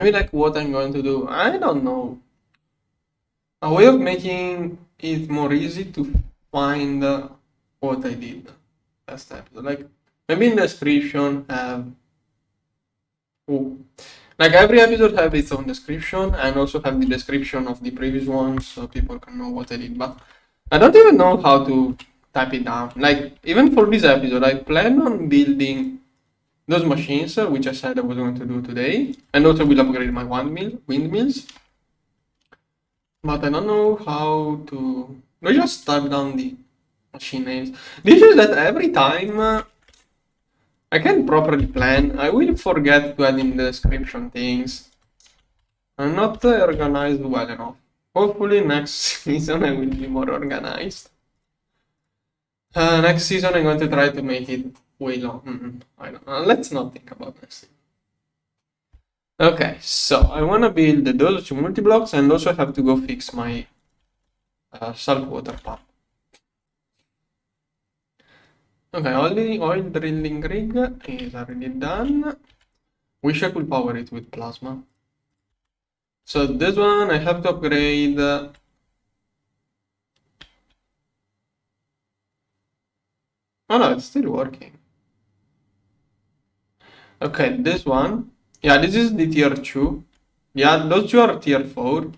Maybe like what I'm going to do, I don't know. A way of making it more easy to find what I did last episode. Like maybe in the description have oh, like every episode have its own description and also have the description of the previous one so people can know what I did. But I don't even know how to type it down. Like even for this episode, I plan on building those machines, which I said I was going to do today, and also will upgrade my windmills. But I don't know how to. I just type down the machine names. The issue is that every time I can properly plan, I will forget to add in the description things. I'm not organized well enough. Hopefully next season I will be more organized. Next season I'm going to try to make it way long. I don't know. Let's not think about next season. Okay, so I want to build those two multi-blocks and also have to go fix my saltwater pump. Okay, all the oil drilling rig is already done. Wish I could power it with plasma. So this one I have to upgrade. Oh no, it's still working. Okay, this one. Yeah, this is the tier 2. Yeah, those two are tier 4.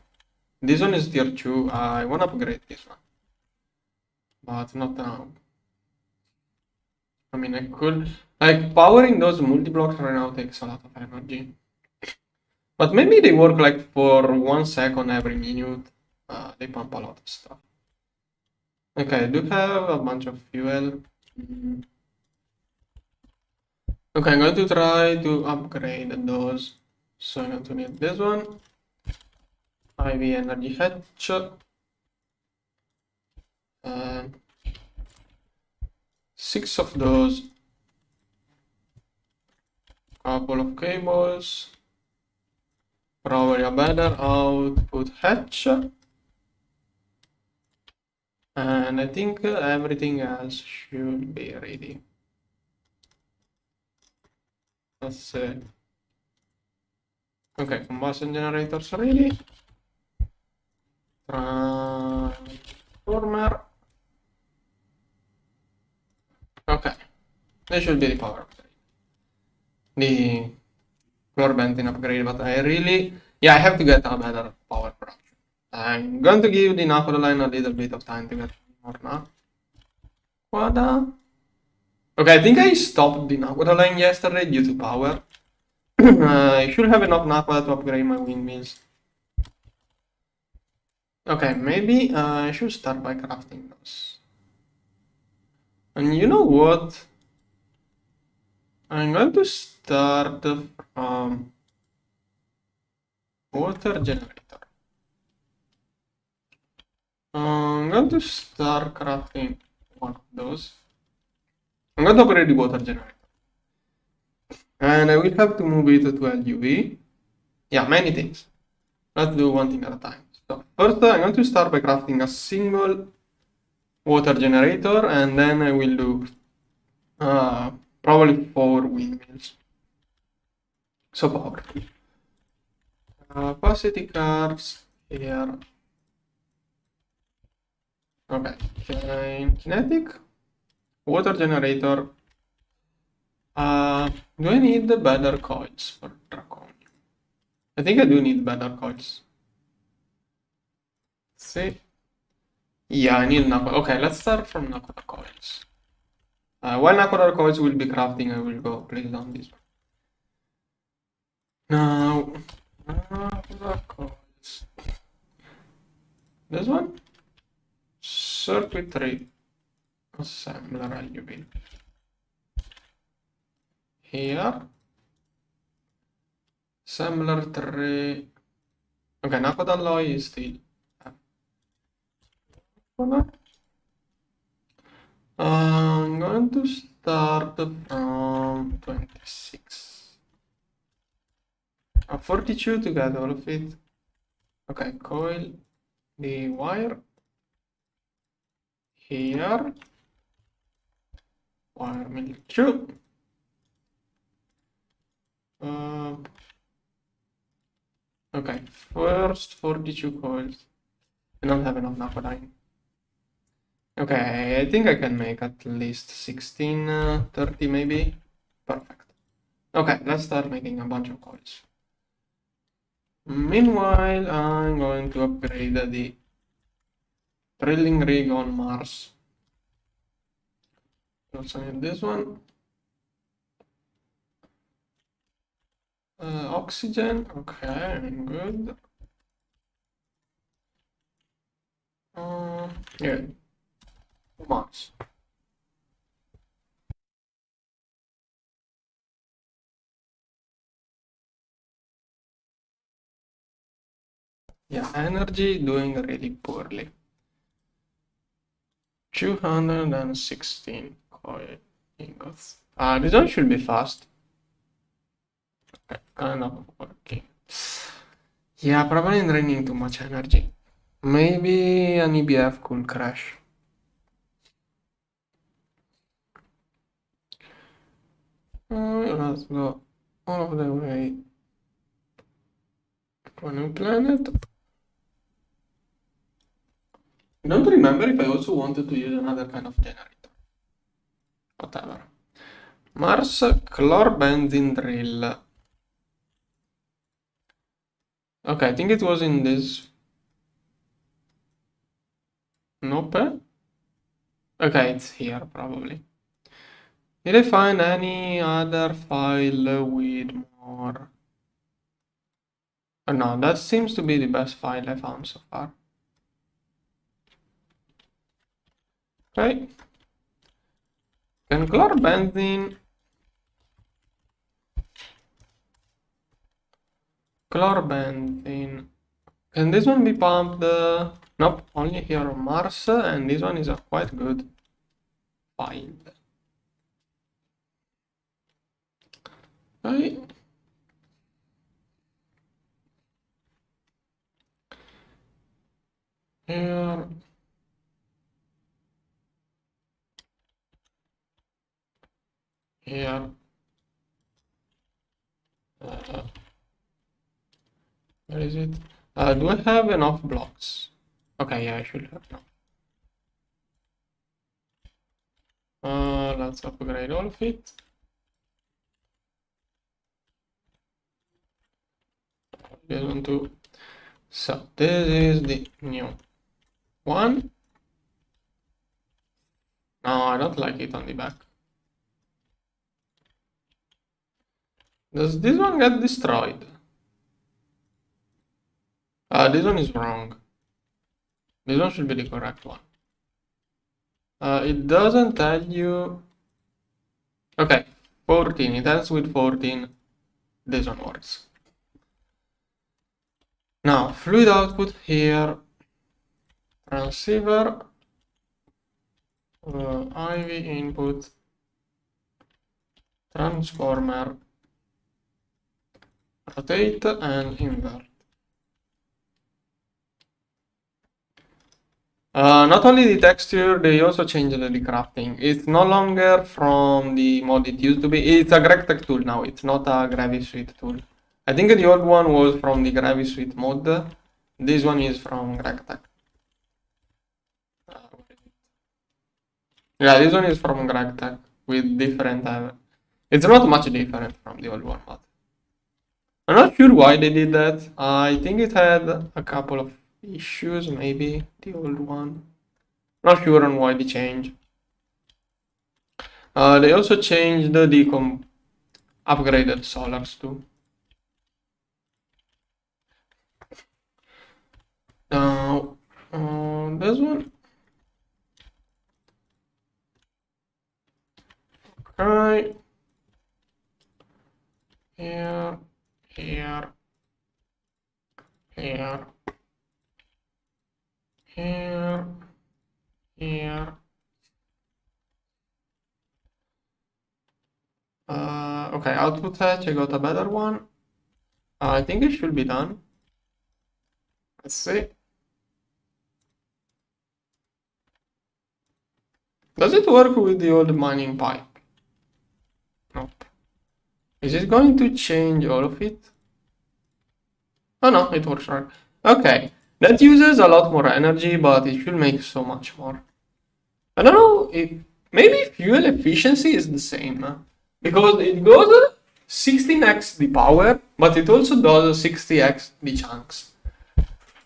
This one is tier 2. I want to upgrade this one. But not now. I mean, I could. Like, powering those multi-blocks right now takes a lot of energy. But maybe they work like for 1 second every minute. They pump a lot of stuff. Okay, I do have a bunch of fuel. Okay, I'm going to try to upgrade those. So I'm going to need this one. IV energy hatch. 6 of those. Couple of cables. Probably a better output hatch. And I think everything else should be ready. Let's see. Okay, combustion generators ready. Transformer. Okay, this should be the power upgrade. The floor venting upgrade, but I really, yeah, I have to get a better power production. I'm going to give the Nakoda line a little bit of time to get more Nakoda. Okay, I think I stopped the Nakoda line yesterday due to power. I should have enough Nakoda to upgrade my windmills. Okay, maybe I should start by crafting those. And you know what? I'm going to start from water generator. I'm going to start crafting one of those. I'm going to upgrade the water generator. And I will have to move it to LUV. Yeah, many things. Let's do one thing at a time. So first I'm going to start by crafting a single water generator and then I will do probably 4 windmills. So powerful. Capacity cards here. Okay, kinetic, water generator. Do I need the better coils for Draconium? I think I do need better coils. Let's see. Yeah, I need Nakoda. Okay, let's start from Nakoda coils. While Nakoda coils will be crafting, I will go place down this one. Now, Nakoda coils. This one? Circuitry assembler LUB. Here. Assembler 3. Okay, Nakoda alloy is still. I'm going to start from 26. 42 to get all of it. Okay, coil the wire here. Wire mill 2. Okay, first 42 coils. I don't have enough napalline. Okay, I think I can make at least 16, 30 maybe. Perfect. Okay, let's start making a bunch of coils. Meanwhile, I'm going to upgrade the drilling rig on Mars. Also need this one. Oxygen, okay, good. Yeah, Mars. Yeah, energy doing really poorly. 216 coil ingots. This one should be fast. Okay, kind of working. Yeah, probably draining too much energy. Maybe an EBF could crash. Let's go all the way to a new planet. I don't remember if I also wanted to use another kind of generator. Whatever. Mars chlorbenzene drill. Okay, I think it was in this. Nope. Okay, it's here probably. Did I find any other file with more? No, that seems to be the best file I found so far. Okay. Can chlorbenzene can this one be pumped? Nope, only here on Mars, and this one is a quite good find. Okay. Here. Here. Where is it? Do I have enough blocks? Okay, yeah, I should have enough. Let's upgrade all of it. This one too. So this is the new one. No, I don't like it on the back. Does this one get destroyed? This one is wrong. This one should be the correct one. It doesn't tell you. Okay, 14. It ends with 14. This one works. Now, fluid output here. Transceiver. IV input. Transformer. Rotate and invert. Not only the texture, they also changed the crafting. It's no longer from the mod it used to be. It's a Gregtech tool now. It's not a GraviSuite tool. I think the old one was from the GraviSuite mod. This one is from Gregtech. Yeah, this one is from Gregtech with different. It's not much different from the old one, but I'm not sure why they did that. I think it had a couple of issues, maybe the old one. Not sure on why they changed. They also changed the upgraded solars too. Now, this one. Okay. Here, here, here, here, here. Okay, output hatch, I got a better one. I think it should be done. Let's see. Does it work with the old mining pipe? Nope. Is it going to change all of it? Oh no, it works right. Okay, that uses a lot more energy, but it should make so much more. I don't know if maybe fuel efficiency is the same because it goes 16x the power, but it also does 60x the chunks.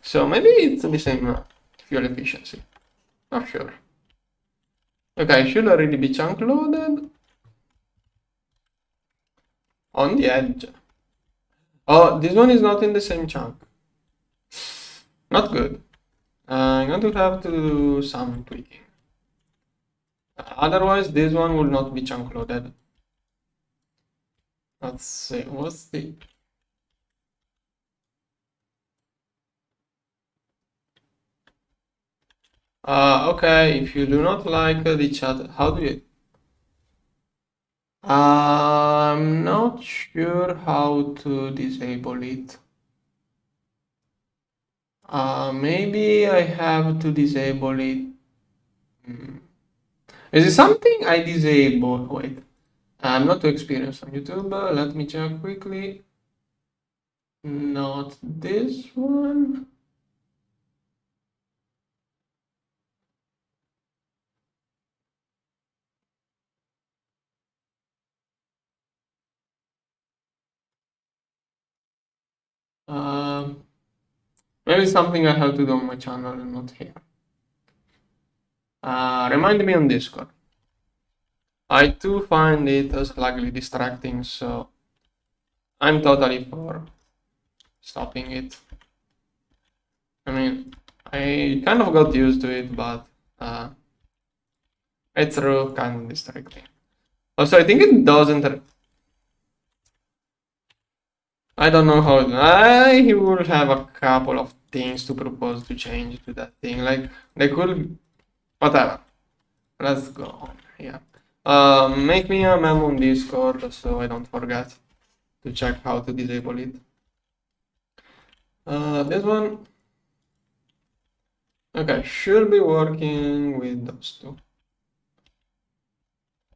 So maybe it's the same fuel efficiency. Not sure. Okay, should already be chunk loaded on the edge. Oh, this one is not in the same chunk. Not good. I'm going to have to do some tweaking. Otherwise, this one will not be chunk loaded. Let's see, what's the... okay, if you do not like the chat, how do you... I'm not sure how to disable it. Maybe I have to disable it. Is it something I disable? Wait, I'm not too experienced on YouTube. Let me check quickly. Not this one. Maybe something I have to do on my channel and not here. Remind me on Discord. I too find it slightly distracting, so I'm totally for stopping it. I mean, I kind of got used to it, but it's real kind of distracting. Also, I think it doesn't. I don't know how. I will have a couple of things to propose to change to that thing. Like they could, whatever. Let's go on here. Make me a memo on Discord so I don't forget to check how to disable it. This one. Okay, should be working with those two.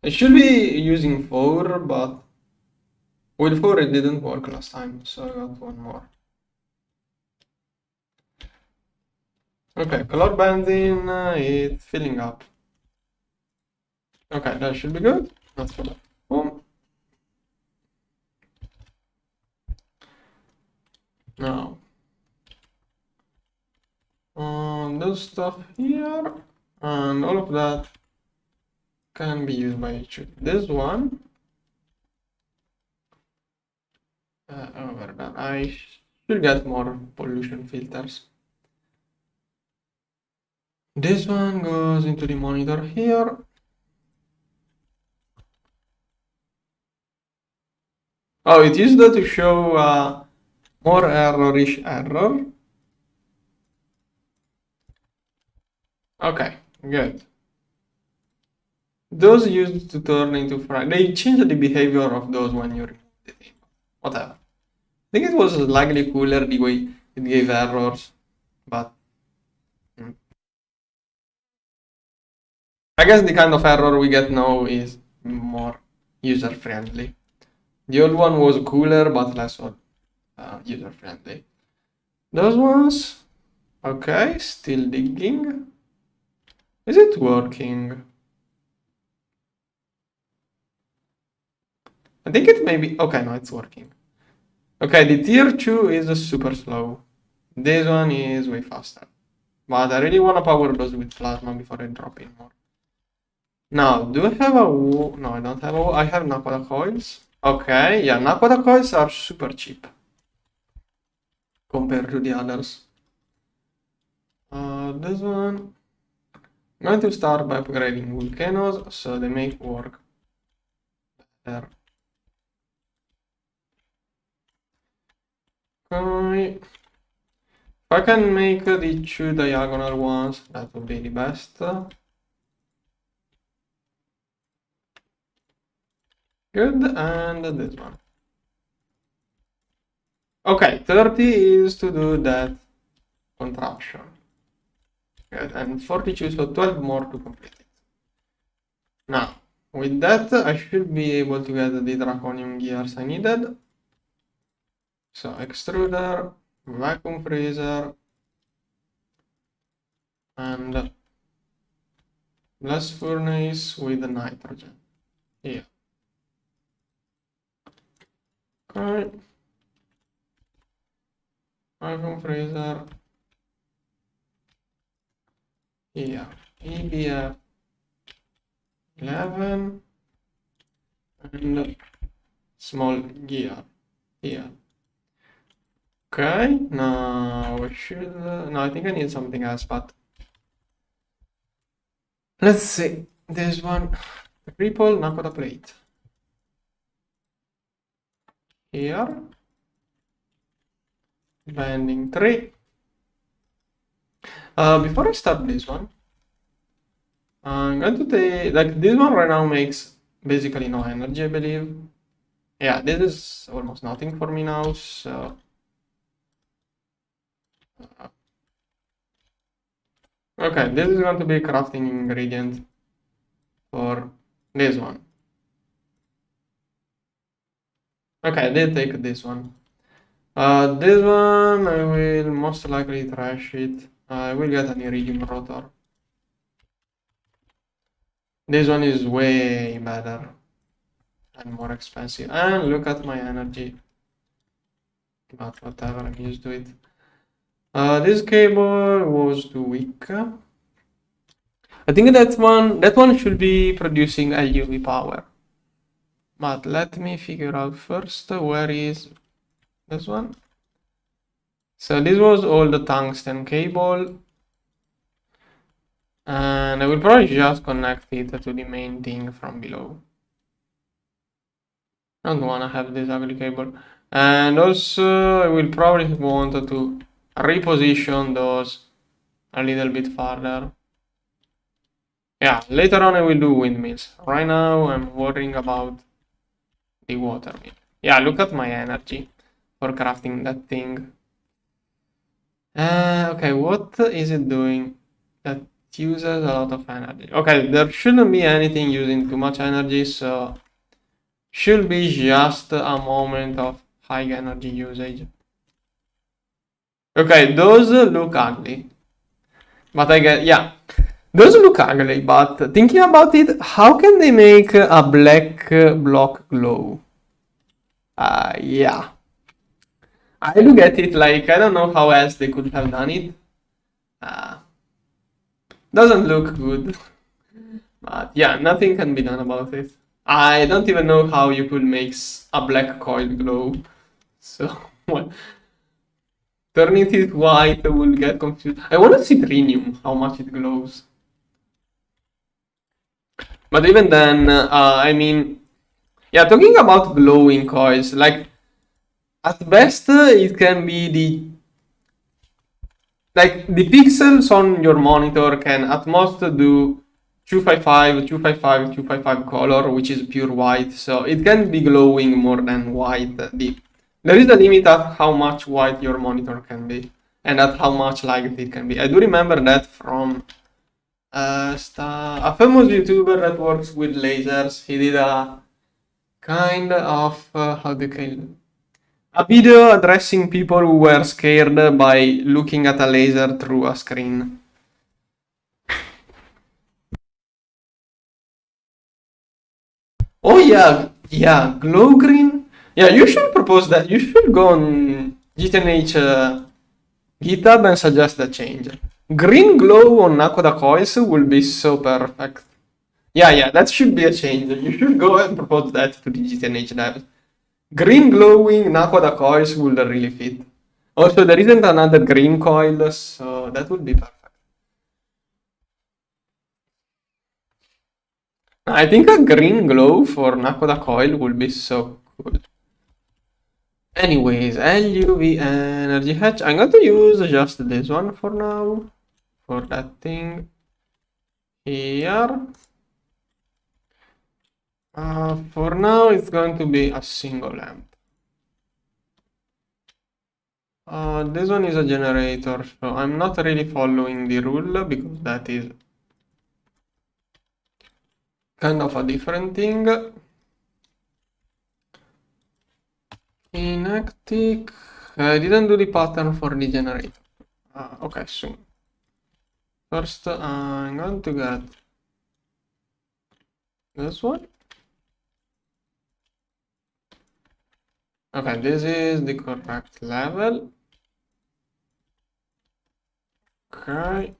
I should be using 4, but with 4 it didn't work last time, so I got one more. Okay, color benzene, it's filling up. Okay, that should be good. Let's fill up. Boom. Now, this stuff here, and all of that can be used by each. This one, over there, I should get more pollution filters. This one goes into the monitor here. Oh, it used to show more error-ish error. Okay, good. Those used to turn into fry. They changed the behavior of those when you remove the thing. Whatever. I think it was slightly cooler the way it gave errors, but I guess the kind of error we get now is more user-friendly. The old one was cooler but less user-friendly. Those ones, okay, still digging. Is it working? I think it may be, okay, no, it's working. Okay, the tier 2 is super slow. This one is way faster. But I really want to power those with plasma before I drop in more. Now, do I have a... No, I don't have a... I have Nakoda coils. Okay, yeah, Nakoda coils are super cheap compared to the others. This one... I'm going to start by upgrading volcanoes so they make work better. Okay. If I can make the 2 diagonal ones, that would be the best. Good, and this one. Okay, 30 is to do that contraption. Good, and 42, so 12 more to complete it. Now, with that, I should be able to get the draconium gears I needed. So, extruder, vacuum freezer, and blast furnace with the nitrogen. Yeah. Okay. Vacuum freezer. Here. EBF 11 and small gear here. Okay, now we should. No, I think I need something else, but let's see. This one, triple Nakoda plate. Here, bending 3. Before I start this one, I'm going to take, like, this one right now makes basically no energy, I believe. Yeah, this is almost nothing for me now, so. Okay, this is going to be a crafting ingredient for this one. Okay, I did take this one. This one I will most likely trash it. I will get an iridium rotor. This one is way better and more expensive. And look at my energy. But whatever, I'm used to it. This cable was too weak. I think that one should be producing LUV power. But let me figure out first where is this one. So this was all the tungsten cable. And I will probably just connect it to the main thing from below. I don't want to have this ugly cable. And also I will probably want to reposition those a little bit farther. Yeah, later on I will do windmills. Right now I'm worrying about the water mill. Yeah, look at my energy for crafting that thing. Okay, what is it doing? That uses a lot of energy. Okay, there shouldn't be anything using too much energy, so should be just a moment of high energy usage. Okay, those look ugly. But I get, yeah, those look ugly, but thinking about it, how can they make a black block glow? Yeah. I do get it, like, I don't know how else they could have done it. Doesn't look good. But yeah, nothing can be done about it. I don't even know how you could make a black coil glow. So, what? Turning it white will get confused. I want to see trinium, how much it glows. But even then, I mean, yeah, talking about glowing coils, like, at best, it can be the pixels on your monitor can at most do 255, 255, 255 color, which is pure white. So it can be glowing more than white. There is a limit at how much white your monitor can be and at how much light it can be. I do remember that from a famous YouTuber that works with lasers. He did a kind of, how do you call it? A video addressing people who were scared by looking at a laser through a screen. Oh yeah, glow green. Yeah, you should propose that. You should go on GTNH GitHub and suggest that change. Green glow on Nakoda coils will be so perfect. Yeah, that should be a change. You should go and propose that to the GTNH devs. Green glowing Nakoda coils will really fit. Also, there isn't another green coil, so that would be perfect. I think a green glow for Nakoda coil would be so cool. Anyways, LUV energy hatch. I'm going to use just this one for now. For that thing here. For now, it's going to be a single lamp. This one is a generator, so I'm not really following the rule because that is kind of a different thing. Kinetic Okay, I didn't do the pattern for the generator. Okay, soon. First, I'm going to get this one. Okay, this is the correct level. Okay.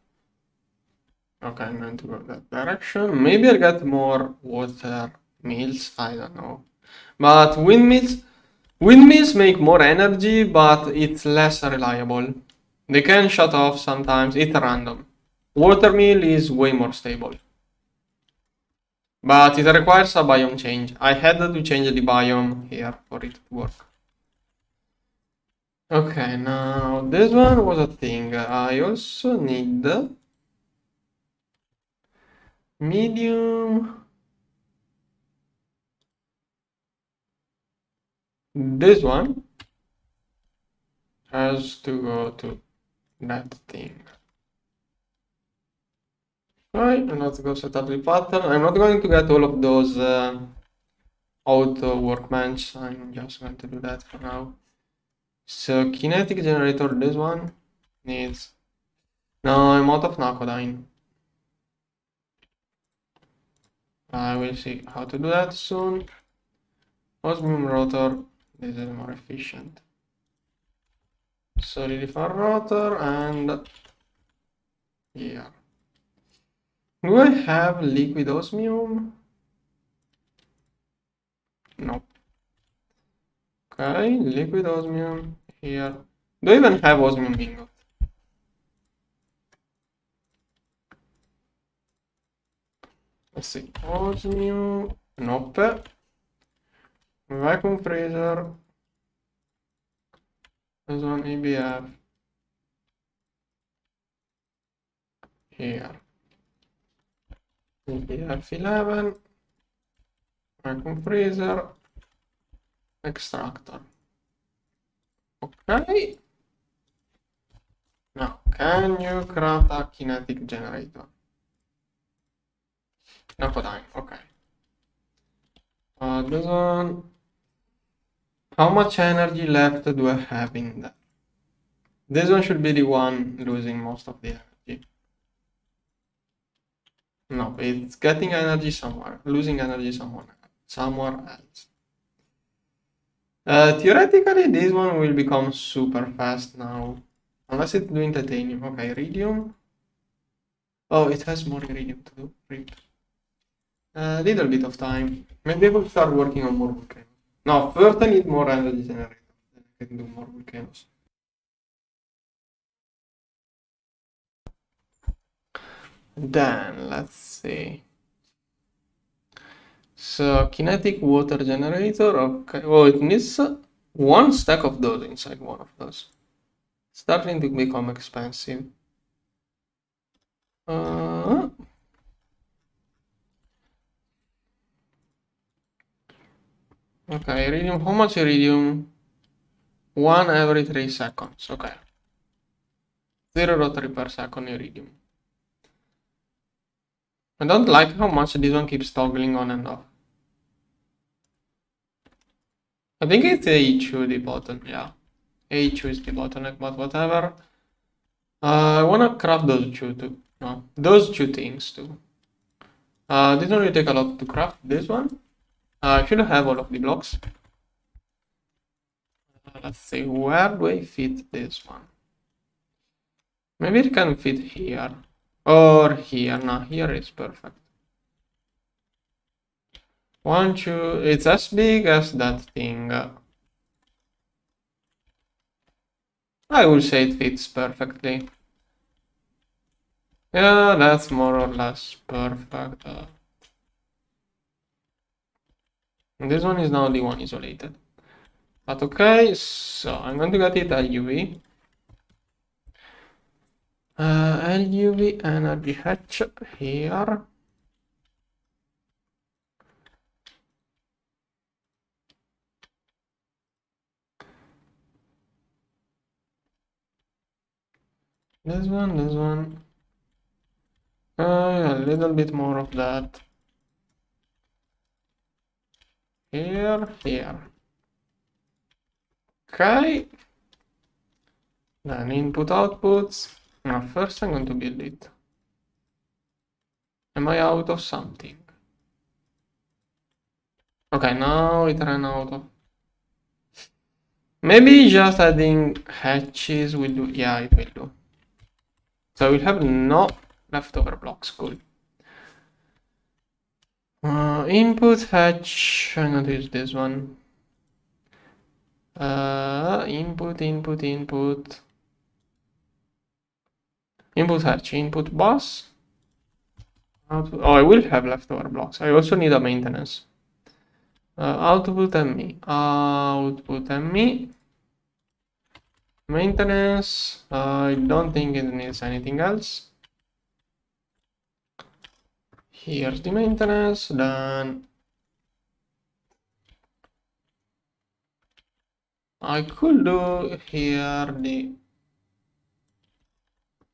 Okay, I'm going to go that direction. Maybe I'll get more water mills, I don't know. But windmills make more energy, but it's less reliable. They can shut off sometimes, it's random. Watermill is way more stable. But it requires a biome change. I had to change the biome here for it to work. Okay, now this one was a thing. I also need medium. This one has to go to that thing. Right, and let's go set up the pattern. I'm not going to get all of those auto workbench. I'm just going to do that for now. So kinetic generator, this one needs. No, I'm out of Nakodine. I will see how to do that soon. Osmium rotor, this is more efficient. Solidify rotor and yeah. Do I have liquid osmium? Nope. Okay, liquid osmium here. Do I even have osmium ingot? Let's see. Osmium. Nope. Vacuum freezer. This one EBF. Here. EBF 11. Vacuum freezer. Extractor. Okay. Now, can you craft a kinetic generator? Nakodine, okay. This one. How much energy left do I have in that? This one should be the one losing most of the energy. No, it's getting energy somewhere, losing energy somewhere else. Theoretically, this one will become super fast now. Unless it's doing titanium. Okay, iridium. Oh, it has more iridium to do. Rip. A little bit of time. Maybe I will start working on more volcanoes. No, first I need more energy generators. Then I can do more volcanoes. Then, let's see. So, kinetic water generator. Okay. Oh, it needs one stack of those inside one of those. Starting to become expensive. Okay, iridium. How much iridium? 1 every 3 seconds. Okay. 0 rotary per second iridium. I don't like how much this one keeps toggling on and off. I think it's A2 the button, yeah. A2 is the bottleneck, but whatever. I wanna craft those two too. No, those two things too. This one will take a lot to craft. This one. I should have all of the blocks. Let's see, where do I fit this one? Maybe it can fit here. Or here. No, here is perfect. 1, 2, it's as big as that thing. I will say it fits perfectly. Yeah, that's more or less perfect. This one is now the one isolated. But okay, so I'm going to get it LUV. LUV energy hatch here. This one. A little bit more of that. Here. Okay. Then input outputs. Now first I'm going to build it. Am I out of something? Okay, now it ran out of. Maybe just adding hatches will do. Yeah, it will do. So we'll have no leftover blocks. Cool. Input hatch. I'm going to use this one. Input. Input hatch. Input bus. Output. Oh, I will have leftover blocks. I also need a maintenance. Output ME. Output ME. Maintenance. I don't think it needs anything else. Here's the maintenance. Then I could do here the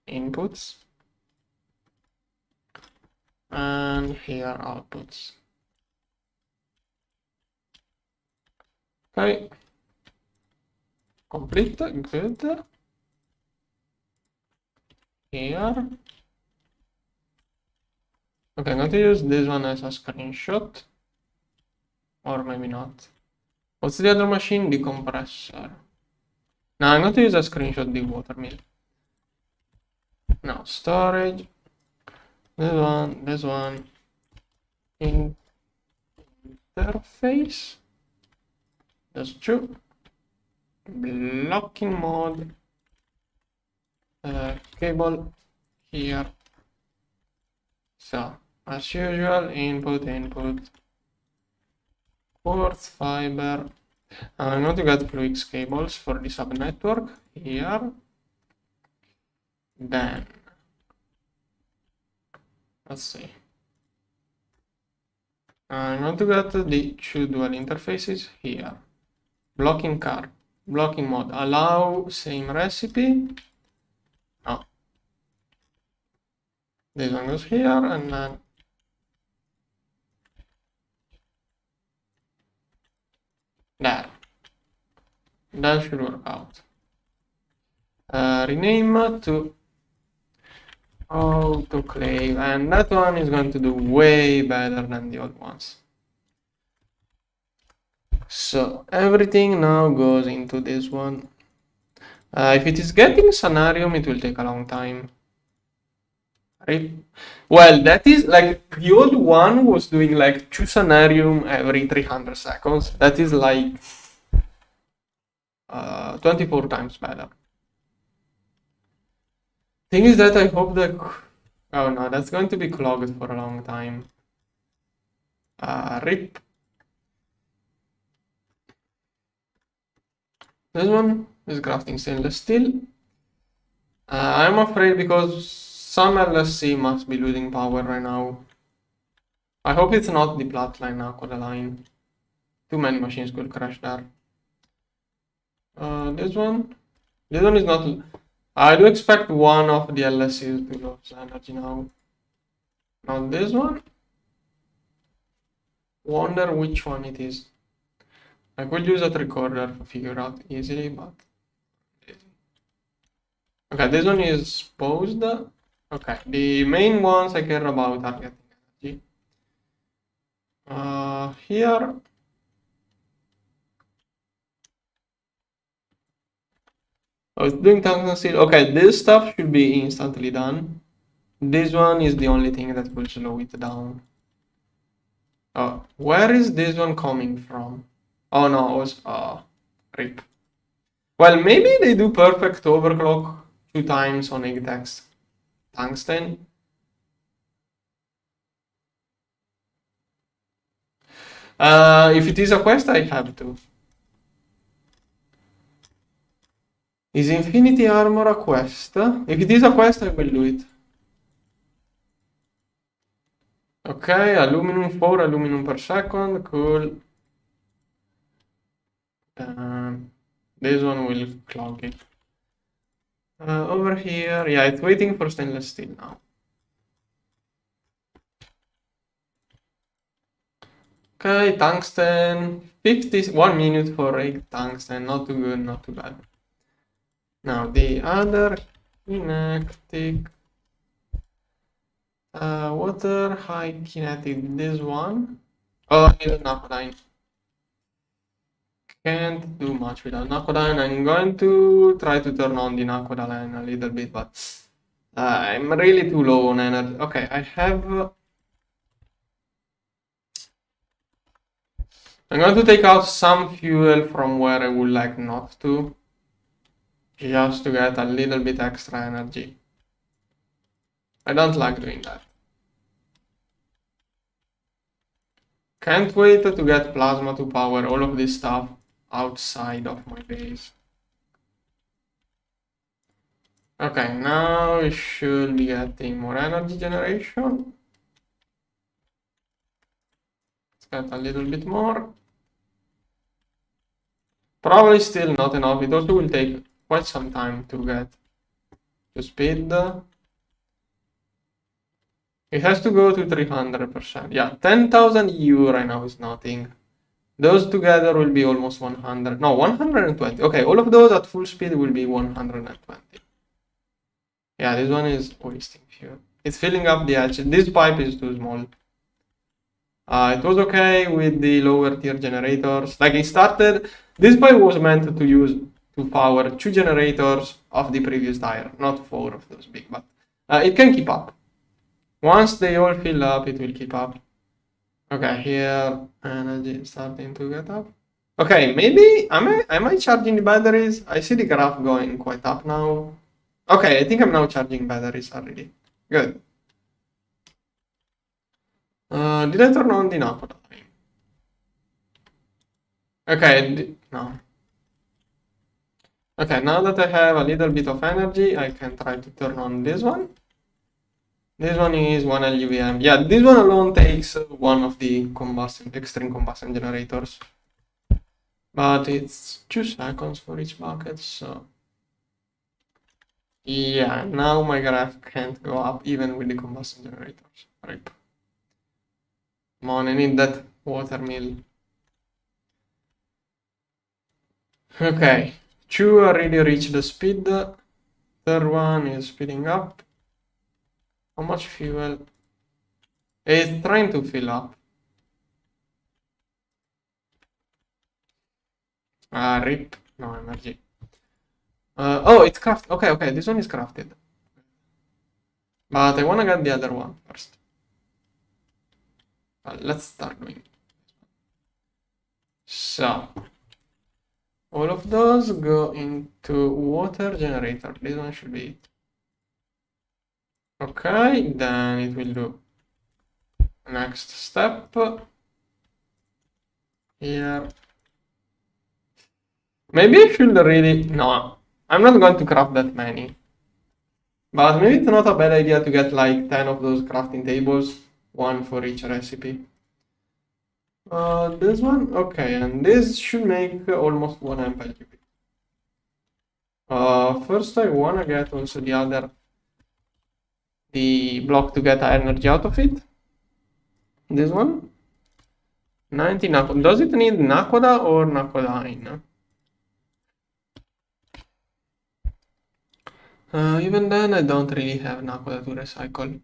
inputs and here outputs. Okay. Complete. Good. Here. Okay, I'm going to use this one as a screenshot. Or maybe not. What's the other machine? The compressor. Now I'm going to use a screenshot the water mill. Now storage. This one. Interface. That's true. Blocking mode. Cable here. So as usual, input. Quartz fiber. I'm going to get fluix cables for the subnetwork here. Then let's see. I'm going to get the two dual interfaces here. Blocking card, blocking mode, allow same recipe. No. This one goes here and then there. That should work out. Rename to autoclave, and that one is going to do way better than the old ones. So everything now goes into this one. If it is getting Sanarium, it will take a long time. Right? Well, that is like the old one was doing like 2 Sanarium every 300 seconds. That is like 24 times better. Thing is that I hope that. Oh no, that's going to be clogged for a long time. RIP. This one is crafting stainless steel. I'm afraid because some LSC must be losing power right now. I hope it's not the Bloodline Aqua line. Too many machines could crash there. This one is not. I do expect one of the LSCs to lose energy now. Now this one. Wonder which one it is. I could use that recorder to figure out easily, but. Okay, this one is paused. Okay, the main ones I care about are getting energy. Here. Oh, it's doing tungsten steel. Okay, this stuff should be instantly done. This one is the only thing that will slow it down. Oh, where is this one coming from? Oh no, it was RIP. Well, maybe they do perfect overclock 2 times on Gregtech tungsten. If it is a quest, I have to. Is Infinity Armor a quest? If it is a quest, I will do it. Okay, aluminum 4, aluminum per second, cool. This one will clog it. Over here, yeah, it's waiting for stainless steel now. Okay, tungsten, 51 minutes for 8 tungsten, not too good, not too bad. Now the other kinetic water high kinetic, this one. Oh, I need a nakodine. Can't do much without nakodine. I'm going to try to turn on the nakodine a little bit, but I'm really too low on energy. Okay, I have. I'm going to take out some fuel from where I would like not to, just to get a little bit extra energy. I don't like doing that. Can't wait to get plasma to power all of this stuff outside of my base. Okay, now we should be getting more energy generation. Let's get a little bit more. Probably still not enough. It also will take quite some time to get to speed. It has to go to 300%. Yeah, 10,000 EU right now is nothing. Those together will be almost 100. No, 120. Okay, all of those at full speed will be 120. Yeah, this one is wasting fuel. It's filling up the edge. This pipe is too small. It was okay with the lower tier generators. Like it started, this pipe was meant to use to power 2 generators of the previous tire, not 4 of those big, but it can keep up. Once they all fill up, it will keep up. Okay, here energy is starting to get up. Okay, maybe am I charging the batteries? I see the graph going quite up now. Okay, I think I'm now charging batteries already. Good. Did I turn on the nakoda? Okay, no. Okay, now that I have a little bit of energy, I can try to turn on this one. This one is 1 LUVM. Yeah, this one alone takes one of the extreme combustion generators. But it's 2 seconds for each bucket, so... Yeah, now my graph can't go up even with the combustion generators. Rip. Come on, I need that water mill. Okay, 2 already reached the speed. Third one is speeding up. How much fuel? It's trying to fill up. Rip. No energy. Oh, it's crafted. Okay, this one is crafted. But I wanna get the other one first. Let's start doing it. So, all of those go into water generator. This one should be it. Okay, then it will do next step here. Maybe I should really, no, I'm not going to craft that many. But maybe it's not a bad idea to get like 10 of those crafting tables, one for each recipe. This one, okay, and this should make almost 1 amp LGB. First I wanna get also the block to get energy out of it. This one, 90 nakoda. Does it need nakoda or nakodine? Even then, I don't really have nakoda to recycle.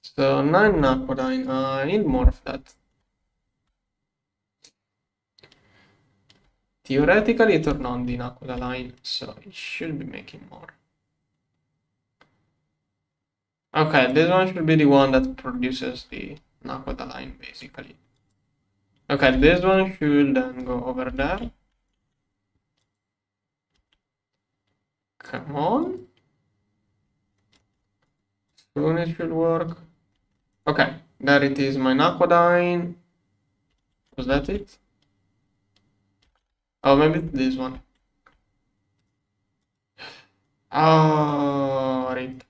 So 9 nakodine. I need more of that. Theoretically, turn on the nakoda line, so it should be making more. Okay, this one should be the one that produces the nakoda line, basically. Okay, this one should then go over there. Come on. Soon it should work. Okay, there it is, my nakodine. Was that it? Oh, maybe it's this one. Oh, rip.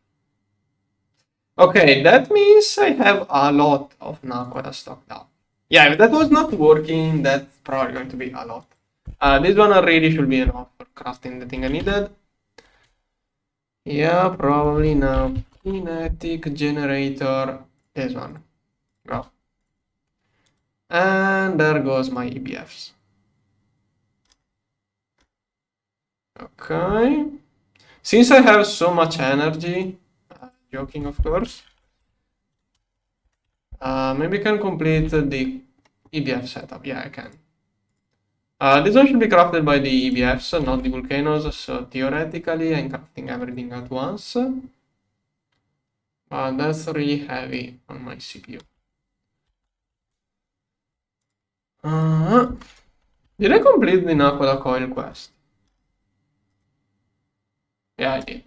Okay, that means I have a lot of nakoda stocked up. Yeah, if that was not working, that's probably going to be a lot. This one already should be enough for crafting the thing I needed. Yeah, probably now. Kinetic generator. This one. Go. And there goes my EBFs. Okay. Since I have so much energy, joking of course, maybe I can complete the EBF setup. Yeah, I can. This one should be crafted by the EBFs, not the volcanoes, so theoretically I'm crafting everything at once. That's really heavy on my CPU. Did I complete the Nakoda Coil quest? Yeah, I did.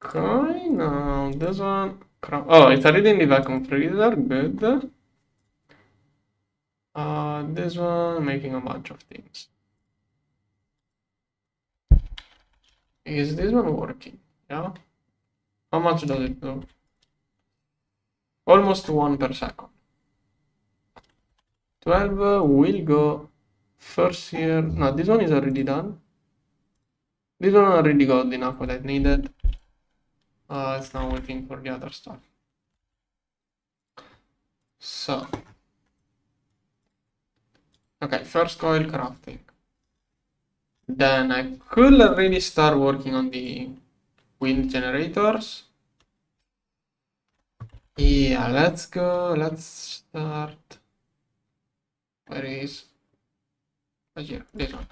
Okay, now this one. Oh, it's already in the vacuum freezer. Good. This one making a bunch of things. Is this one working? Yeah. How much does it do? Almost 1 per second. 12 will go first here. No, this one is already done. This one already got the enough what I needed. It's now waiting for the other stuff. So, okay, first coil crafting. Then I could already start working on the wind generators. Yeah, let's go. Let's start. Where is? Here, this one.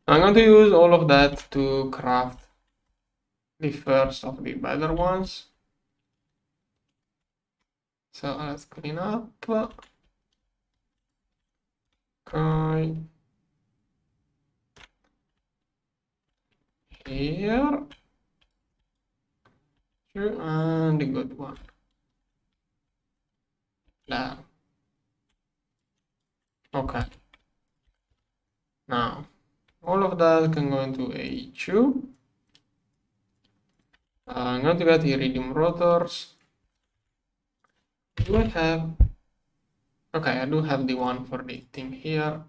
I'm going to use all of that to craft the first of the better ones. So let's clean up. Okay. Here. And the good one. There. Okay. Now, all of that can go into A2. I'm going to get iridium rotors. Do I have? Okay, I do have the one for the thing here.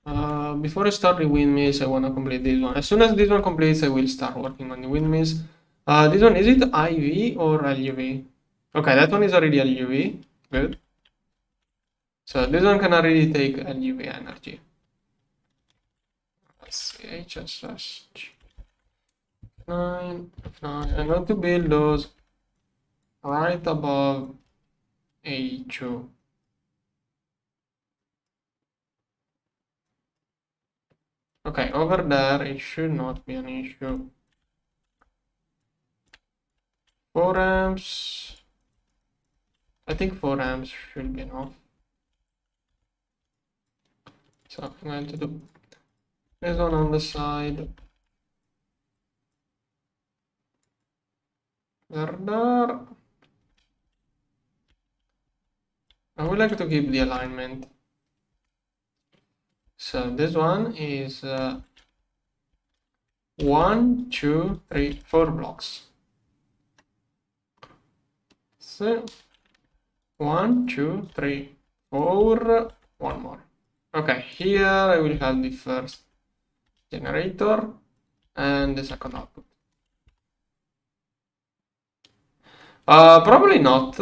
Before I start the windmills, I want to complete this one. As soon as this one completes, I will start working on the windmills. This one, is it IV or LUV? Okay, that one is already LUV. Good. So this one can already take LUV energy. Let's see, HSSG. 9. I'm going to build those right above A2. Okay, over there it should not be an issue. 4 amps. I think 4 amps should be enough. So I'm going to do this one on the side. There. I would like to keep the alignment. So this one is 1, 2, 3, 4 blocks. So 1, 2, 3, 4, one more. Okay, here I will have the first generator and the second output. Probably not.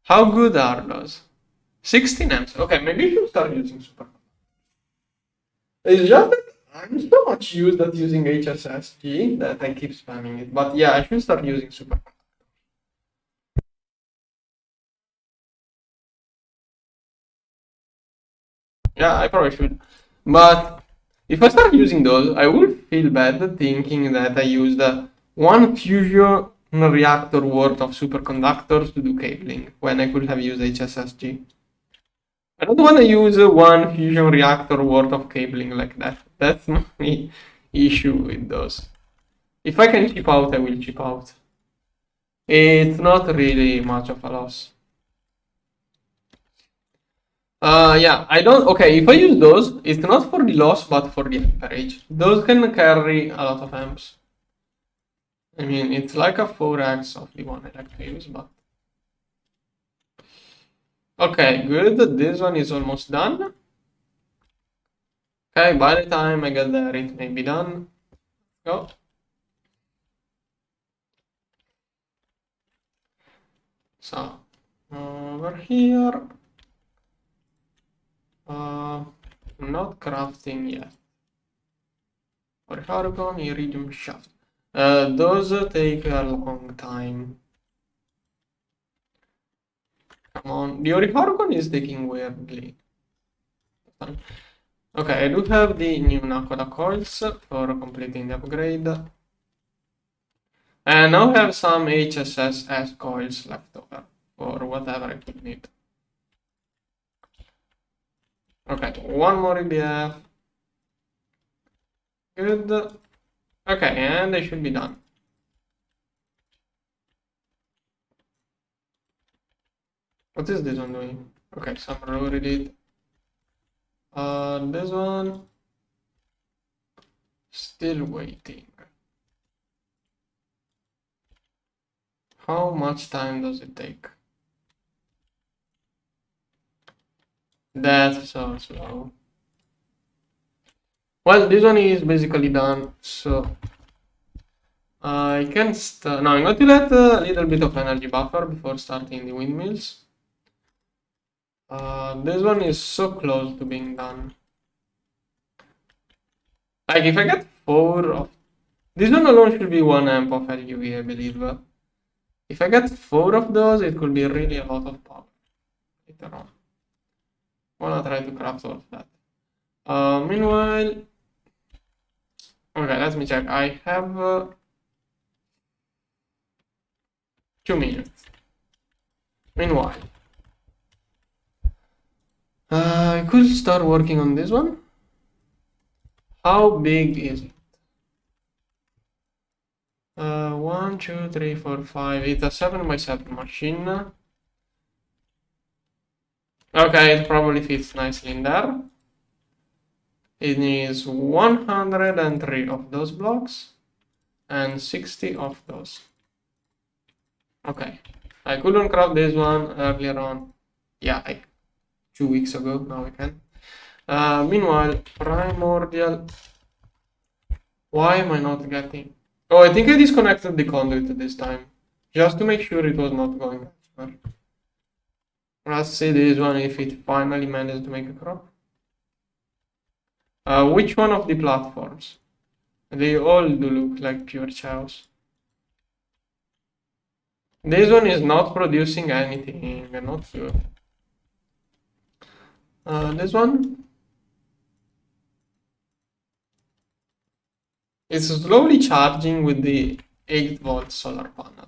How good are those? 16 amps. Okay, maybe you should start using super. It's just that I'm so much used at using HSSG that I keep spamming it. But yeah, I should start using super. Yeah, I probably should. But if I start using those, I will feel bad thinking that I used one fusion reactor worth of superconductors to do cabling when I could have used HSSG. I don't want to use one fusion reactor worth of cabling like that. That's my issue with those. If I can chip out, I will chip out. It's not really much of a loss. Yeah, I don't. Okay, if I use those, it's not for the loss, but for the amperage. Those can carry a lot of amps. I mean, it's like a 4x of the one I like to use, but. Okay, good. This one is almost done. Okay, by the time I get there, it may be done. Go. So, over here. not crafting yet. Orichargon, iridium shaft. Those take a long time. Come on, the Orichargon is taking weirdly. Okay, I do have the new Nakoda coils for completing the upgrade. And now have some HSS S coils left over for whatever I could need. Okay, one more EBF. Good. Okay, and they should be done. What is this one doing? Okay, some already did. This one still waiting. How much time does it take? That's so slow. Well, this one is basically done, so I can start. Now I'm going to let a little bit of energy buffer before starting the windmills. This one is so close to being done. Like if I get 4 of this one alone should be 1 amp of LUV, I believe. If I get 4 of those, it could be really a lot of power later on. I wanna try to craft all of that. Meanwhile, okay, let me check. I have 2 minutes. Meanwhile, I could start working on this one. How big is it? 1, 2, 3, 4, 5. It's a 7x7 machine. Okay, it probably fits nicely in there. It needs 103 of those blocks and 60 of those. Okay, I couldn't craft this one earlier on. Yeah, like 2 weeks ago. Now I can. Meanwhile, primordial. Why am I not getting? Oh, I think I disconnected the conduit this time, just to make sure it was not going elsewhere. Let's see this one if it finally managed to make a crop. Which one of the platforms? They all do look like pure chaos. This one is not producing anything, not good. This one is slowly charging with the 8-volt solar panel.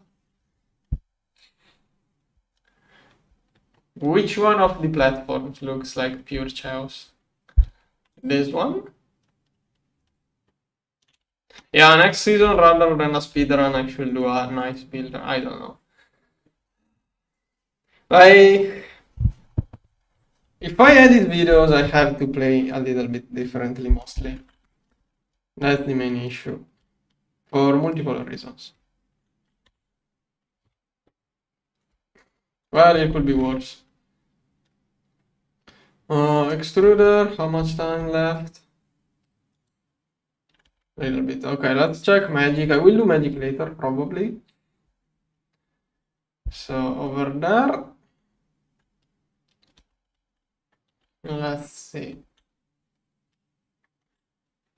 Which one of the platforms looks like pure chaos? This one? Yeah, next season rather than a speedrun I should do a nice build. I don't know. If I edit videos I have to play a little bit differently mostly. That's the main issue. For multiple reasons. Well, it could be worse. Extruder, how much time left? A little bit. Okay, let's check magic. I will do magic later, probably. So over there. Let's see.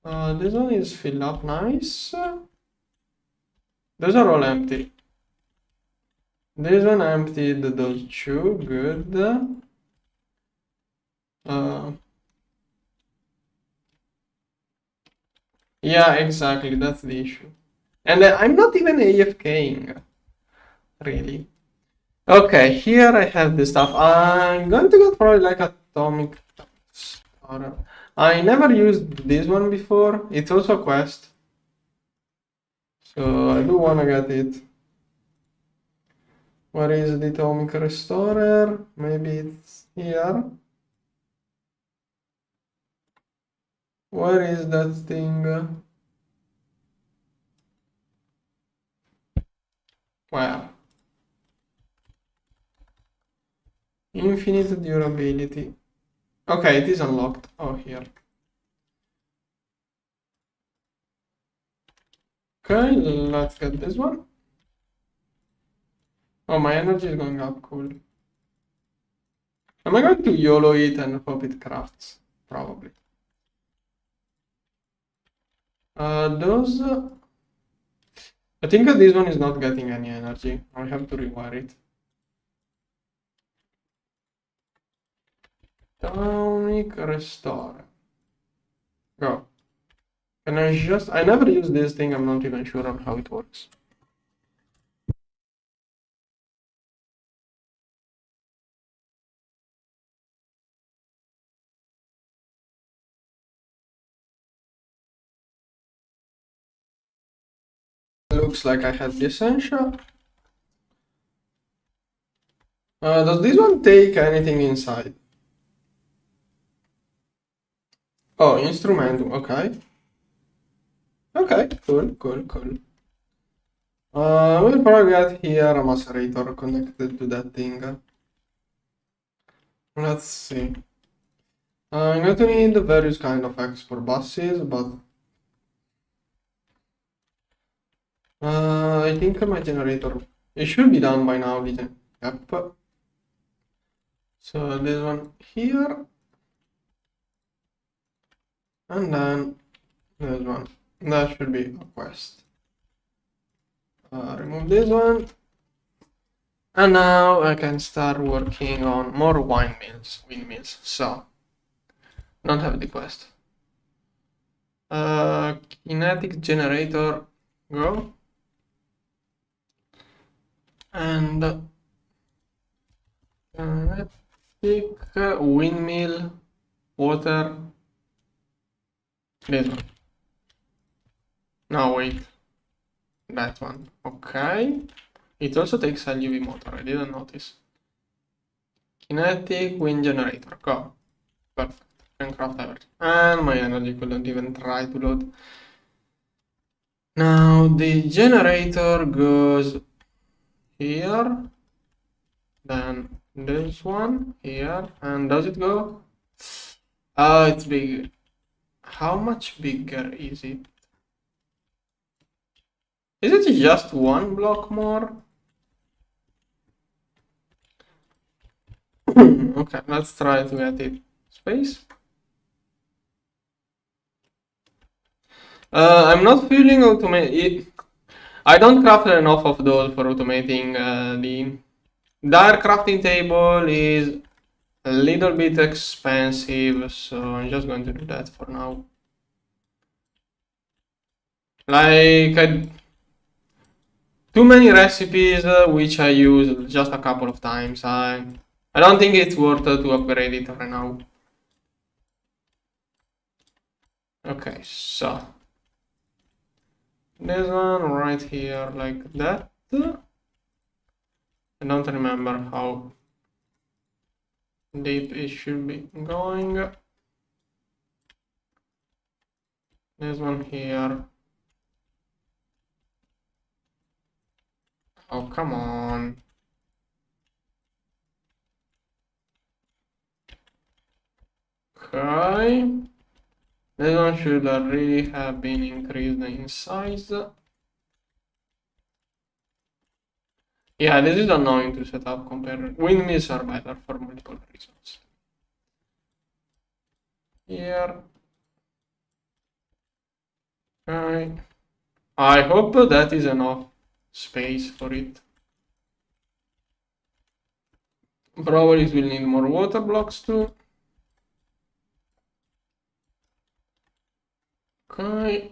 This one is filled up nice. Those are all empty. This one emptied those 2, good. Yeah, exactly, that's the issue. And I'm not even AFKing, really. Okay, here I have this stuff. I'm going to get probably like atomic starter. I never used this one before. It's also a quest. So I do want to get it. Where is the atomic restorer? Maybe it's here. Where is that thing? Where? Infinite durability. Okay, it is unlocked. Oh, here. Okay, let's get this one. Oh, my energy is going up, cool. Am I going to YOLO it and hope it crafts? probably. Those. I think this one is not getting any energy. I have to rewire it. Dynamic restore. Go. Can I just... I never use this thing, I'm not even sure on how it works. Looks like I have the essential. Does this one take anything inside? Oh, instrumentum, okay. Okay, cool. We'll probably get here a macerator connected to that thing. Let's see. I'm going to need various kind of export buses, but I think my generator, it should be done by now, didn't it? Yep. So this one here, and then this one. That should be a quest. Remove this one. And now I can start working on more windmills. So, don't have the quest. Kinetic generator, go. And kinetic windmill, water, this one. No, wait, that one. Okay. It also takes a UV motor, I didn't notice. Kinetic wind generator, go. Perfect, can craft everything. And my energy couldn't even try to load. Now the generator goes here, then this one here, and does it go? Oh, it's big. How much bigger is it? Is it just one block more? Okay, let's try to get it. Space. I'm not feeling automate. I don't craft enough of those for automating the dire crafting table is a little bit expensive, so I'm just going to do that for now. Like too many recipes which I use just a couple of times. I don't think it's worth to upgrade it right now. Okay, so this one right here like that. I don't remember how deep it should be going. This one here. Oh, come on. Okay. This one should really have been increased in size. Yeah, this is annoying to set up compared. Windmills are better for multiple reasons. Here. Okay. I hope that is enough space for it. Probably it will need more water blocks too. Okay.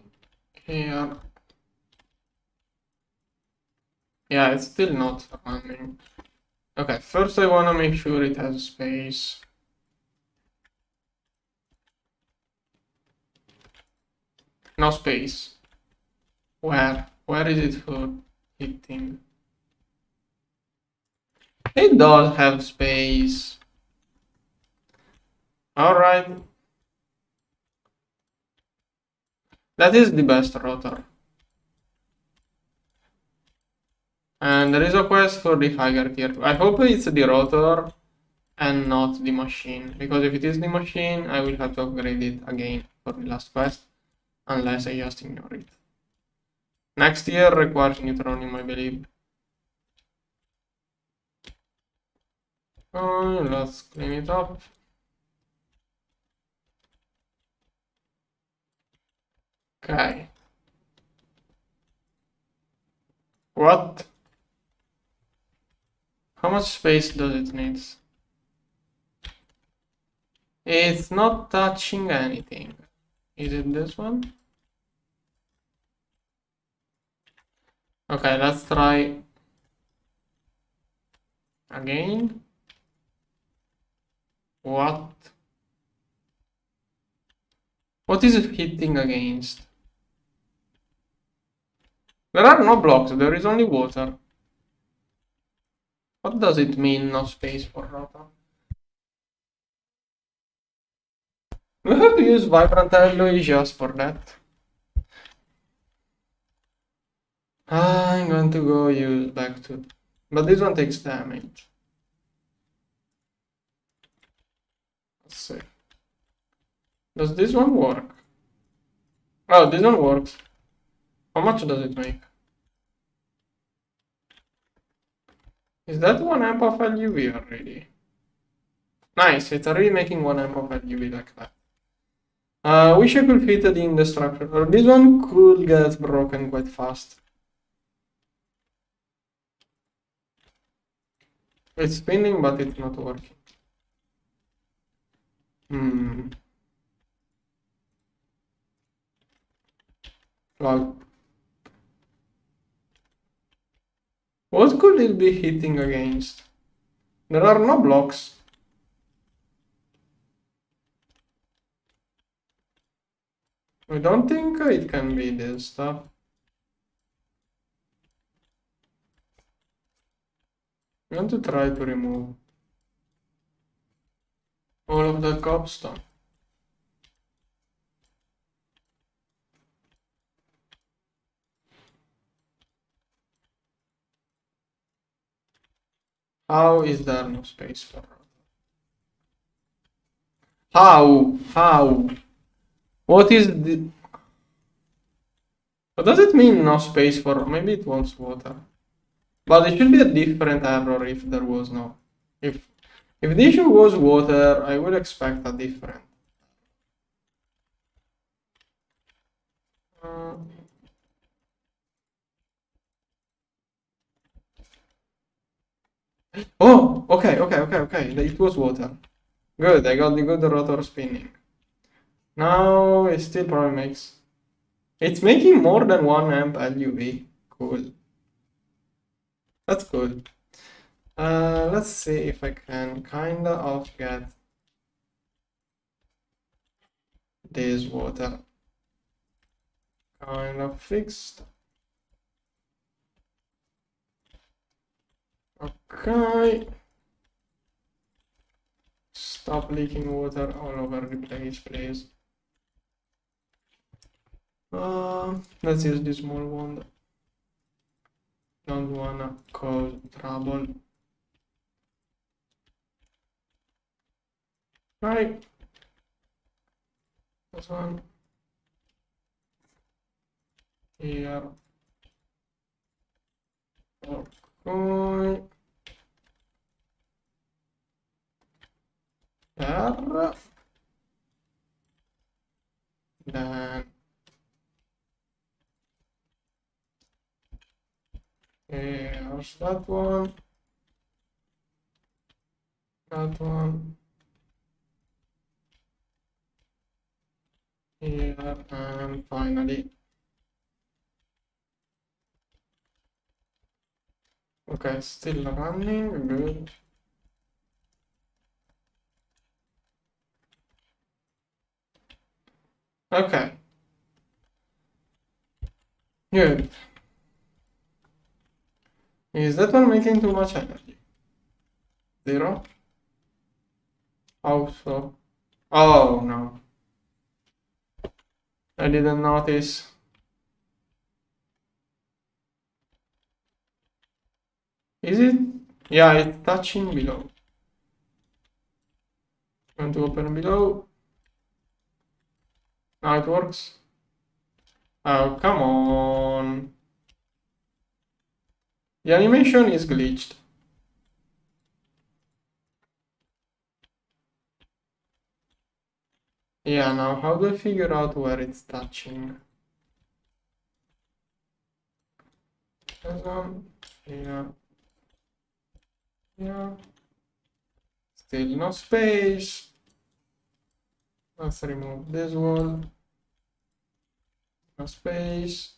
Here. Yeah, it's still not running. Okay, first I want to make sure it has space. No space. Where? Where is it for hitting? It does have space. Alright. That is the best rotor. And there is a quest for the higher tier 2. I hope it's the rotor and not the machine. Because if it is the machine, I will have to upgrade it again for the last quest. Unless I just ignore it. Next tier requires neutronium, I believe. Oh, let's clean it up. Okay. What? How much space does it need? It's not touching anything. Is it this one? Okay, let's try again. What? What is it hitting against? There are no blocks, there is only water. What does it mean, no space for rotor? We have to use vibrant alloy just for that. I'm going to go use back to... But this one takes damage. Let's see. Does this one work? Oh, this one works. How much does it make? Is that 1 amp of LUV already? Nice, it's already making 1 amp of LUV like that. Wish I could fit it in the structure. Or this one could get broken quite fast. It's spinning, but it's not working. Well, what could it be hitting against? There are no blocks. I don't think it can be this stuff. I want to try to remove all of the cobblestone. How is there no space for it? How? How? What is the... What does it mean no space for... Maybe it wants water. But it should be a different error if there was no... If the issue was water, I would expect a different... Oh, okay. It was water. Good, I got the good rotor spinning. Now it still probably makes... It's making more than 1 amp LUV. Cool. That's good. Let's see if I can kinda of get this water kind of fixed. Okay. Stop leaking water all over the place, please. Let's use this small one. Don't wanna cause trouble. Right. This one. Here. Okay. There. Then. Here's that one. That one. Here and finally. Okay, still running, good. Okay. Good. Is that one making too much energy? 0? How so? Oh no. I didn't notice. Is it? Yeah, it's touching below. Want to open below? Now it works. Oh, come on. The animation is glitched. Yeah, now how do I figure out where it's touching? This one here, here. Still no space. Let's remove this one. No space.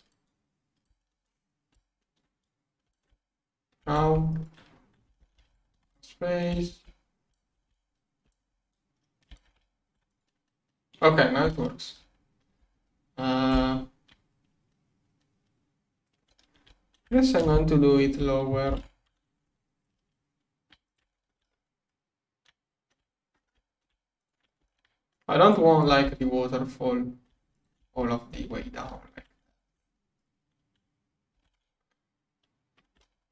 Now space. Okay, now it works. Guess I'm going to do it lower. I don't want like the waterfall all of the way down.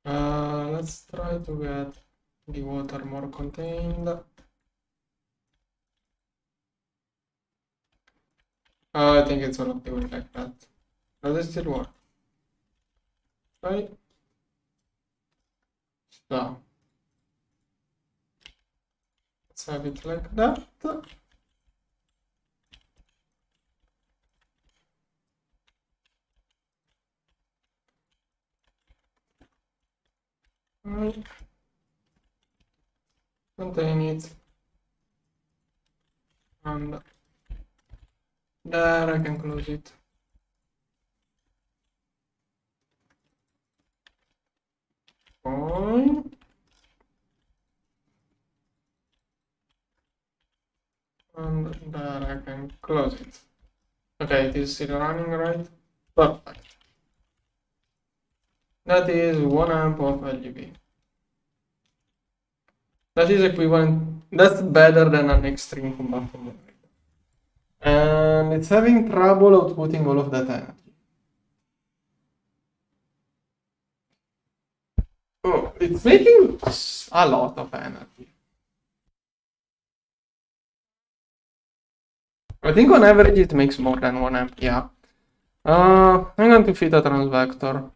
Let's try to get the water more contained. I think it's all of the way like that. Does it still work? Right? So let's have it like that. Right. Contain it. And there I can close it. Fine. And there I can close it. Okay, it is still running, right? Perfect. That is 1 amp of LGB. That is equivalent, that's better than an extreme combustion generator. And it's having trouble outputting all of that energy. Oh, it's making a lot of energy. I think on average it makes more than 1 amp, yeah. I'm going to fit a transvector.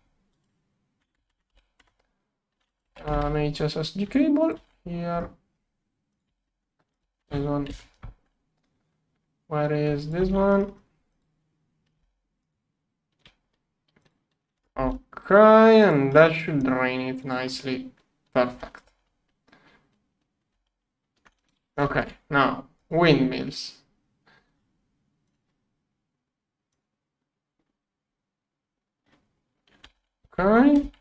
An HSSG cable here. This one. Where is this one? Okay, and that should drain it nicely. Perfect. Okay, now windmills. Okay.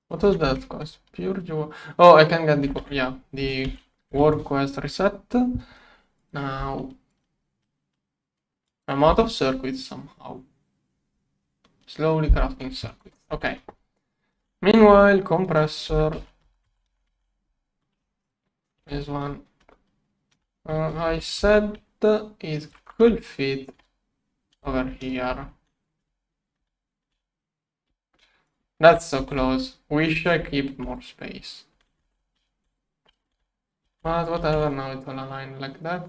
What does that cost? Pure jewel. Oh, I can get the work quest reset. Now I'm out of circuits somehow. Slowly crafting circuits. Okay. Meanwhile, compressor. This one. I said it could fit over here. That's so close. Wish I kept more space. But whatever, now it will align like that.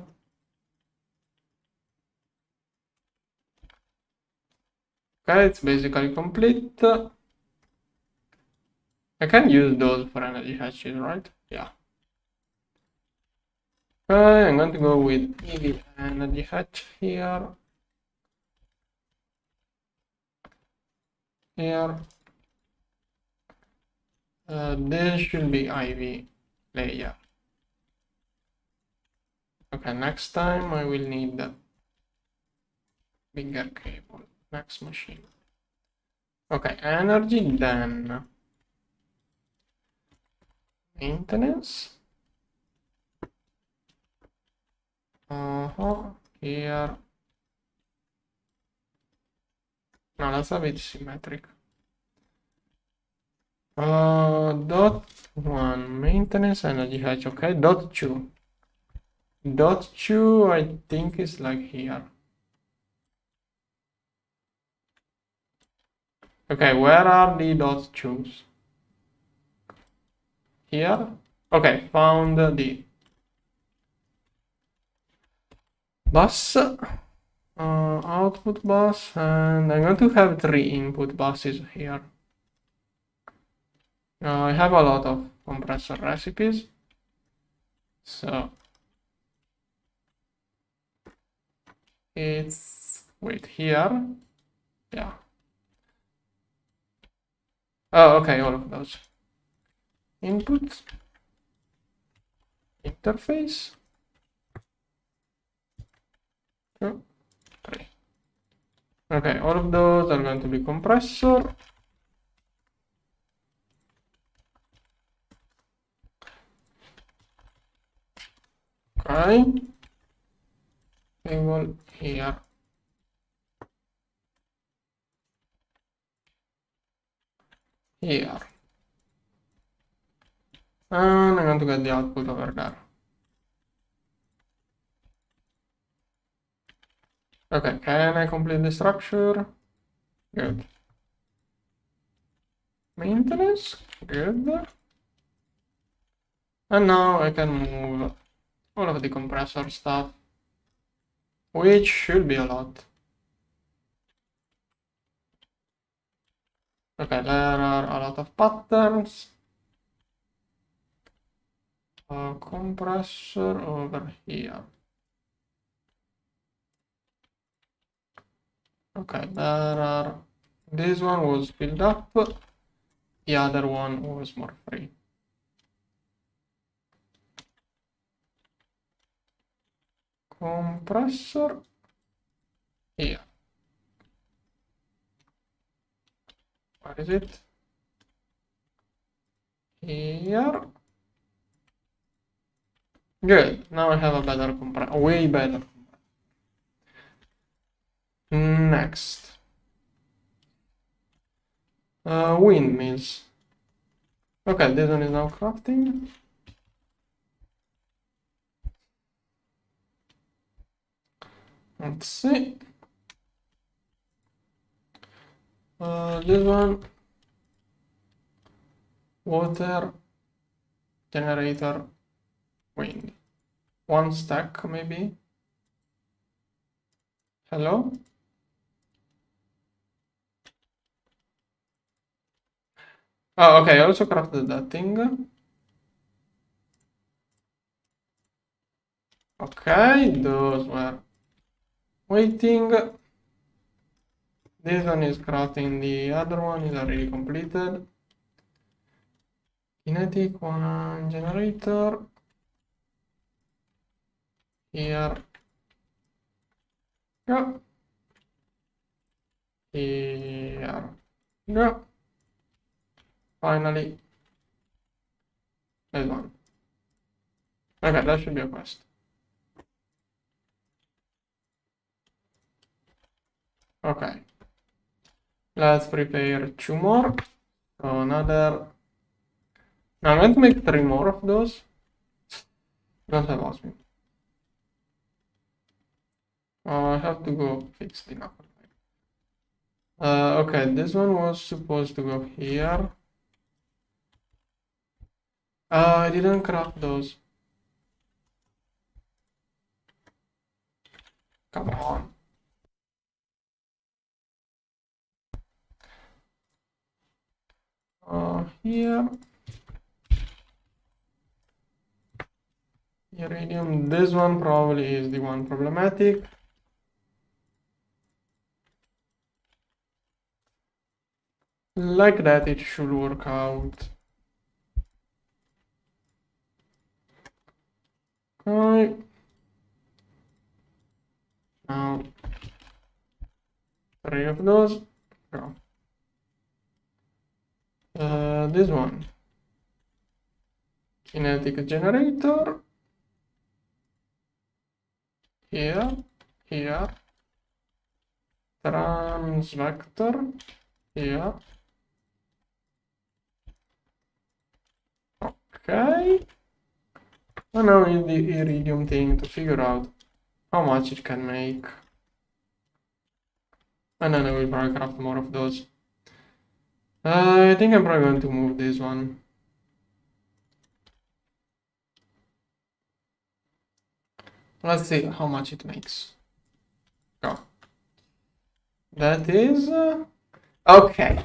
Okay, it's basically complete. I can use those for energy hatches, right? Yeah. Okay, I'm going to go with EV energy hatch here. Here. This should be IV layer. Okay, next time I will need the bigger cable. Next machine. Okay, energy then. Maintenance. Here. No, let's have it symmetric. Dot 1 maintenance energy hatch. Okay, dot 2. Dot 2 I think is like here. Okay, where are the dot 2s? Here? Okay, found the bus, output bus, and I'm going to have 3 input buses here. I have a lot of compressor recipes, so it's wait here, yeah. Oh, okay, all of those. Input, interface, 2, 3. Okay, all of those are going to be compressor. Okay. Cable here. Here. And I'm going to get the output over there. Okay, can I complete the structure? Good. Maintenance? Good. And now I can move all of the compressor stuff, which should be a lot. Okay, there are a lot of patterns. Compressor over here. Okay, there are. This one was filled up. The other one was more free. Compressor here. Where is it? Here. Good. Now I have a better compressor, way better. Next. Windmills. Okay, this one is now crafting. Let's see. This one. Water. Generator. Wind. One stack, maybe. Hello? Oh, okay, I also crafted that thing. Okay, those were waiting. This one is crafting, the other one is already completed. Kinetic, one generator. Here. Go. Here. Go. Finally. This one. Okay, that should be a quest. Okay. Let's prepare 2 more. So another. Now I'm going to make 3 more of those. Don't have osmium. I have to go fix the number. Okay, this one was supposed to go here. I didn't craft those. Come on. Here. Iridium. This one probably is the one problematic. Like that, it should work out. Okay. Now, 3 of those. Go. This one. Kinetic generator. Here. Here. Transvector. Here. Okay. And now we need the iridium thing to figure out how much it can make. And then I will probably craft more of those. I think I'm probably going to move this one. Let's see how much it makes. Go. That is... okay.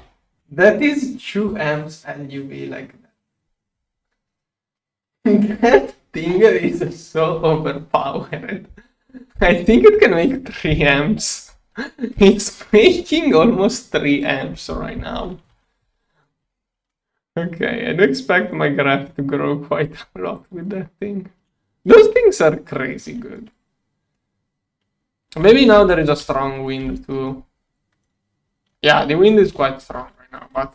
That is 2 amps LUV like that. That thing is so overpowered. I think it can make 3 amps. It's making almost 3 amps right now. Okay, I do expect my graph to grow quite a lot with that thing. Those things are crazy good. Maybe now there is a strong wind too. Yeah, the wind is quite strong right now, but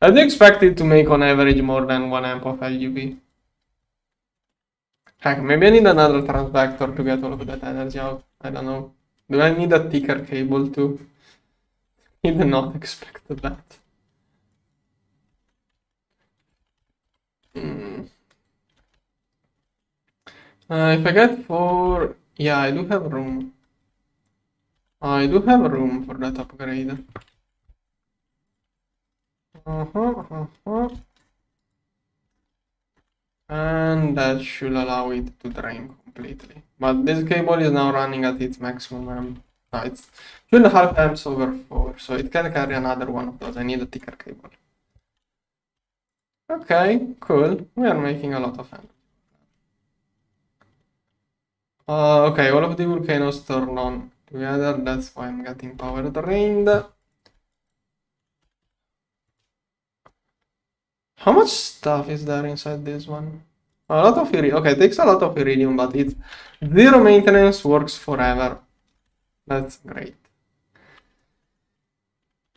I do expect it to make on average more than 1 amp of LUV. Heck, maybe I need another transvector to get all of that energy out. I don't know. Do I need a thicker cable too? I did not expect that. Hmm. If I get 4... Yeah, I do have room. I do have room for that upgrade. And that should allow it to drain completely. But this cable is now running at its maximum amp. No, it's 2.5 amps over 4, so it can carry another one of those. I need a thicker cable. Okay, cool. We are making a lot of amp. Okay, all of the volcanoes turn on together. That's why I'm getting power drained. How much stuff is there inside this one? A lot of iridium. Okay, it takes a lot of iridium, but it's zero maintenance, works forever. That's great.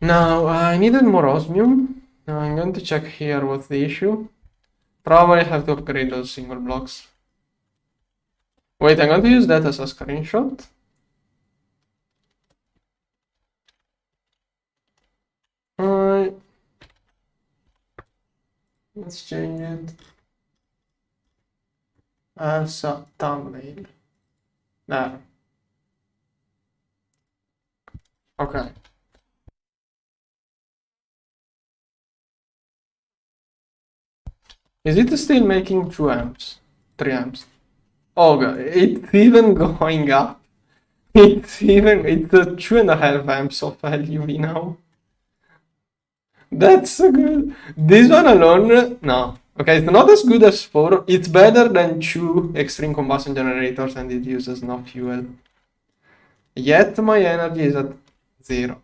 Now, I needed more osmium. Now I'm going to check here what's the issue. Probably have to upgrade those single blocks. Wait, I'm going to use that as a screenshot. Alright. Let's change it as a thumbnail. There. Okay. Is it still making 2 amps? 3 amps? Oh god, it's even going up. It's 2.5 amps of LUV now. That's so good. This one alone, no. Okay, it's not as good as 4. It's better than 2 extreme combustion generators and it uses no fuel. Yet my energy is at 0.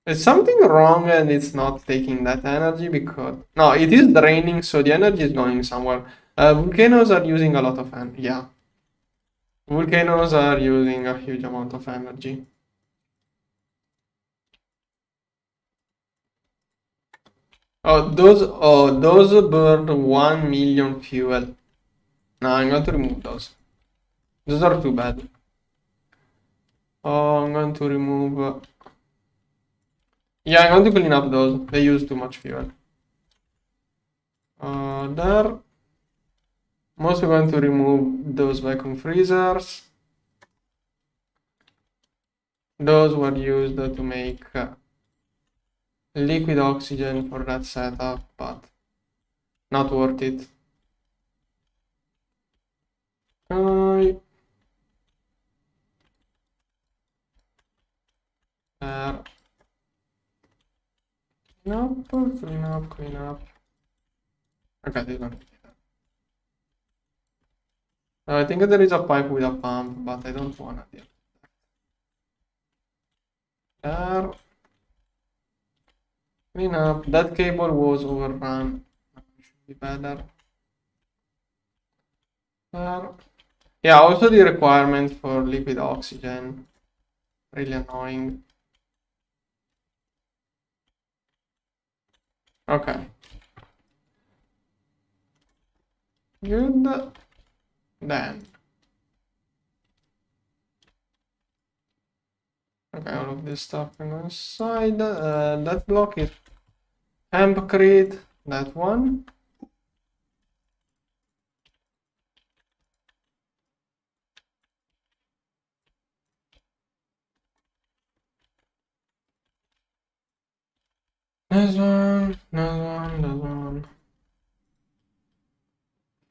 There's something wrong and it's not taking that energy because... No, it is draining, so the energy is going somewhere. Volcanoes are using a lot of energy. Yeah. Volcanoes are using a huge amount of energy. Those burn 1 million fuel. No, I'm going to remove those. Those are too bad. I'm going to remove... Yeah, I'm going to clean up those. They use too much fuel. There. I'm also going to remove those vacuum freezers. Those were used to make liquid oxygen for that setup, but not worth it. There. Clean up. Okay, this one. I think there is a pipe with a pump, but I don't want it. There. Clean up. That cable was overrun. Should be better. There. Yeah, also the requirement for liquid oxygen. Really annoying. Okay. Good. Then. Okay, all of this stuff can go inside. That block is hempcrete. That one. This one.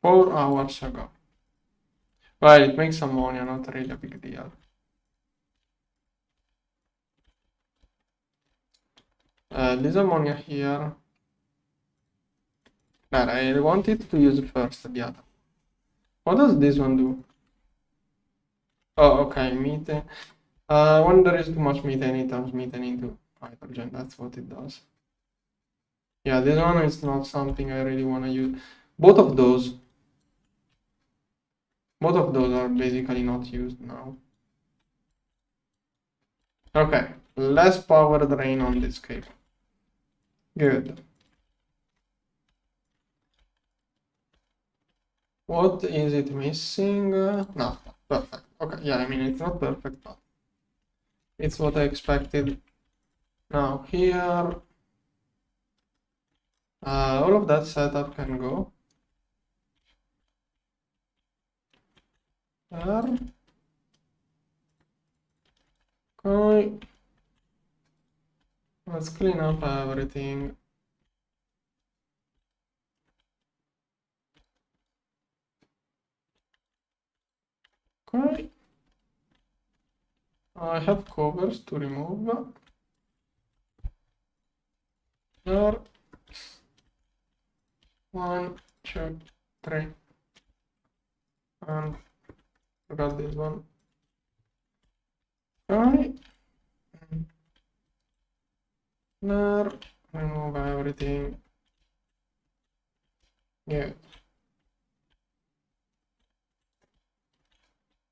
4 hours ago. Well, it makes ammonia, not really a big deal. This ammonia here. But I wanted to use first the other. What does this one do? Oh, okay, methane. When there is too much methane, it turns methane into hydrogen. That's what it does. Yeah, this one is not something I really want to use. Both of those are basically not used now. Okay, less power drain on this cable. Good. What is it missing? No, perfect. Okay, yeah, I mean, it's not perfect, but it's what I expected. Now here, all of that setup can go. There. Okay. Let's clean up everything. Okay. I have covers to remove. There. 1, 2, 3. And forgot this one. Okay. There. Remove everything. Yeah.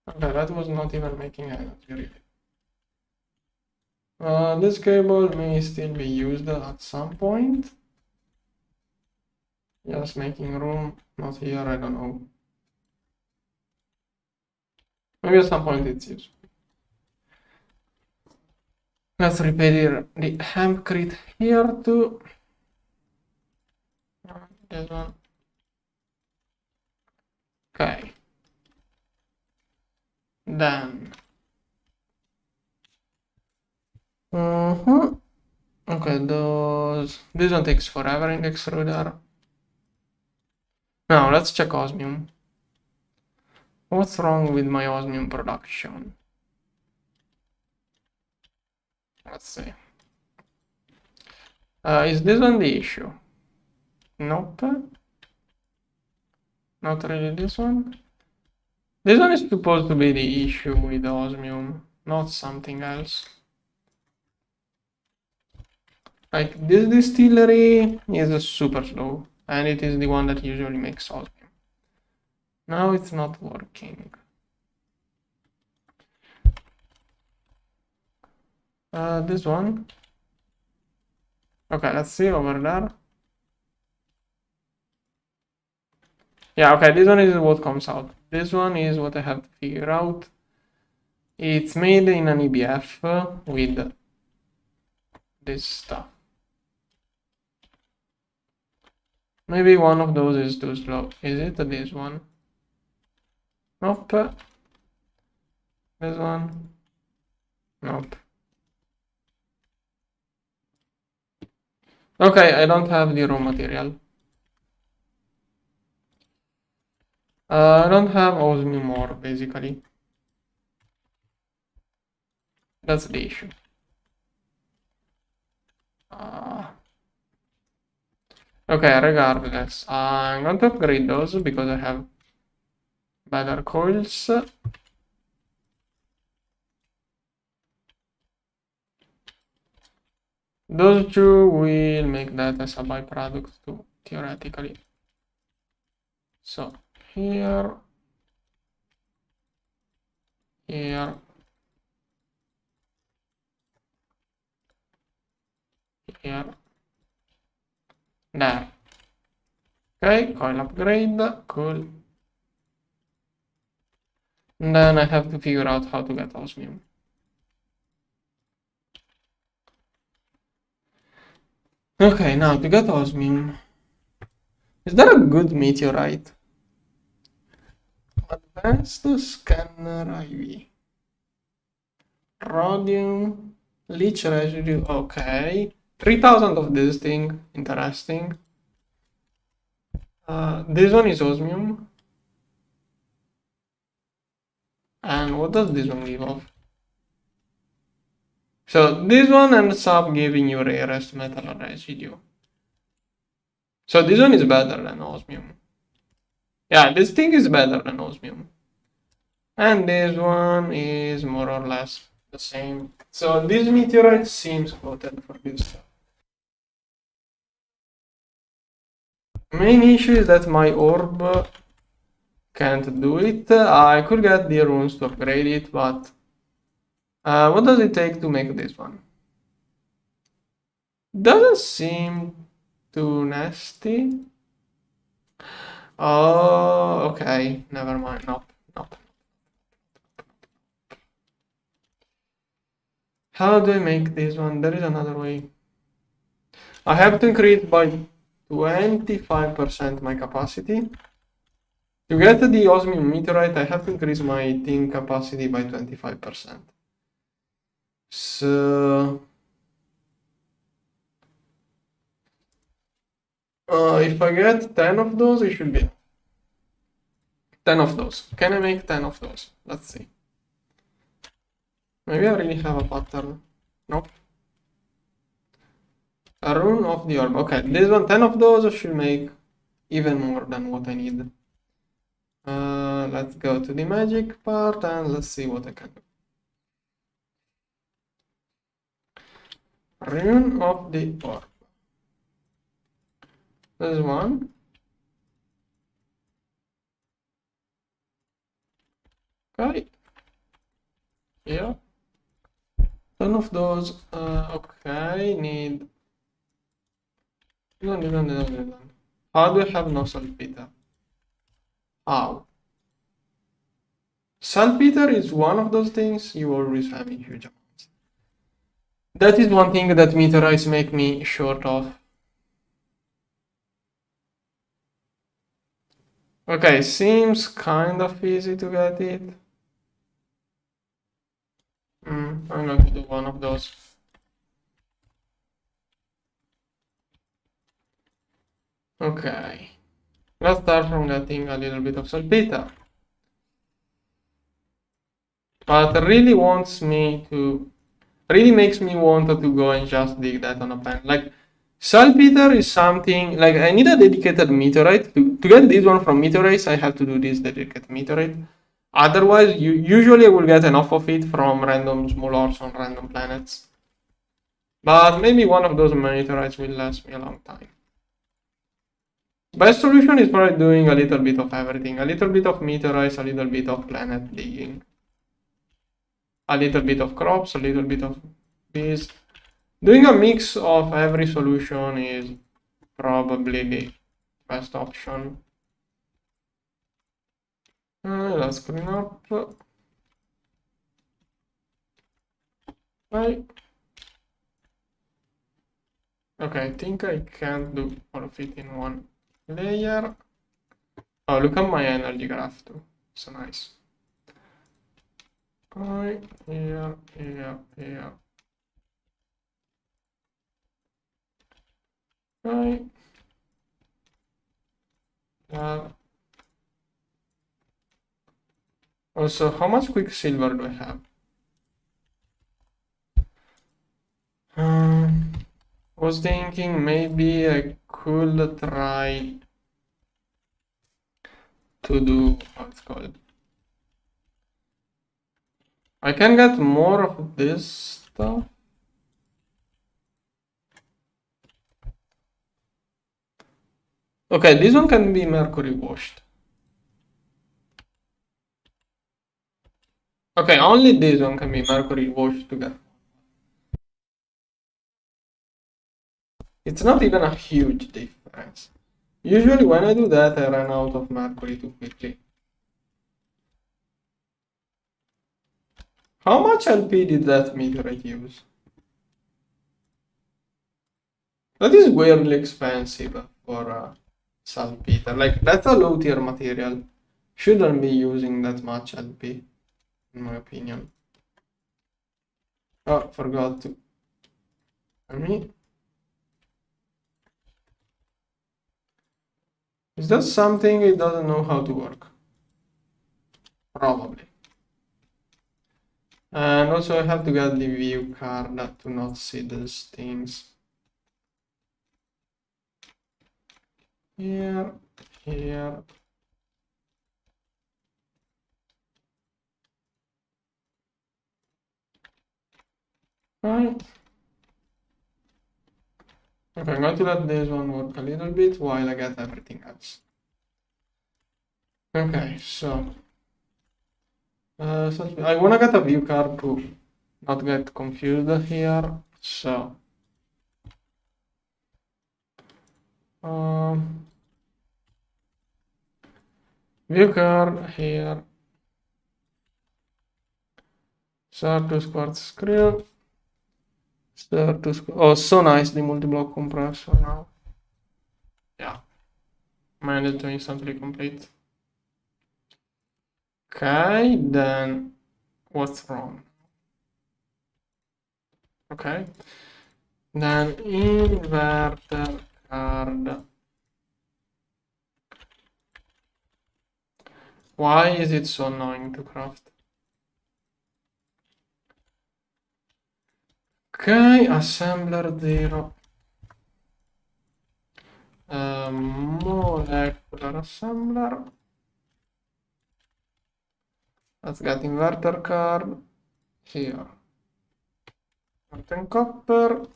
Okay, that was not even making energy really. This cable may still be used at some point. Just making room, not here, I don't know. Maybe at some point it's used. Let's repair the hempcrete here too. This one. Okay. Then. Okay, this one takes forever in the extruder. Now let's check osmium. What's wrong with my osmium production? Let's see. Is this one the issue? Nope. Not really this one. This one is supposed to be the issue with the osmium, not something else. Like this distillery is super slow, and it is the one that usually makes osmium. Now it's not working. This one. Okay, let's see over there. Yeah, okay, this one is what comes out. This one is what I have to figure out. It's made in an EBF with this stuff. Maybe one of those is too slow. Is it this one? Nope. This one? Nope. Okay, I don't have the raw material. I don't have osmium ore, basically. That's the issue. Okay, regardless, I'm going to upgrade those because I have better coils. Those two will make that as a byproduct too, theoretically. So here, here, here, there. Okay, coil upgrade, cool. And then I have to figure out how to get osmium. Okay, now to get osmium, is there a good meteorite? Advanced scanner IV. Rhodium, leach residue, okay. 3000 of this thing, interesting. This one is osmium. And what does this one give off? So this one ends up giving you rarest metal residue. So this one is better than osmium. Yeah, this thing is better than osmium. And this one is more or less the same. So this meteorite seems coated for this stuff. Main issue is that my orb can't do it. I could get the runes to upgrade it, but what does it take to make this one? Doesn't seem too nasty. Oh, okay. Never mind. Nope. Nope. How do I make this one? There is another way. I have to increase by 25% my capacity. To get the osmium meteorite, I have to increase my thing capacity by 25%. So if I get 10 of those, it should be 10 of those. Can I make 10 of those? Let's see. Maybe I really have a pattern. Nope. A rune of the orb. Okay, this one, 10 of those should make even more than what I need. Let's go to the magic part and let's see what I can do. Rune of the orb. This one. Okay. Yeah. 10 of those. Okay, need. No. How do I have no saltpeter? How? Saltpeter is one of those things you always have in huge amounts. That is one thing that meteorites make me short of. Okay, seems kind of easy to get it. I'm going to do one of those. Okay. Let's start from getting a little bit of saltpeter. But really makes me want to go and just dig that on a pen. Like, saltpeter is something, like, I need a dedicated meteorite. To get this one from meteorites, I have to do this dedicated meteorite. Otherwise, usually I will get enough of it from random small orbs on random planets. But maybe one of those meteorites will last me a long time. Best solution is probably doing a little bit of everything. A little bit of meteorites, a little bit of planet digging. A little bit of crops, a little bit of bees. Doing a mix of every solution is probably the best option. Let's clean up. Right. Okay, I think I can't do all of it in one layer. Oh, look at my energy graph too. So nice. Right, here. Right. Also, how much quicksilver do I have? Was thinking maybe I could try to do what's called. I can get more of this stuff. Okay, this one can be mercury washed. Okay, only this one can be mercury washed together. It's not even a huge difference. Usually when I do that, I run out of mercury too quickly. How much LP did that meteorite use? That is weirdly expensive for saltpeter. Like, that's a low tier material. Shouldn't be using that much LP, in my opinion. Oh, forgot to. Is that something it doesn't know how to work? Probably. And also I have to get the view card to not see these things. Here. Right. Okay, I'm going to let this one work a little bit while I get everything else. Okay, so I want to get a view card to not get confused here. So view card here. Start to square screw. Start to oh, so nice the multi-block compressor now. Yeah, managed to instantly complete. Okay, then what's wrong? Okay, then inverter card. Why is it so annoying to craft? Okay, assembler 0. Molecular assembler. Let's get inverter card here. Molten copper.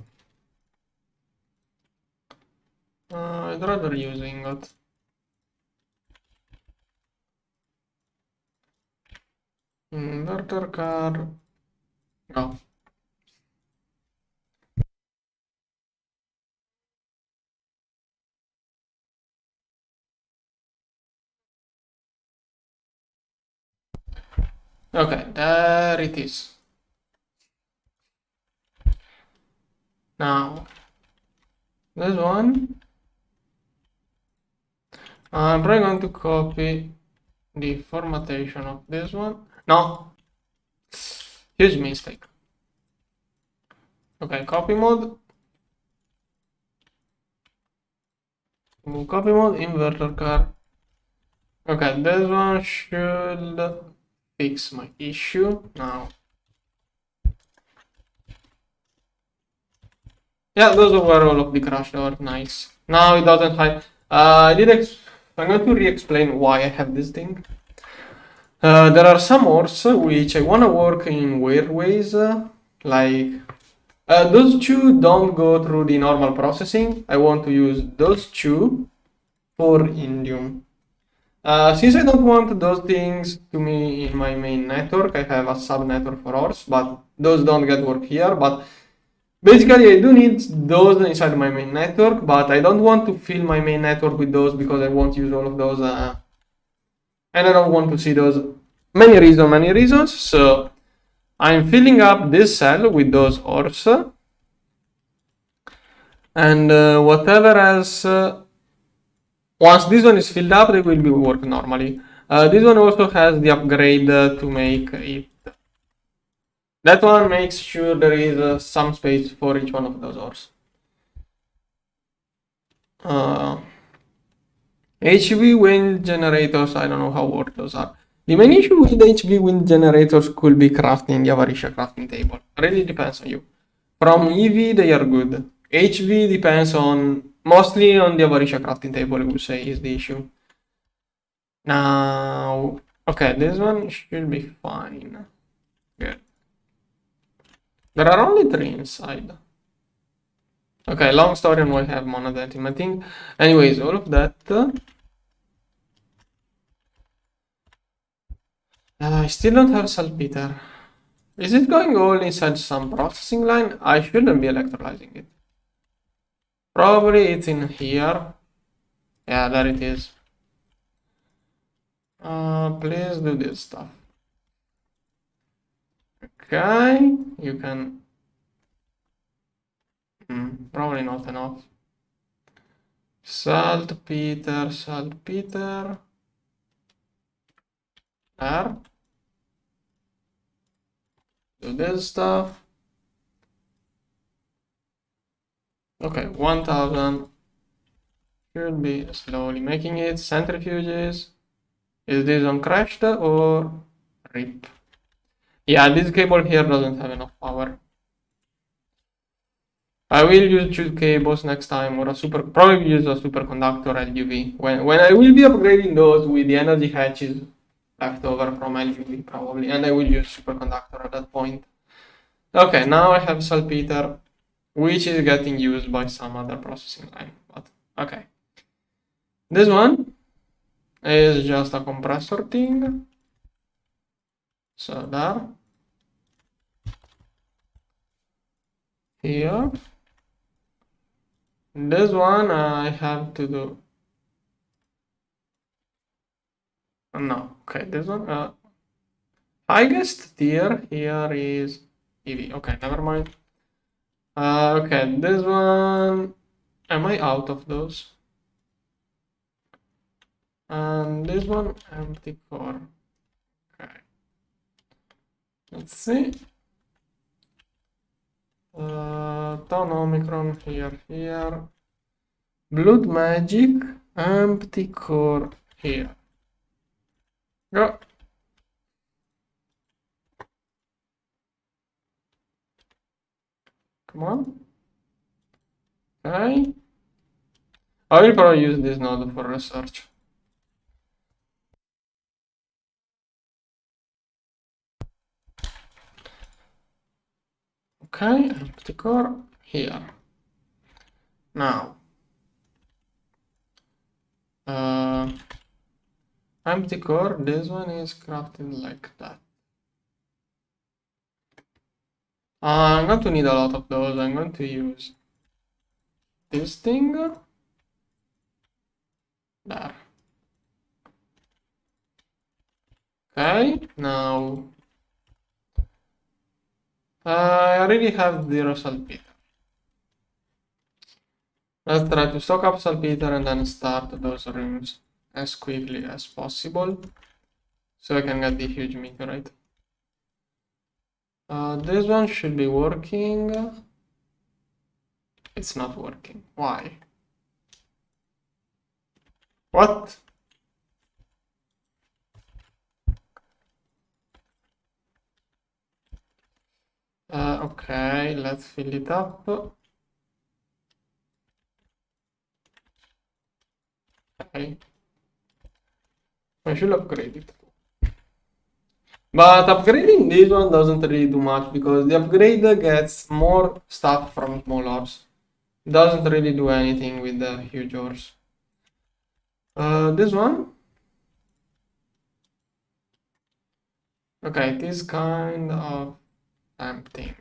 I'd rather use ingot. Inverter card. No. Okay, there it is. Now, this one, I'm probably going to copy the formattation of this one. No, huge mistake. Okay, copy mode. Copy mode, inverter card. Okay, this one should fix my issue now. Yeah, those were all of the crash. They were nice. Now it doesn't hide. I'm going to re-explain why I have this thing. There are some ores which I want to work in weird ways, like those two don't go through the normal processing. I want to use those two for indium. Since I don't want those things to me in my main network, I have a sub network for ores, but those don't get work here. But basically, I do need those inside my main network, but I don't want to fill my main network with those because I won't use all of those. And I don't want to see those. Many reasons. So I'm filling up this cell with those ores. And whatever else, once this one is filled up, they will be work normally. This one also has the upgrade to make it. That one makes sure there is some space for each one of those ores. HV wind generators, I don't know how work those are. The main issue with HV wind generators could be crafting the Avarisha crafting table. Really depends on you. From EV, they are good. HV depends on, mostly on the Avarisha crafting table, I would say, is the issue. Now, okay, this one should be fine. Good. There are only 3 inside. Okay, long story on why I have monodentin. I think, anyways, all of that. I still don't have saltpeter. Is it going all inside some processing line? I shouldn't be electrolyzing it. Probably it's in here. Yeah, there it is. Please do this stuff. Okay, you can. Probably not enough. Saltpeter. There. Do this stuff. Okay, 1000. Should be slowly making it. Centrifuges. Is this on crashed or rip? Yeah, this cable here doesn't have enough power. I will use 2 cables next time, or probably use a superconductor LUV. When I will be upgrading those with the energy hatches left over from LUV probably, and I will use superconductor at that point. Okay, now I have saltpeter. which is getting used by some other processing line. But okay, this one is just a compressor thing. So there, here. This one I have to do. No, okay, this one. Highest tier here is EV. Okay, never mind. Okay, this one. Am I out of those? And this one, empty core. Okay. Let's see. Tone Omicron here. Blood Magic, empty core here. Go. Come on. Okay. I will probably use this node for research. Okay, empty core here. Now, empty core, this one is crafted like that. I'm going to need a lot of those. I'm going to use this thing. There. Okay, now I already have 0 saltpeter. Let's try to stock up saltpeter and then start those rooms as quickly as possible so I can get the huge meteorite. This one should be working. It's not working. Why? What? Okay, let's fill it up. Okay. I should upgrade it. But upgrading this one doesn't really do much because the upgrade gets more stuff from small ores. It doesn't really do anything with the huge ores. This one? Okay, it is kind of tempting.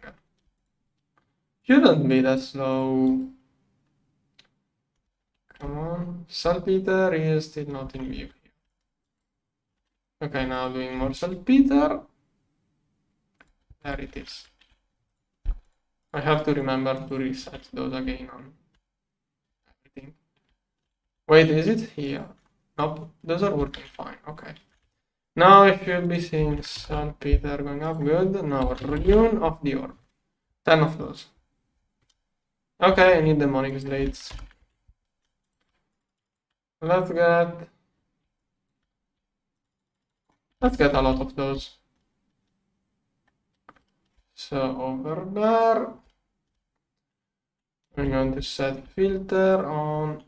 Shouldn't be that slow. Come on. Saltpeter is still not in view. Okay, now doing more saltpeter. There it is. I have to remember to reset those again on everything. Wait, is it here? Nope, those are working fine. Okay. Now I should be seeing saltpeter going up. Good. Now rune of the orb. 10 of those. Okay, I need demonic slates. Let's get a lot of those. So over there, I'm going to set filter on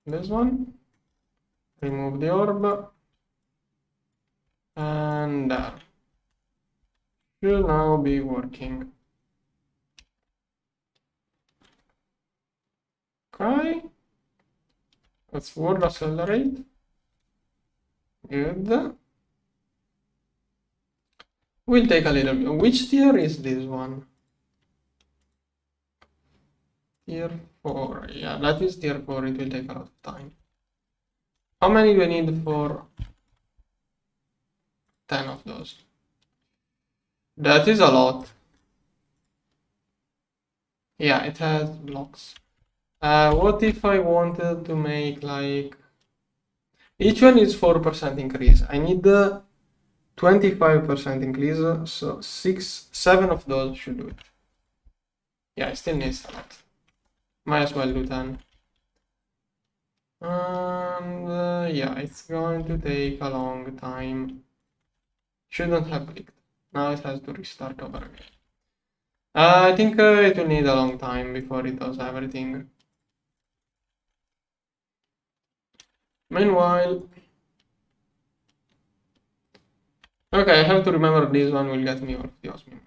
this one. Remove the orb. And there. Should now be working. Okay. Let's word accelerate. Good. We'll take a little bit. Which tier is this one? Tier 4. Yeah, that is tier 4. It will take a lot of time. How many do we need for 10 of those? That is a lot. Yeah, it has blocks. What if I wanted to make like... Each one is 4% increase. I need the 25% increase, so 7 of those should do it. Yeah, I still need a lot. Might as well do 10. And yeah, it's going to take a long time. Shouldn't have clicked. Now it has to restart over again. I think it will need a long time before it does everything. Meanwhile, okay, I have to remember this one will get me all of the osmium.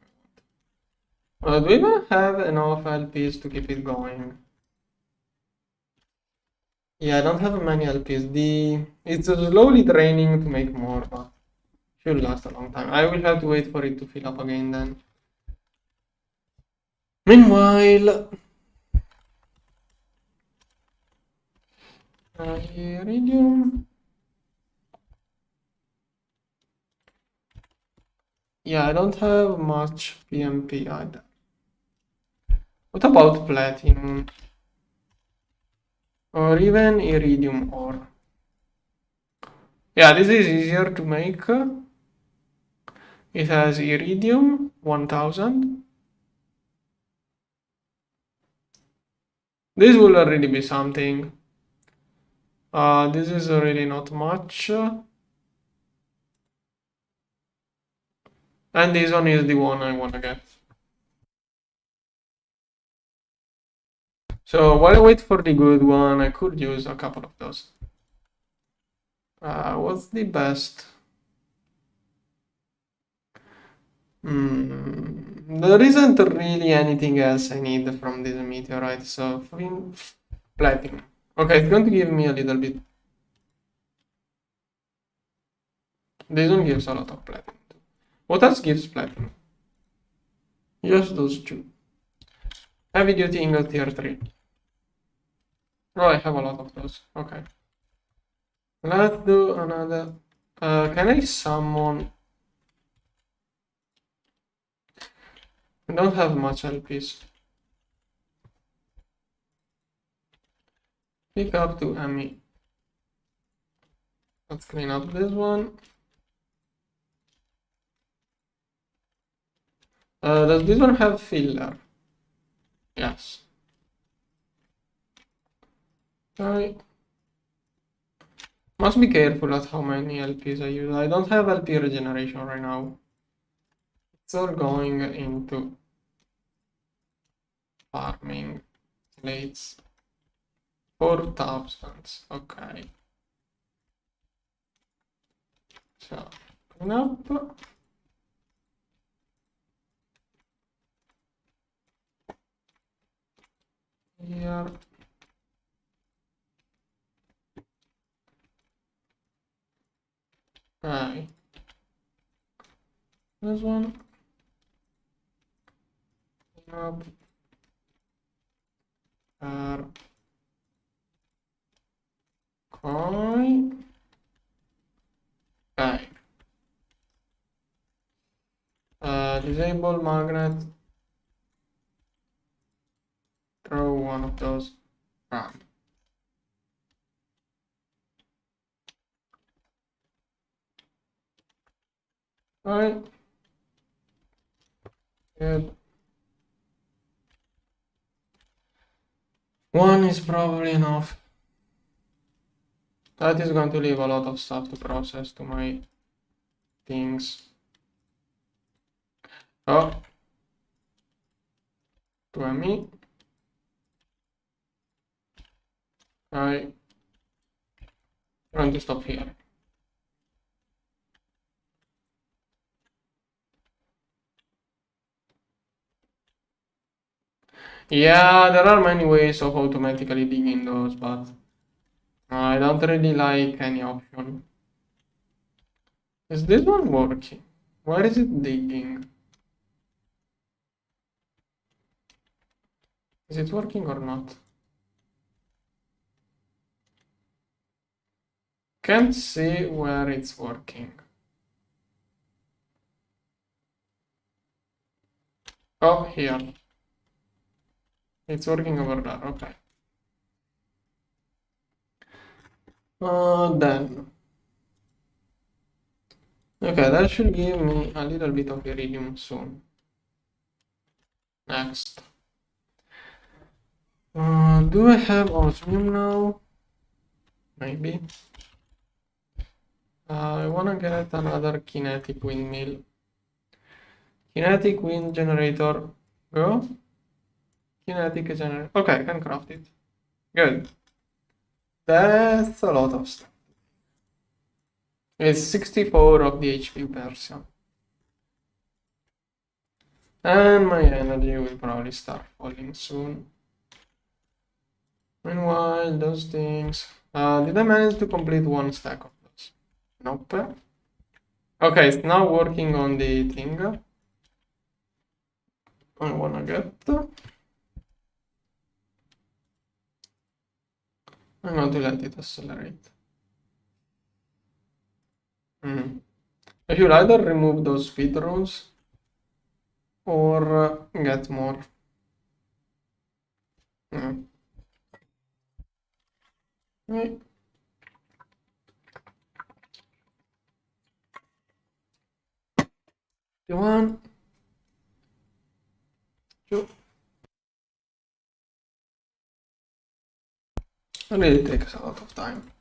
Do we even have enough LPs to keep it going? Yeah, I don't have many LPs. It's slowly draining to make more, but should last a long time. I will have to wait for it to fill up again then. Meanwhile, iridium. Yeah, I don't have much PMP either. What about platinum? Or even iridium ore? Yeah, this is easier to make. It has iridium 1000. This will already be something. This is already not much. And this one is the one I want to get. So while I wait for the good one, I could use a couple of those. What's the best? There isn't really anything else I need from this meteorite, so platinum. Okay, it's going to give me a little bit. This one gives a lot of platinum. What else gives platinum? Just those two. Heavy duty ingot tier 3. Oh, I have a lot of those. Okay. Let's do another. Can I summon? I don't have much LPs. Pick up to Emmy. Let's clean up this one. Does this one have filler? Yes. Okay. Must be careful at how many LPs I use. I don't have LP regeneration right now. It's all going into farming plates. 4,000. Okay. So, clean up. Here. Okay. This one. Clean up. Coil. Okay. Disable magnet. Throw one of those around. Right. Good. One is probably enough. That is going to leave a lot of stuff to process to my things. Oh. To me. I'm going to stop here. Yeah, there are many ways of automatically digging those, but I don't really like any option. Is this one working? Where is it digging? Is it working or not? Can't see where it's working. Oh, here. It's working over there, okay. Then. Okay, that should give me a little bit of iridium soon. Next. Do I have osmium now? Maybe. I want to get another kinetic windmill. Kinetic wind generator. Go. Kinetic generator. Okay, I can craft it. Good. That's a lot of stuff. It's 64 of the HP version. And my energy will probably start falling soon. Meanwhile, those things. Did I manage to complete one stack of those? Nope. Okay, it's now working on the thing. I wanna get. I'm going to let it accelerate. I should either remove those speed runes or get more. Right. One, two. It really takes a lot of time.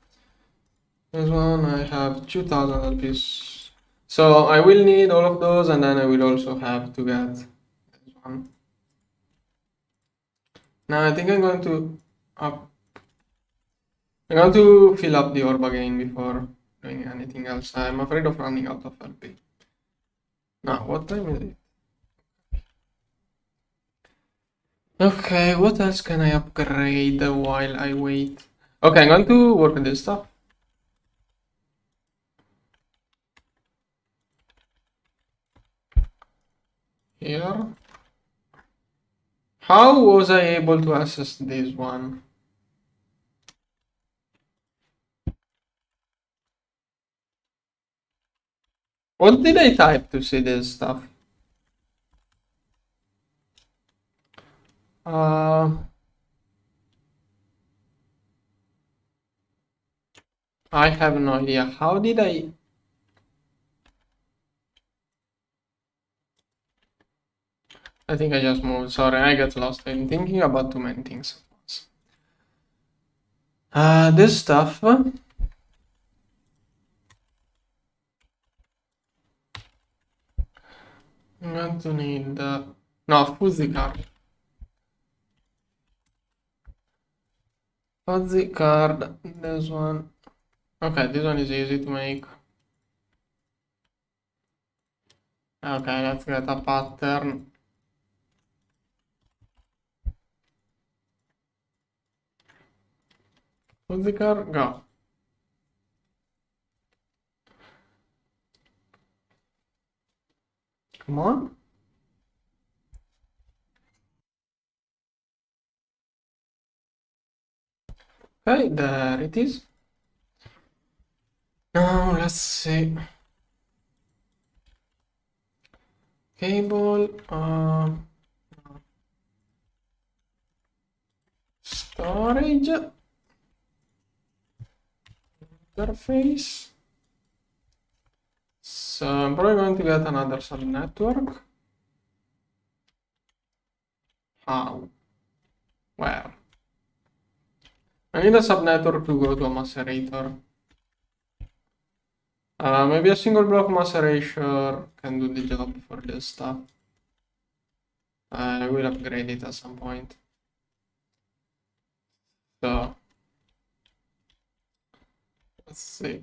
This one I have 2000 LPs. So I will need all of those, and then I will also have to get this one. Now I think I'm going to fill up the orb again before doing anything else. I'm afraid of running out of LP. Now, what time is it? Okay, what else can I upgrade while I wait? Okay, I'm going to work on this stuff. Here. How was I able to access this one? What did I type to see this stuff? I have no idea. How did I? I think I just moved. Sorry, I got lost. I'm thinking about too many things at once. This stuff. I'm going to need no fuzzy card. Fuzzy card. This one. Okay, this one is easy to make. Okay, let's get a pattern. Fuzzy card, go. Come on. Okay, there it is. Now let's see. Cable, storage, interface. So I'm probably going to get another subnetwork. How? Where? I need a subnetwork to go to a macerator. Maybe a single block macerator can do the job for this stuff. I will upgrade it at some point. So let's see.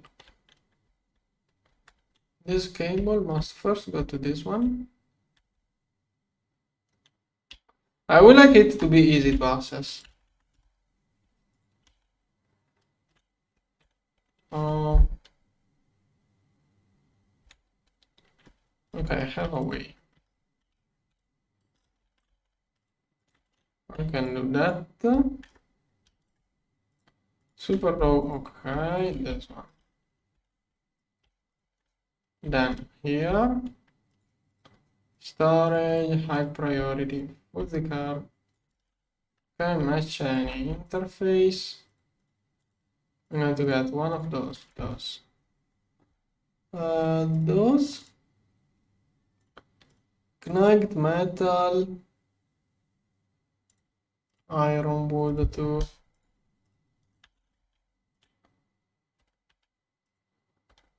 This cable must first go to this one. I would like it to be easy to access. Okay, I have a way. I can do that. Super low, okay, this one. Then here, storage, high priority, fuzzy card. Okay, match any interface. I'm going to get one of those. Those. Knagged metal. Iron wood too.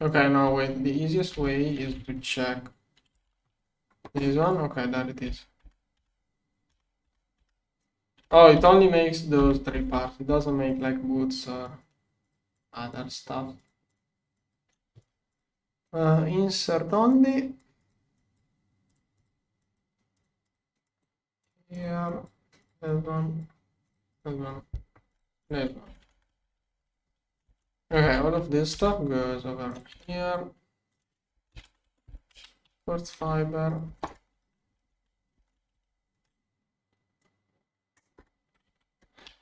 Okay, now wait, the easiest way is to check this one. Okay, there it is. Oh, it only makes those 3 parts. It doesn't make like boots or other stuff. Insert only. here, this one, this one, this one. Okay, all of this stuff goes over here. First fiber.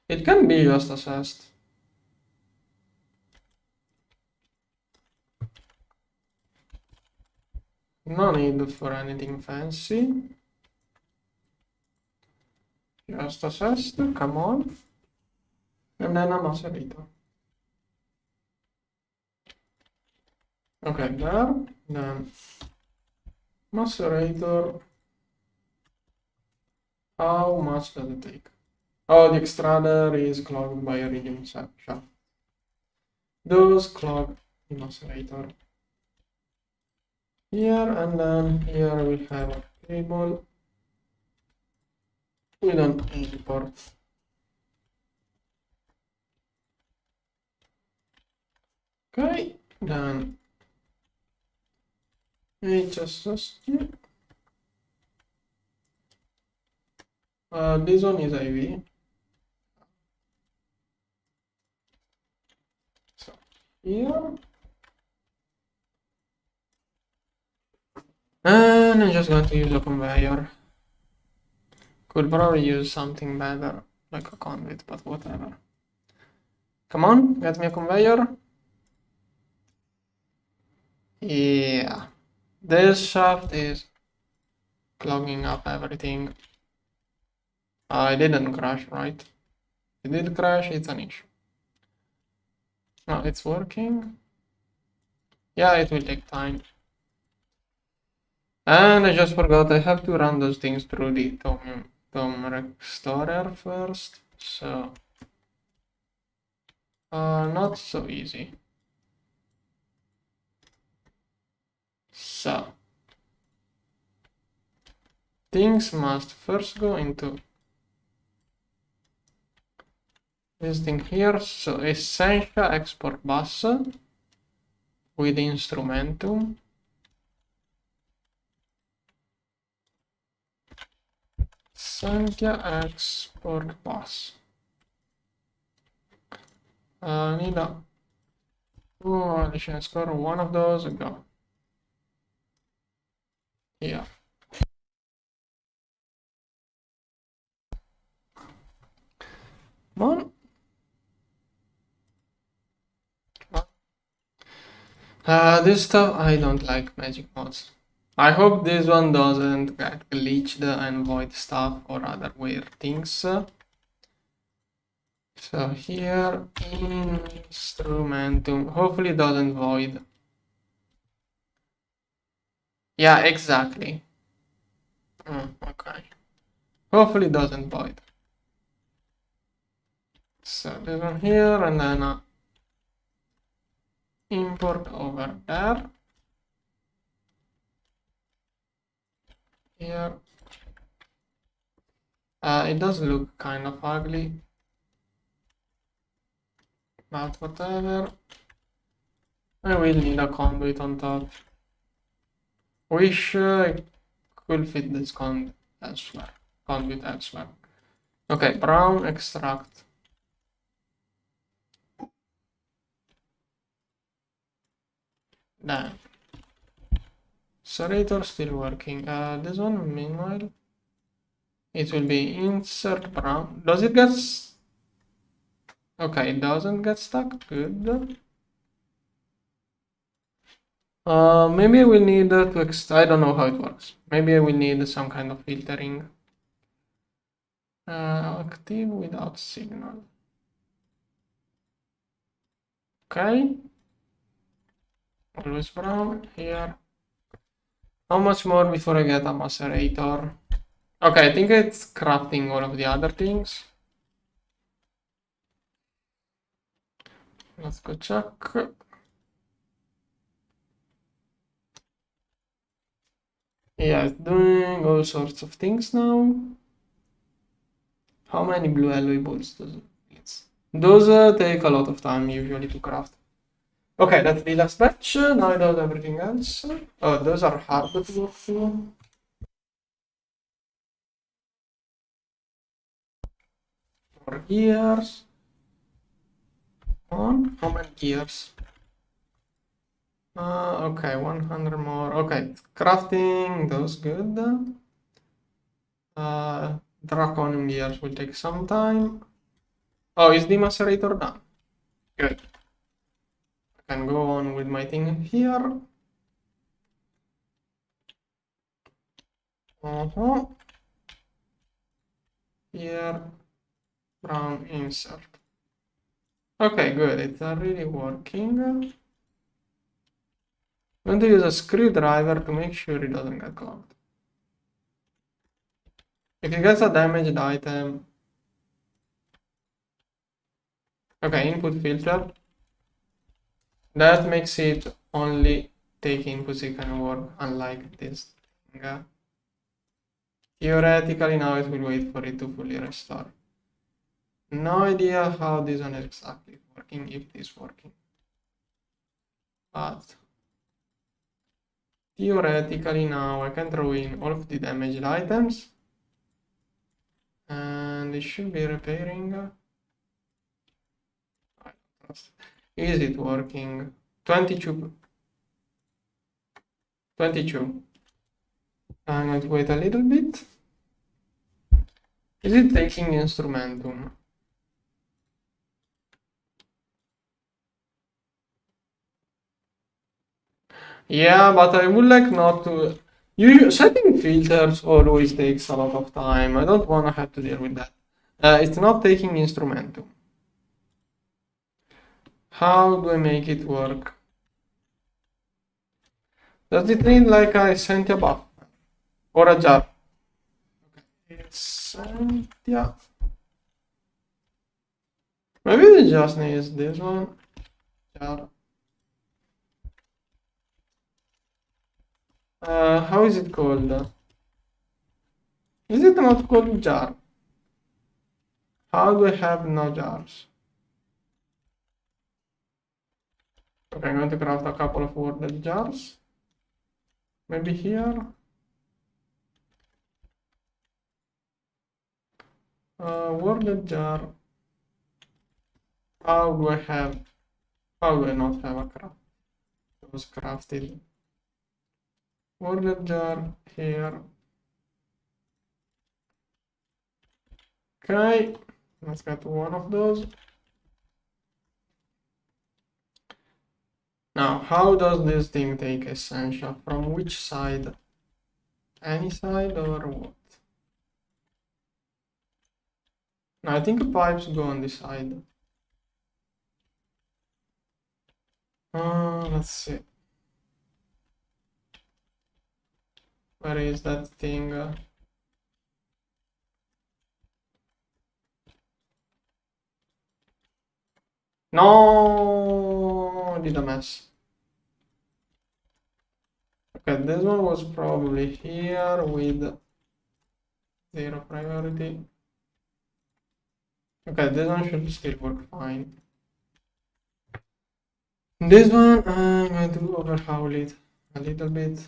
It can be just assessed. No need for anything fancy. Just assessed, come on. And then a macerator. Okay, there. Then macerator. How much does it take? Oh, the extruder is clogged by a iridium shaft. Those clog the macerator. Here and then here we have a cable. We don't import. Okay, then HSSG. This one is IV. So here. And I'm just going to use a conveyor. Could probably use something better, like a conduit, but whatever. Come on, get me a conveyor. Yeah. This shaft is clogging up everything. I didn't crash, right? It did crash, it's an issue. No, it's working. Yeah, it will take time. And I just forgot, I have to run those things through the Tom Restorer first. So, not so easy. So, things must first go into this thing here. So, essential export bus with instrumentum. Sankhya export bus. Need a additional score. One of those go. Yeah. One. This stuff I don't like magic mods. I hope this one doesn't get glitched and void stuff or other weird things. So here instrumentum, hopefully it doesn't void. Yeah, exactly. Okay. Hopefully it doesn't void. So this one here and then import over there. Here. It does look kind of ugly. But whatever. I will need a conduit on top. Wish I could fit this conduit elsewhere. Okay, brown extract. Then serrator still working. This one meanwhile it will be insert brown. Does it get okay, it doesn't get stuck. Good. Maybe we need to I don't know how it works. Maybe we need some kind of filtering. Active without signal. Okay. Always brown here. How much more before I get a macerator? Okay, I think it's crafting all of the other things. Let's go check. Yeah, it's doing all sorts of things now. How many blue alloy bolts does it need? Those take a lot of time usually to craft. Okay, that's the last batch. Now I do everything else. Oh, those are hard to work through. for gears. On how many gears? Okay, 100 more. Okay, crafting, those good. Draconium gears will take some time. Oh, is the macerator done? Good. I can go on with my thing here. Here, brown insert. Okay, good. It's really working. I'm going to use a screwdriver to make sure it doesn't get clogged. If it gets a damaged item, okay, input filter. That makes it only take inputs it can work, unlike this thing. Theoretically, now it will wait for it to fully restore. No idea how this one is exactly working, if it is working. But theoretically now I can throw in all of the damaged items and it should be repairing. I don't trust. Is it working? 22. I'm going to wait a little bit. Is it taking instrumentum? Yeah, but I would like not to. Setting filters always takes a lot of time. I don't want to have to deal with that. It's not taking instrumentum. How do I make it work? Does it need like a Sentia buff or a jar? Okay, it's Sentia. Maybe it just needs this one. Jar. How is it called? Is it not called jar? How do I have no jars? Okay, I'm going to craft a couple of worded jars. Maybe here. Worded jar. How do I not have a craft? It was crafted. Worded jar here. Okay, let's get one of those. Now, how does this thing take essential? From which side? Any side or what? No, I think pipes go on this side. Let's see. Where is that thing? No, I did a mess. Okay, this one was probably here with 0 priority. Okay, this one should still work fine. This one, I'm going to overhaul it a little bit.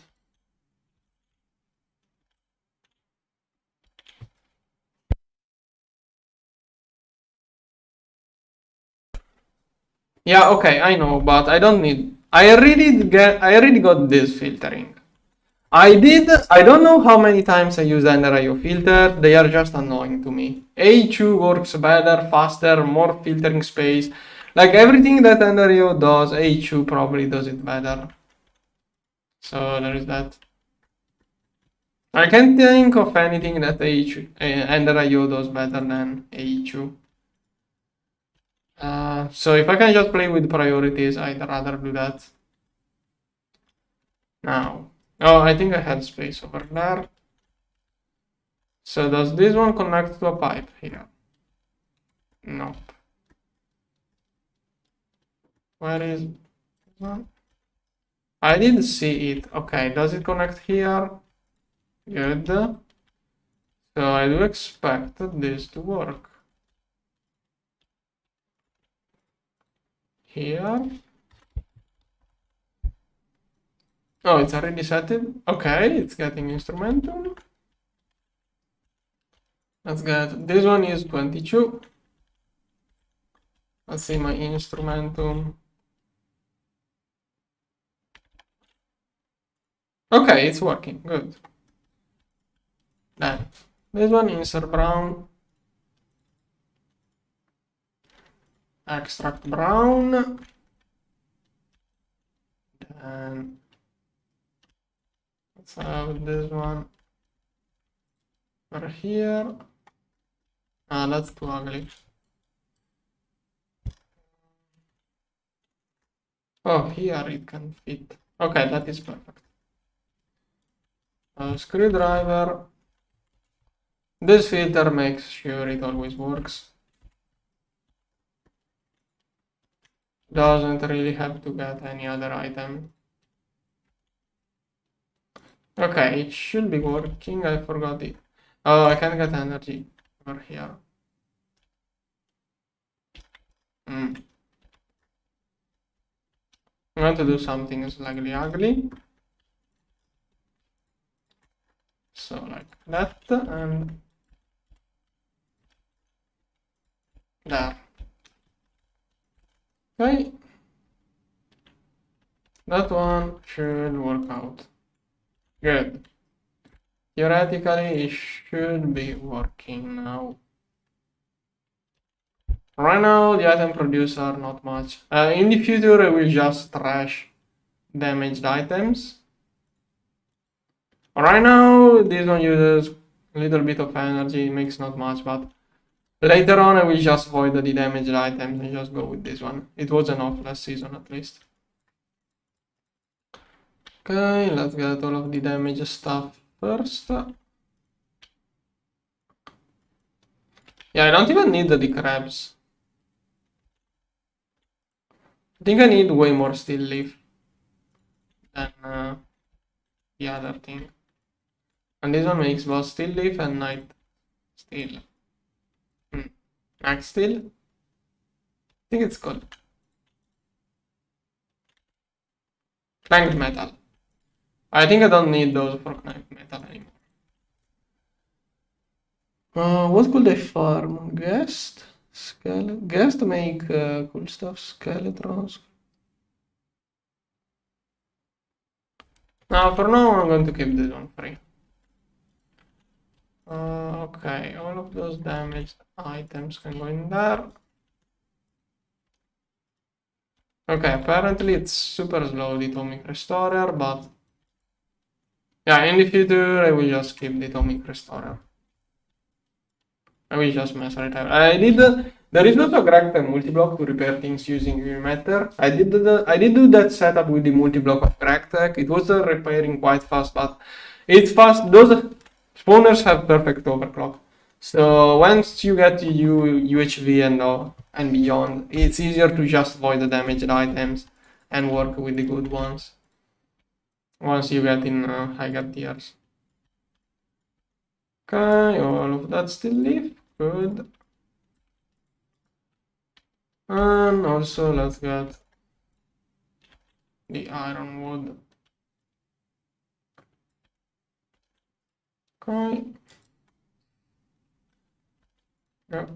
Yeah, okay, I know, but I don't need. I already got this filtering. I don't know how many times I use NRIO filter, they are just annoying to me. A2 works better, faster, more filtering space. Like everything that NRIO does, A2 probably does it better. So there is that. I can't think of anything that NRIO does better than A2. So if I can just play with priorities, I'd rather do that. Now, oh, I think I had space over there. So does this one connect to a pipe here? Nope. Where is this one? I didn't see it. Okay, does it connect here? Good. So I do expect this to work. Here. Oh, it's already set it. Okay, it's getting instrumental. Let's get, this one is 22. Let's see my instrumentum. Okay, it's working, good. Then this one, insert brown, extract brown, and let's have this one over here. Ah, that's too ugly. Oh, here it can fit. Okay, that is perfect. Screwdriver. This filter makes sure it always works. Doesn't really have to get any other item. Okay, it should be working. I forgot it. Oh, I can get energy over here. I'm going to do something slightly ugly. So like that and there. Okay. That one should work out. Good. Theoretically, it should be working now. Right now, the item producer not much. In the future, I will just trash damaged items. Right now, this one uses a little bit of energy, makes not much, but later on, I will just void the damaged items and just go with this one. It was enough last season at least. Okay, let's get all of the damage stuff first. Yeah, I don't even need the crabs. I think I need way more steel leaf than the other thing. And this one makes both steel leaf and night steel. Max steel? I think it's called. Cranked metal. I think I don't need those for cranked metal anymore. What could I farm? Guest? Skeleton? Guest to make cool stuff. Skeletons. Now, for now, I'm going to keep this one free. Okay, all of those damaged items can go in there. Okay, apparently it's super slow, the atomic restorer, but yeah, in the future I will just keep the atomic restorer. I will just mess with it. There is not a Gregtech multi-block to repair things using matter. I did do that setup with the multi-block of Gregtech. It was repairing quite fast, but it's fast. Those spawners have perfect overclock. So once you get to UHV and beyond, it's easier to just void the damaged items and work with the good ones. Once you get in higher tiers. Okay, all of that still leave. Good. And also let's get the iron wood. Okay. Yep.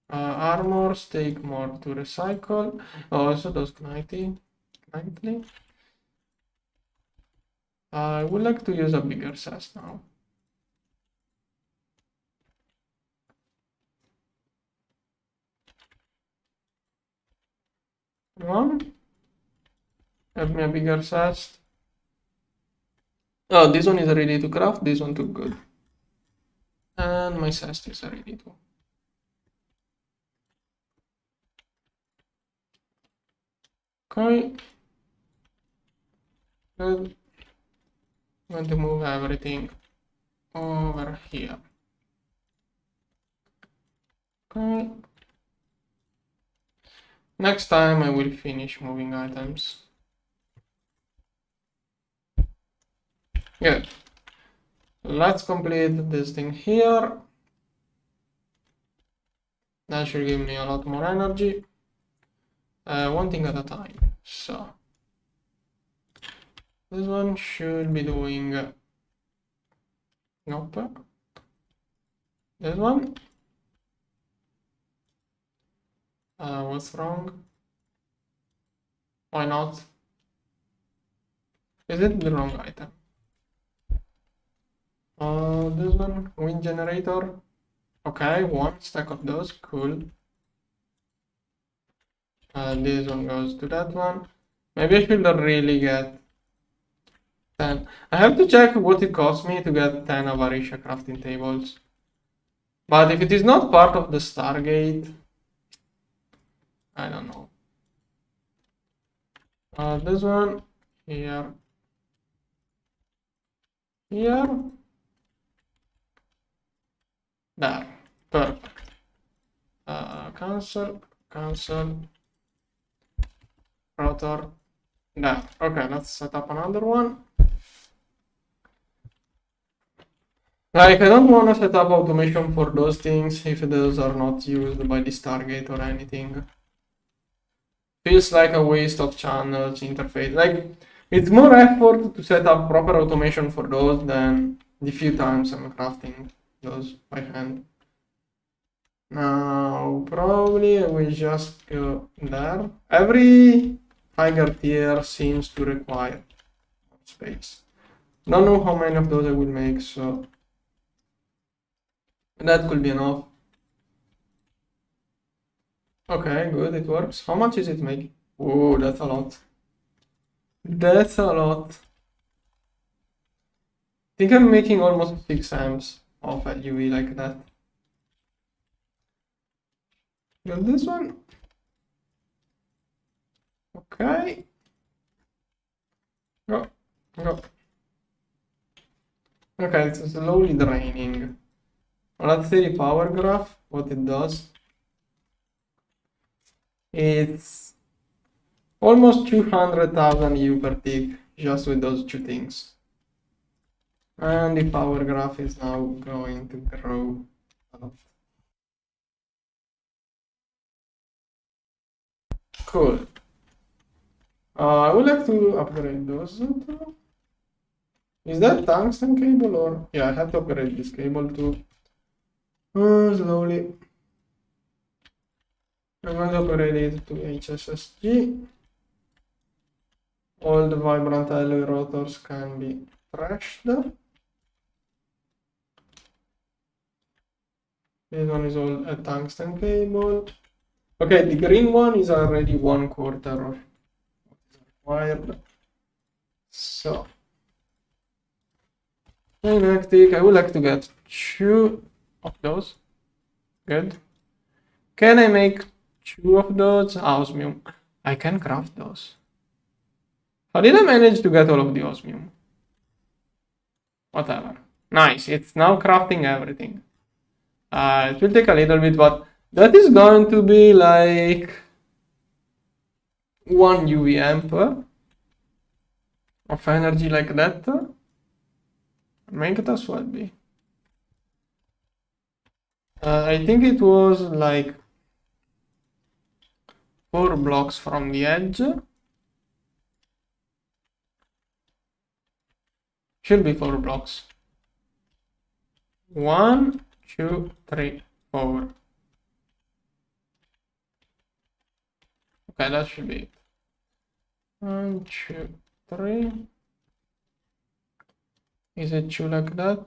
Armors take more to recycle. Also those nightly. I would like to use a bigger chest now. One. Have me a bigger chest. Oh, this one is ready to craft. This one too good. And my chest is ready too. Okay. Good. I'm going to move everything over here. Okay. Next time I will finish moving items. Good. Let's complete this thing here. That should give me a lot more energy. One thing at a time. So this one should be doing nope. This one. What's wrong? Why not? Is it the wrong item? This one, wind generator. Okay, one stack of those, cool. This one goes to that one. Maybe I should really get 10. I have to check what it costs me to get 10 Avarisha crafting tables. But if it is not part of the Stargate, I don't know. This one, here, here, there, perfect. Cancel, cancel, rotor, there. Okay, let's set up another one. Like, I don't want to set up automation for those things if those are not used by this target or anything. Feels like a waste of channels, interface. Like, it's more effort to set up proper automation for those than the few times I'm crafting those by hand. Now, probably I will just go there. Every higher tier seems to require space. Don't know how many of those I will make, so that could be enough. Okay, good, it works. How much is it making? Oh, that's a lot. That's a lot. I think I'm making almost 6 amps of a UV like that. Got this one. Okay. Go, go. Okay, it's slowly draining. Let's see the power graph, what it does. It's almost 200,000 U per tick just with those two things. And the power graph is now going to grow a lot. Cool. I would like to upgrade those too. Is that tungsten cable or? Yeah, I have to upgrade this cable too. Slowly. I'm going to upgrade it to HSSG. All the vibrant alloy rotors can be trashed. This one is all a tungsten cable. Okay, the green one is already 1/4 of what is required. So, Kinetic, I would like to get 2 of those. Good. Can I make 2 of those? Osmium. I can craft those. How did I manage to get all of the osmium? Whatever. Nice, it's now crafting everything. It will take a little bit, but that is going to be like 1 UV amp of energy like that. Make it as well be. I think it was like 4 blocks from the edge. Should be 4 blocks. 1, 2, 3, 4. Okay, that should be it. 1, 2, 3. Is it 2 like that?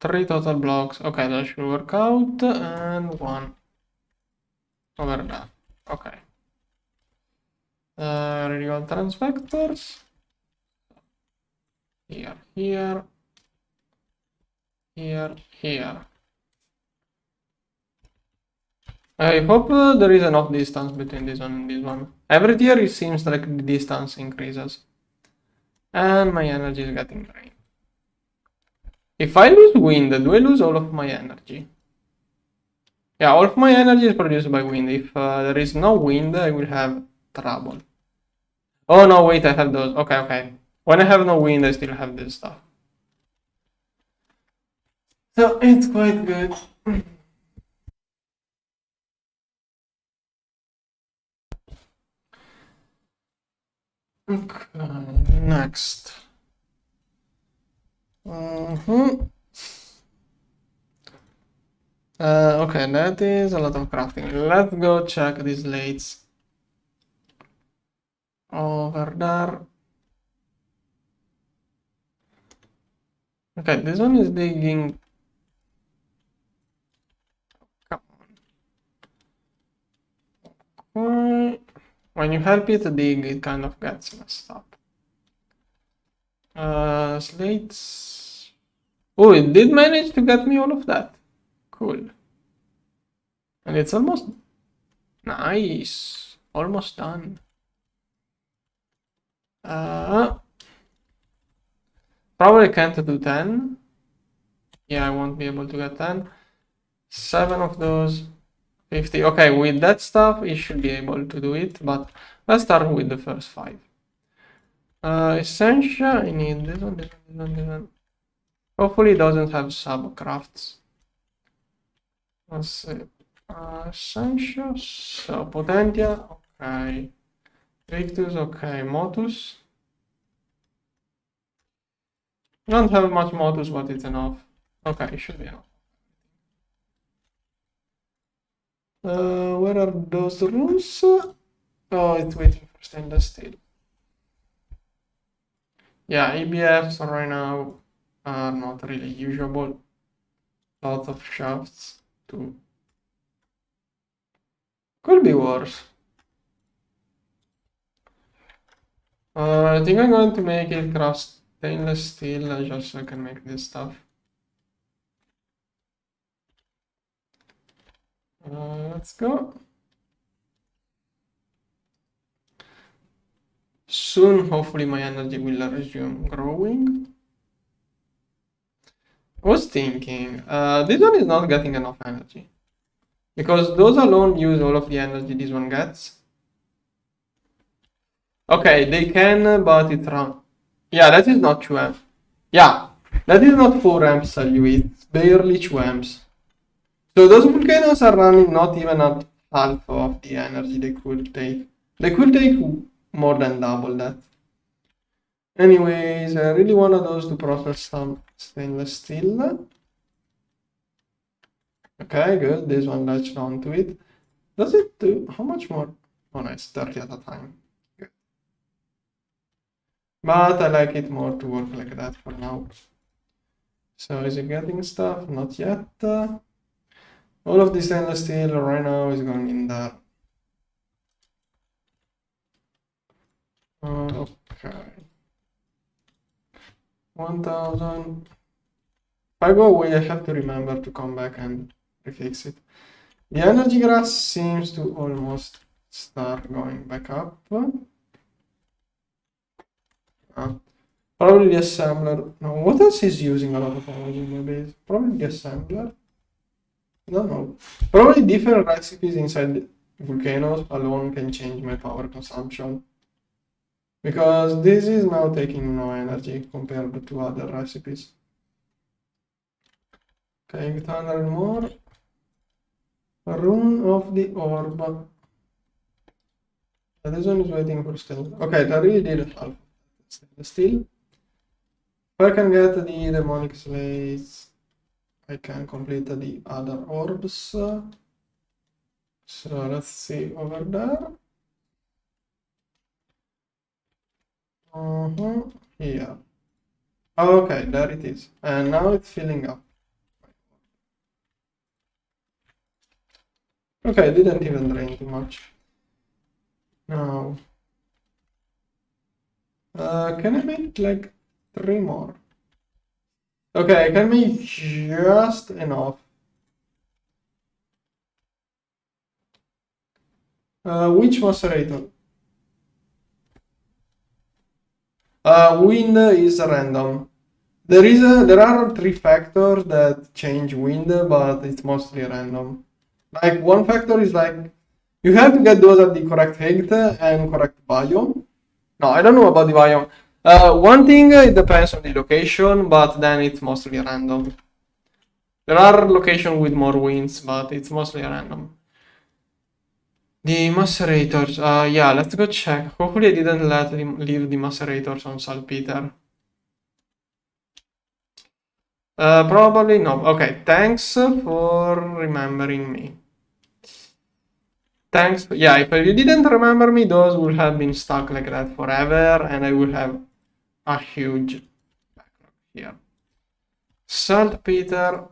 3 total blocks. Okay, that should work out. And 1 over there. Okay. Radial transvectors. Here, here, here, here. I hope there is enough distance between this one and this one. Every tier it seems like the distance increases. And my energy is getting drained. If I lose wind, do I lose all of my energy? Yeah, all of my energy is produced by wind. If there is no wind, I will have trouble. Oh no, wait, I have those. Okay, okay. When I have no wind, I still have this stuff. So it's quite good. Okay, next. Okay, that is a lot of crafting. Let's go check these slates over there. Okay, this one is digging. Come on. When you help it dig, it kind of gets messed up. Slates. Oh, it did manage to get me all of that. Cool. And it's almost nice. Almost done. Probably can't do 10. Yeah, I won't be able to get 10. 7 of those. 50. Okay, with that stuff, you should be able to do it, but let's start with the first 5. Essential, I need this one, this one, this one, this one. Hopefully it doesn't have subcrafts. Let's see. Essentials, so Potentia, okay. Rictus, okay. Motus. Don't have much Motus, but it's enough. Okay, it should be enough. Where are those rooms? Oh, it's waiting for stainless steel. Yeah, EBFs right now are not really usable. Lots of shafts too. Could be worse. I think I'm going to make it craft stainless steel just so I can make this stuff. Let's go. Soon, hopefully, my energy will resume growing. I was thinking, this one is not getting enough energy. Because those alone use all of the energy this one gets. Okay, they can, but it's wrong. Yeah, that is not 2 amps. Yeah, that is not 4 amps, it's barely 2 amps. So those volcanoes are running not even at half of the energy they could take. They could take more than double that. Anyways, I really wanted those to process some stainless steel. Okay, good. This one latched onto it. Does it do how much more? Oh no, it's 30 at a time. Good. But I like it more to work like that for now. So is it getting stuff? Not yet. All of the stainless steel right now is going in there. Okay. 1000. If I go away, I have to remember to come back and refix it. The energy grass seems to almost start going back up. Probably the assembler. No, what else is using a lot of energy in my base? Probably the assembler. I don't know. Probably different recipes inside volcanoes alone can change my power consumption. Because this is now taking no energy compared to other recipes. Okay, 800 more. Rune of the orb. This one is waiting for still. Okay, that really did help. Still. If I can get the demonic slates, I can complete the other orbs. So let's see over there. Here. Okay, there it is. And now it's filling up. Okay, didn't even drain too much. Now, can I make like 3 more? Okay, I can make just enough. Which macerator? Wind is random. There are 3 factors that change wind, but it's mostly random. Like one factor is like you have to get those at the correct height and correct biome. No, I don't know about the biome. One thing, it depends on the location, but then it's mostly random. There are locations with more winds, but it's mostly random. The macerators, yeah, let's go check. Hopefully I didn't let him leave the macerators on saltpeter. Probably no. Okay, thanks for remembering me. Thanks. Yeah, if you didn't remember me, those would have been stuck like that forever, and I would have a huge backlog here. Saltpeter.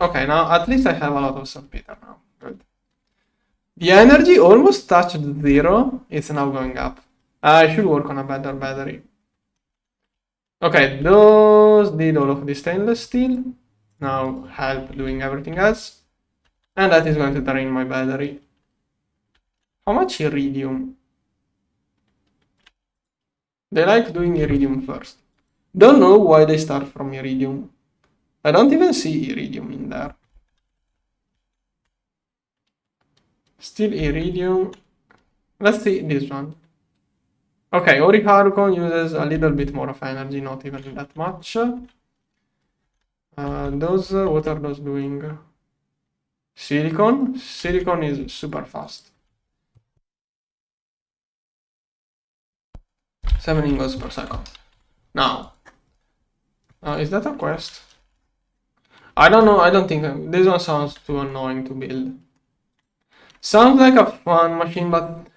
Okay, now at least I have a lot of saltpeter now. Good. The energy almost touched 0. It's now going up. I should work on a better battery. Okay, those did all of the stainless steel. Now help doing everything else. And that is going to drain my battery. How much iridium? They like doing iridium first. Don't know why they start from iridium. I don't even see iridium in there. Still iridium. Let's see this one. Okay, Oriharukon uses a little bit more of energy, not even that much. Those, what are those doing? Silicon? Silicon is super fast. 7 ingots per second. Now, is that a quest? I don't know, I don't think, this one sounds too annoying to build. Sounds like a fun machine, but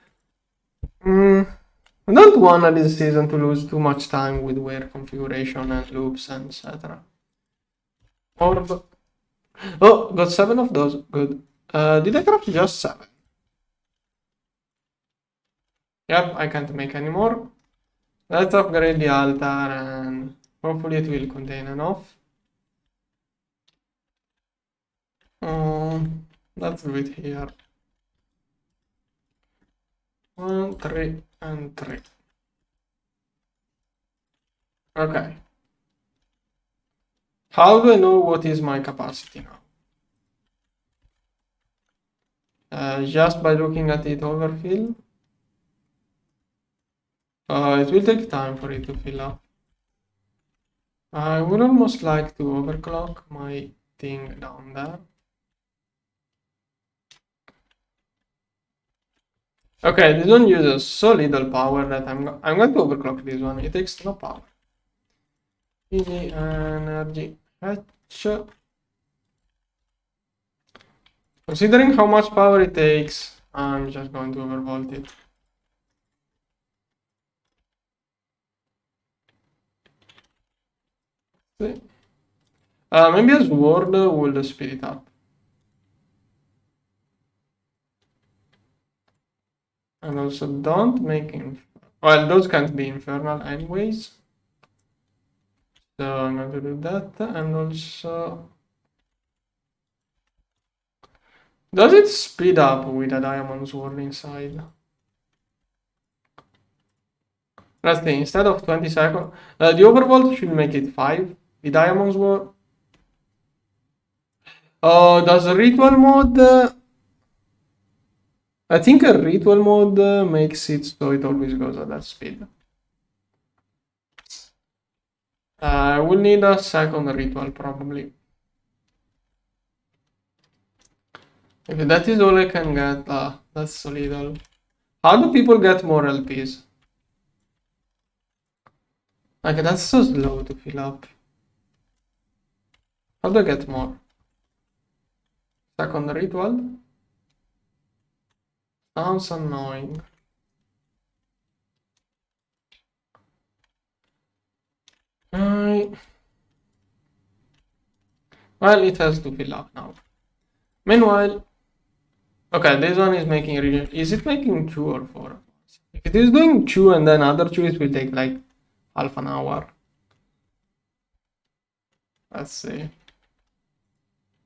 I don't want this season to lose too much time with weird configuration and loops and etc. Orb. Oh, got 7 of those. Good. Did I craft just 7? Yep, I can't make any more. Let's upgrade the altar and hopefully it will contain enough. Let's do it here. 1, 3, and 3. Okay. How do I know what is my capacity now? Just by looking at it overfill. It will take time for it to fill up. I would almost like to overclock my thing down there. Okay, this one uses so little power that I'm going to overclock this one. It takes no power. Easy energy hatch. Considering how much power it takes, I'm just going to overvolt it. Maybe a sword will speed it up. And also don't make well, those can't be infernal anyways. So I'm going to do that. And also, does it speed up with a diamond sword inside? Let's see, instead of 20 seconds, the overvolt should make it 5. The diamond sword. Does ritual mode? I think a ritual mode makes it so it always goes at that speed. I will need a second ritual probably. If that is all I can get, that's so little. How do people get more LPs? Like, that's so slow to fill up. How do I get more? Second ritual? Sounds annoying. Well, it has to fill up now. Meanwhile, okay, this one is making is it making 2 or 4? If it is doing 2 and then other 2, it will take like half an hour. Let's see.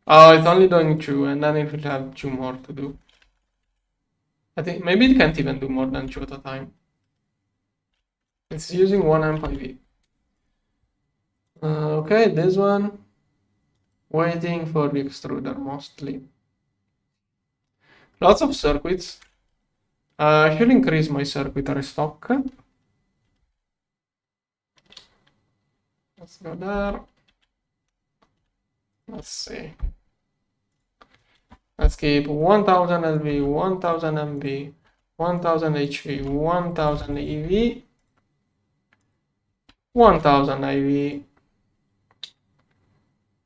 Oh, it's only doing 2 and then it will have 2 more to do. I think maybe it can't even do more than 2 at a time. It's using 1 amp IV. Okay, this one. Waiting for the extruder mostly. Lots of circuits. I should increase my circuitry stock. Let's go there. Let's see. Let's keep 1000 LV, 1000 MV, 1000 HV, 1000 EV, 1000 IV.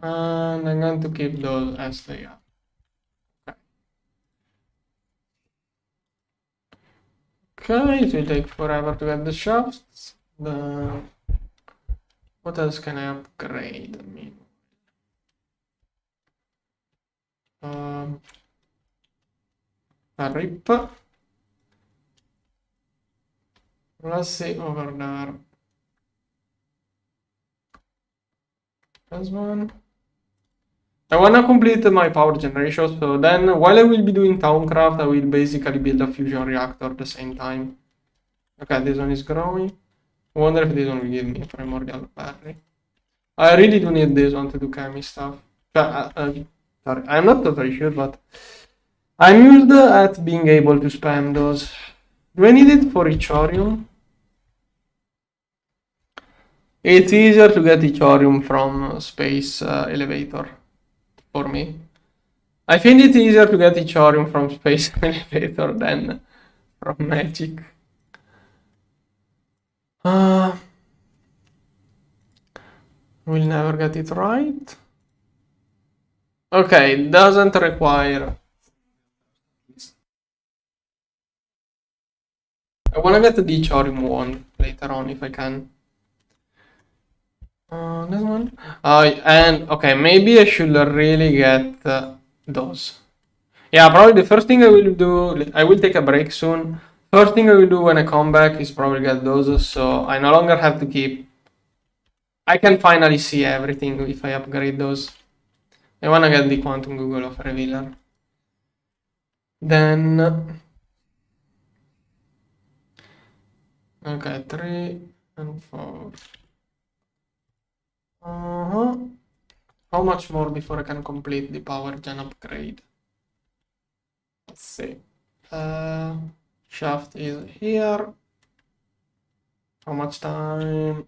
And I'm going to keep those as they are. Okay, it will take forever to get the shafts. What else can I upgrade? I mean, a rip. Let's see over there. This one. I wanna complete my power generation, so then while I will be doing Towncraft, I will basically build a fusion reactor at the same time. Okay, this one is growing. I wonder if this one will give me a primordial berry. I really do need this one to do chemi stuff. Sorry, I'm not totally sure, but I'm used at being able to spam those. Do I need it for Ichorium? It's easier to get Ichorium from space elevator for me. I find it easier to get Ichorium from space elevator than from magic. We'll never get it right. Okay, doesn't require. I wanna get the Ichorium wand later on if I can. This one. And okay, maybe I should really get those. Yeah, probably the first thing I will do, I will take a break soon. First thing I will do when I come back is probably get those, so I no longer have to keep. I can finally see everything if I upgrade those. I wanna get the Quantum Google of Revealer. Then, okay, 3 and 4. How much more before I can complete the power gen upgrade? Let's see. Shaft is here. How much time?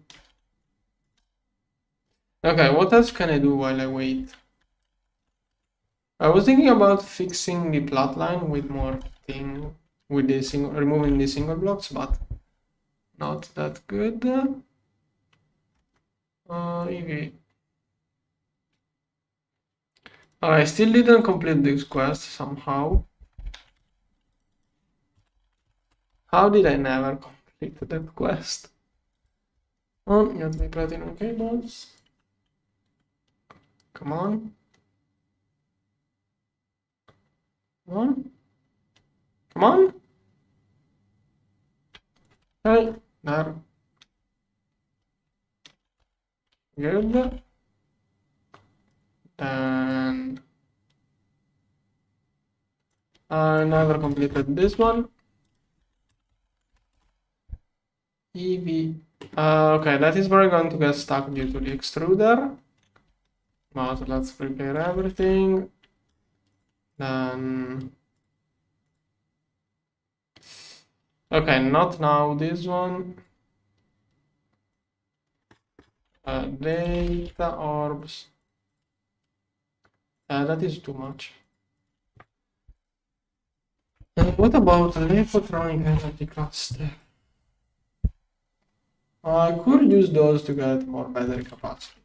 Okay, what else can I do while I wait? I was thinking about fixing the plot line with more thing with the removing the single blocks, but not that good. EV. I still didn't complete this quest somehow. How did I never complete that quest? Get my platinum cables. Come on. Come on. Come on. Okay, there. Good. And I never completed this one. EV. Okay, that is probably going to get stuck due to the extruder. But let's prepare everything. Then. Okay, not now this one. Data orbs. That is too much. What about Lepotronic energy cluster? I could use those to get more battery capacity.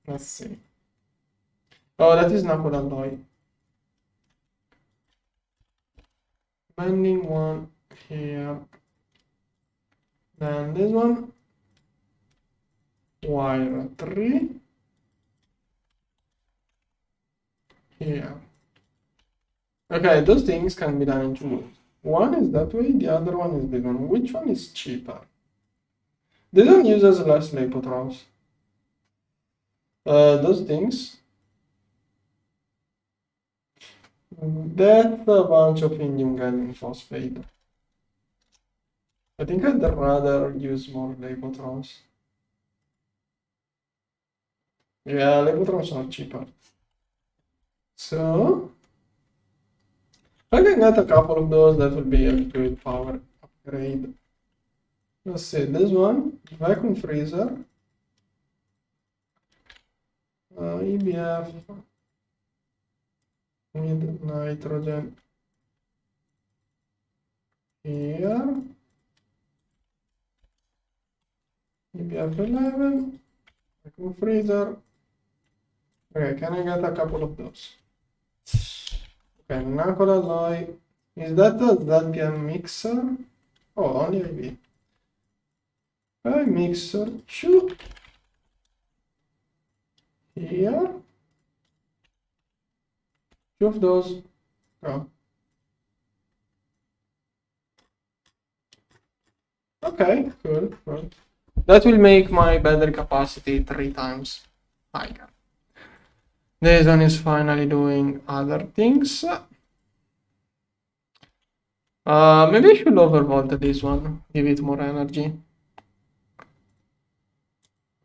Let's see. Oh, that is Nakul alloy. Bending one here. Then this one. Wire 3. Here. Okay, those things can be done in two ways. One is that way, the other one is this one. Which one is cheaper? This one uses less Lepotrons. Those things. That's a bunch of indium gallium phosphate. I think I'd rather use more Lepotrons. Yeah, Lepotrons are cheaper. So, if I can get a couple of those, that would be a good power upgrade. Let's see, this one, vacuum freezer, EBF with nitrogen here, EBF 11, vacuum freezer, Okay, can I get a couple of those? Okay, knuckle alloy. Is that a ZPM mixer? Oh, only IV. Okay, mixer 2. Here. 2 of those. Oh. Okay, cool, cool. That will make my battery capacity 3 times higher. This one is finally doing other things. Maybe I should overvolt this one, give it more energy.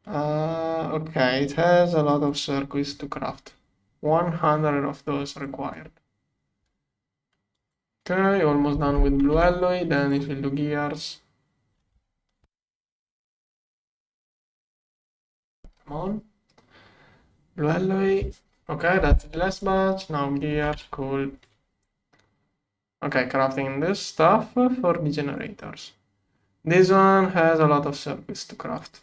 Okay, it has a lot of circuits to craft. 100 of those required. Okay, almost done with blue alloy, then it will do gears. Come on. Blue alloy. Okay, that's the last batch. Now gears, cool. Okay, crafting this stuff for the generators. This one has a lot of circuits to craft.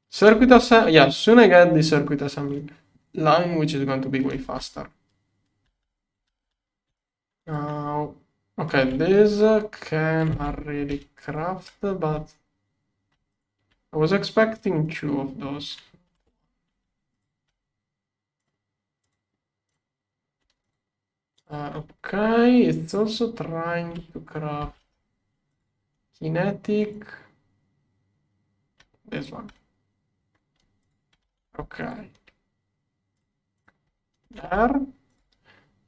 Circuit assembly, yeah, soon I get the circuit assembly line, which is going to be way faster. Now, okay, this can already craft, but I was expecting 2 of those. Okay, it's also trying to craft Kinetic. This one. Okay. There.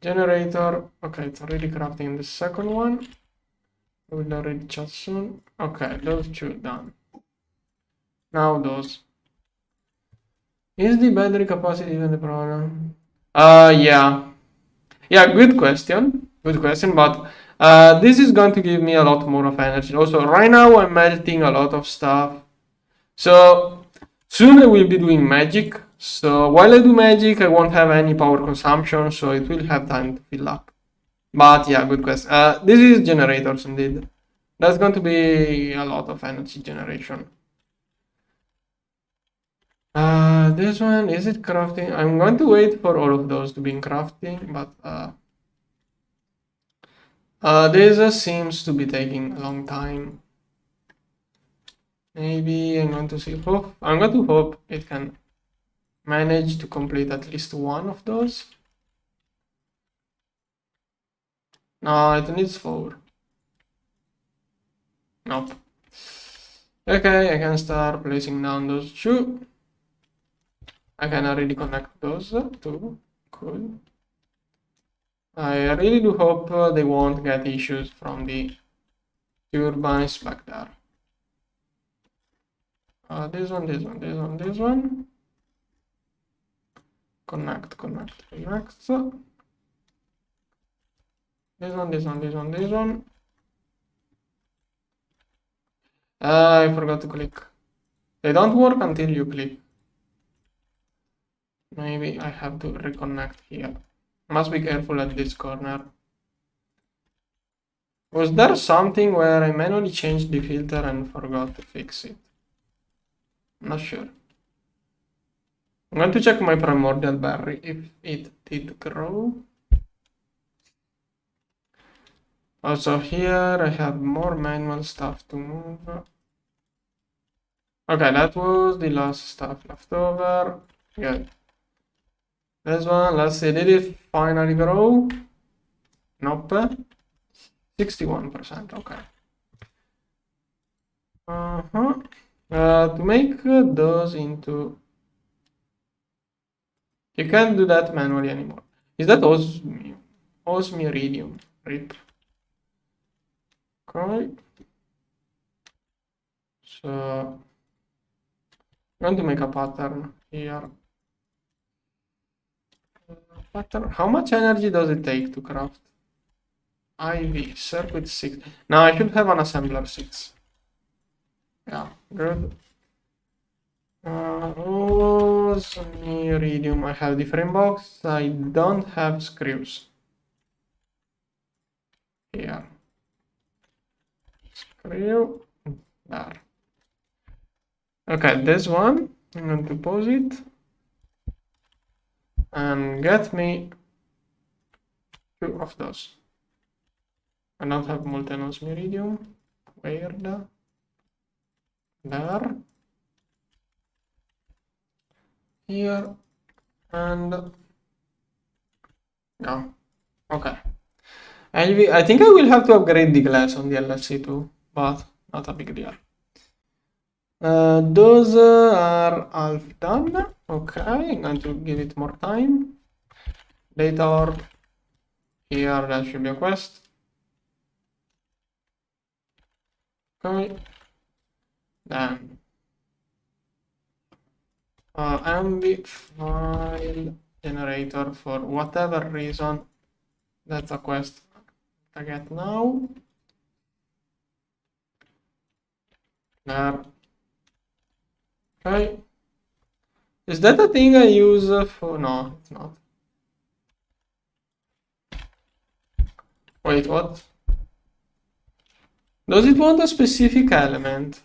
Generator. Okay, it's already crafting the second one. We'll already chat soon. Okay, those 2 done. Now those. Is the battery capacity even the problem? Yeah. Yeah, good question. Good question, but this is going to give me a lot more of energy. Also, right now I'm melting a lot of stuff. So soon I will be doing magic. So while I do magic, I won't have any power consumption, so it will have time to fill up. But yeah, good question. This is generators indeed. That's going to be a lot of energy generation. This one, is it crafting? I'm going to wait for all of those to be in crafting, but this seems to be taking a long time. Maybe I'm going to see hope. I'm going to hope it can manage to complete at least one of those. No, it needs 4. Nope. Okay, I can start placing down those 2. I can already connect those 2. Cool. I really do hope they won't get issues from the turbines back there. This one, this one, this one, this one. Connect, connect, connect. This one, this one, this one, this one. I forgot to click. They don't work until you click. Maybe I have to reconnect here. Must be careful at this corner. Was there something where I manually changed the filter and forgot to fix it? I'm not sure. I'm going to check my primordial berry if it did grow. Also here I have more manual stuff to move. Okay, that was the last stuff left over. Good. This one, let's see, did it finally grow? Nope. 61%, okay. To make those into... You can't do that manually anymore. Is that osmiridium? RIP. Okay. So I'm going to make a pattern here. Pattern. How much energy does it take to craft? IV circuit 6. Now I should have an assembler 6. Yeah, good. Osmiridium. I have the frame box. I don't have screws. Here. Screw. There. Okay, this one. I'm going to pause it. and get me 2 of those. I don't have molten iridium. Where there, here, and no. Okay. I think I will have to upgrade the glass on the LFC too, but not a big deal. Those are half done. Okay, I'm going to give it more time. Later, here there should be a quest. Okay. Then MV file generator, for whatever reason. That's a quest I get now. There. Okay. Is that a thing I use for? No, it's not. Wait, what? Does it want a specific element?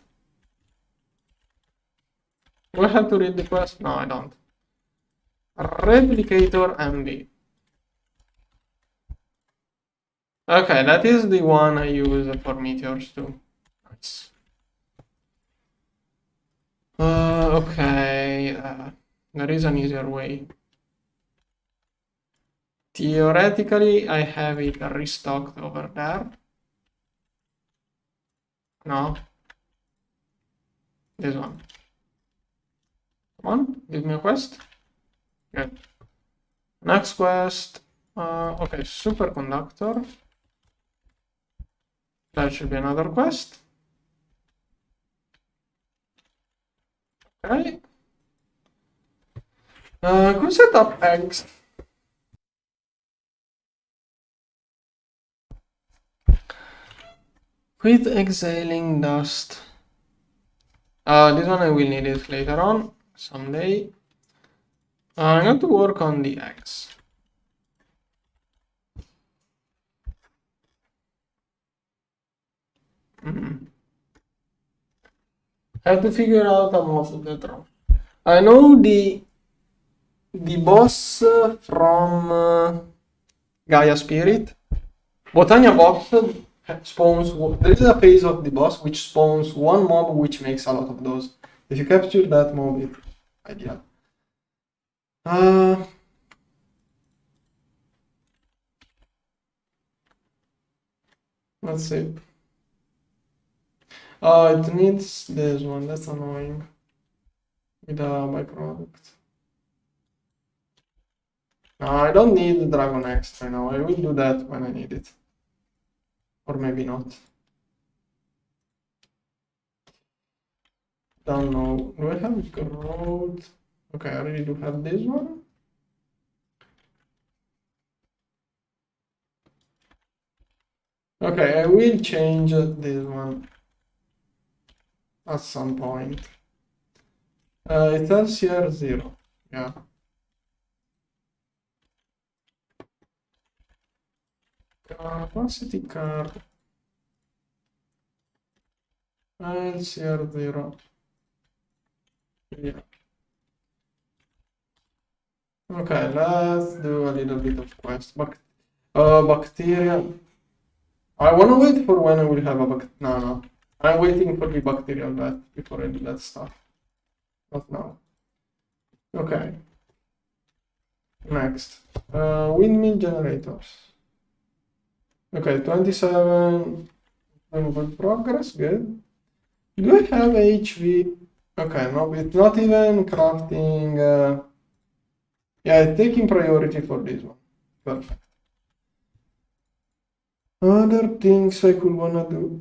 Do I have to read the quest? No, I don't. Replicator MB. Okay, that is the one I use for meteors too. Nice. Okay, there is an easier way. Theoretically, I have it restocked over there. No. This one. Come on, give me a quest. Good. Next quest. Okay, superconductor. That should be another quest. Okay. Could set up eggs. Quit exhaling dust. This one I will need it later on, someday. I'm going to work on the eggs. I have to figure out a mod later on. I know the boss from Gaia Spirit. Botania boss spawns. There is a phase of the boss which spawns one mob which makes a lot of those. If you capture that mob, it's ideal. Let's see. Oh, it needs this one. That's annoying. With a byproduct. No, I don't need the Dragon X right now. I will do that when I need it. Or maybe not. Don't know. Do I have growth? Okay, I already do have this one. Okay, I will change this one at some point. It says here 0. Yeah. Capacity card. It's here 0. Yeah. Okay, let's do a little bit of quest. Bacteria. I want to wait for when I will have a no. I'm waiting for the bacterial vat before I do that stuff. Not now. Okay. Next. Windmill generators. Okay, 27. Good progress, good. Do I have HV? Okay, no, it's not even crafting. Yeah, it's taking priority for this one. Perfect. Other things I could wanna do.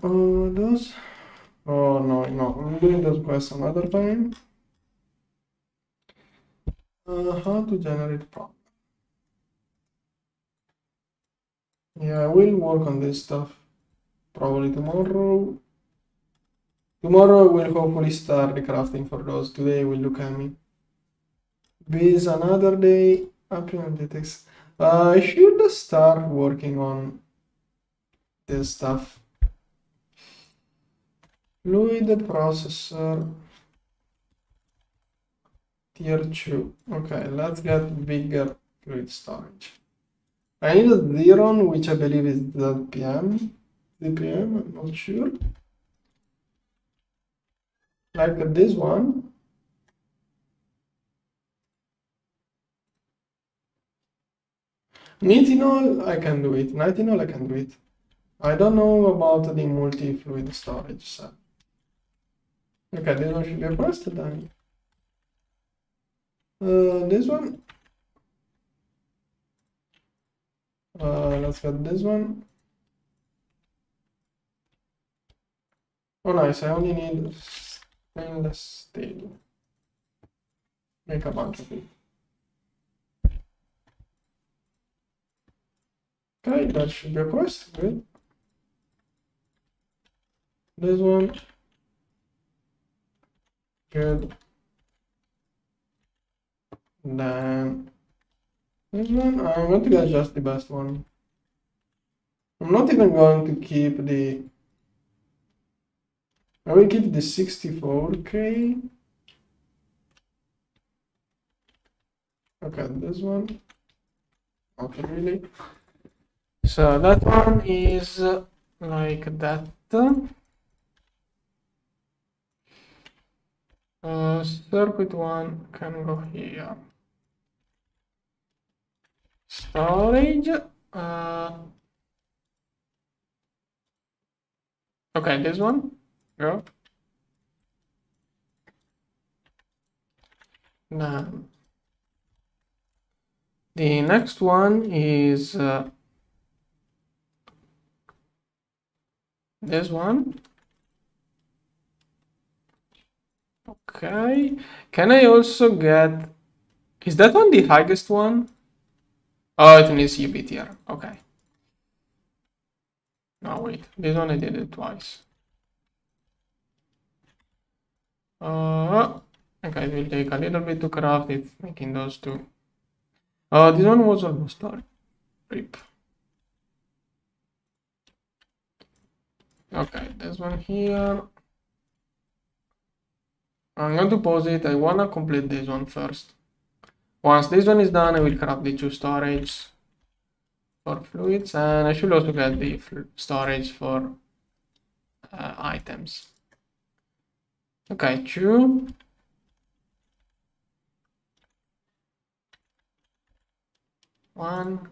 Those. Oh no, I'm doing those quests another time. How to generate problem. Yeah, I will work on this stuff probably tomorrow. Tomorrow I will hopefully start the crafting for those. Today will look at me. This another day. Analytics. I should start working on this stuff. Fluid processor. tier 2. Okay, let's get bigger fluid storage. I need a Xeron, which I believe is ZPM. ZPM, I'm not sure. Like this one. Nitinol, I can do it. Nitinol, I can do it. I don't know about the multi-fluid storage set. Okay, this one should be pressed then. This one. Let's get this one. Oh, nice. I only need stainless steel. Make a bunch of it. Okay, that should be pressed. Good. This one. Good. Then this one, I'm going to get just the best one. I'm not even going to keep the. I will keep the 64K. Okay, this one. Okay, really. So that one is like that. Circuit one can go here. Storage. Okay, this one. Go. Now, the next one is this one. Okay. Can I also get? Is that one the highest one? Oh, it needs UV tier. Okay. No, wait. This one I did it twice. Okay, it will take a little bit to craft it, making those two. This one was almost done. Rip. Okay, this one here. I'm going to pause it. I want to complete this one first. Once this one is done, I will craft the two storage for fluids, and I should also get the storage for items. Okay, 2. One.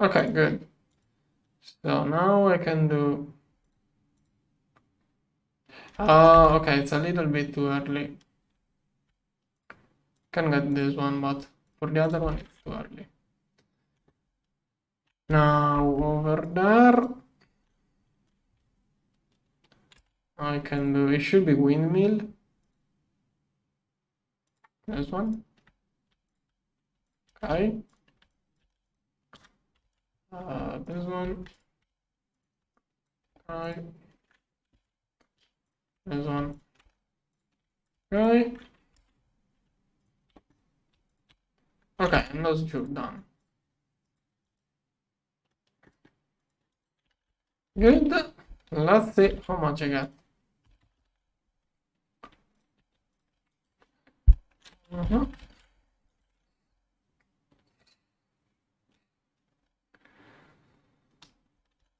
Okay, good. So now I can do. Okay, it's a little bit too early. Can get this one, but for the other one, it's too early. Now over there, I can do. It should be windmill. This one. Okay. This one. Okay. This one. Okay. Okay, and those two done. Good. Let's see how much I get.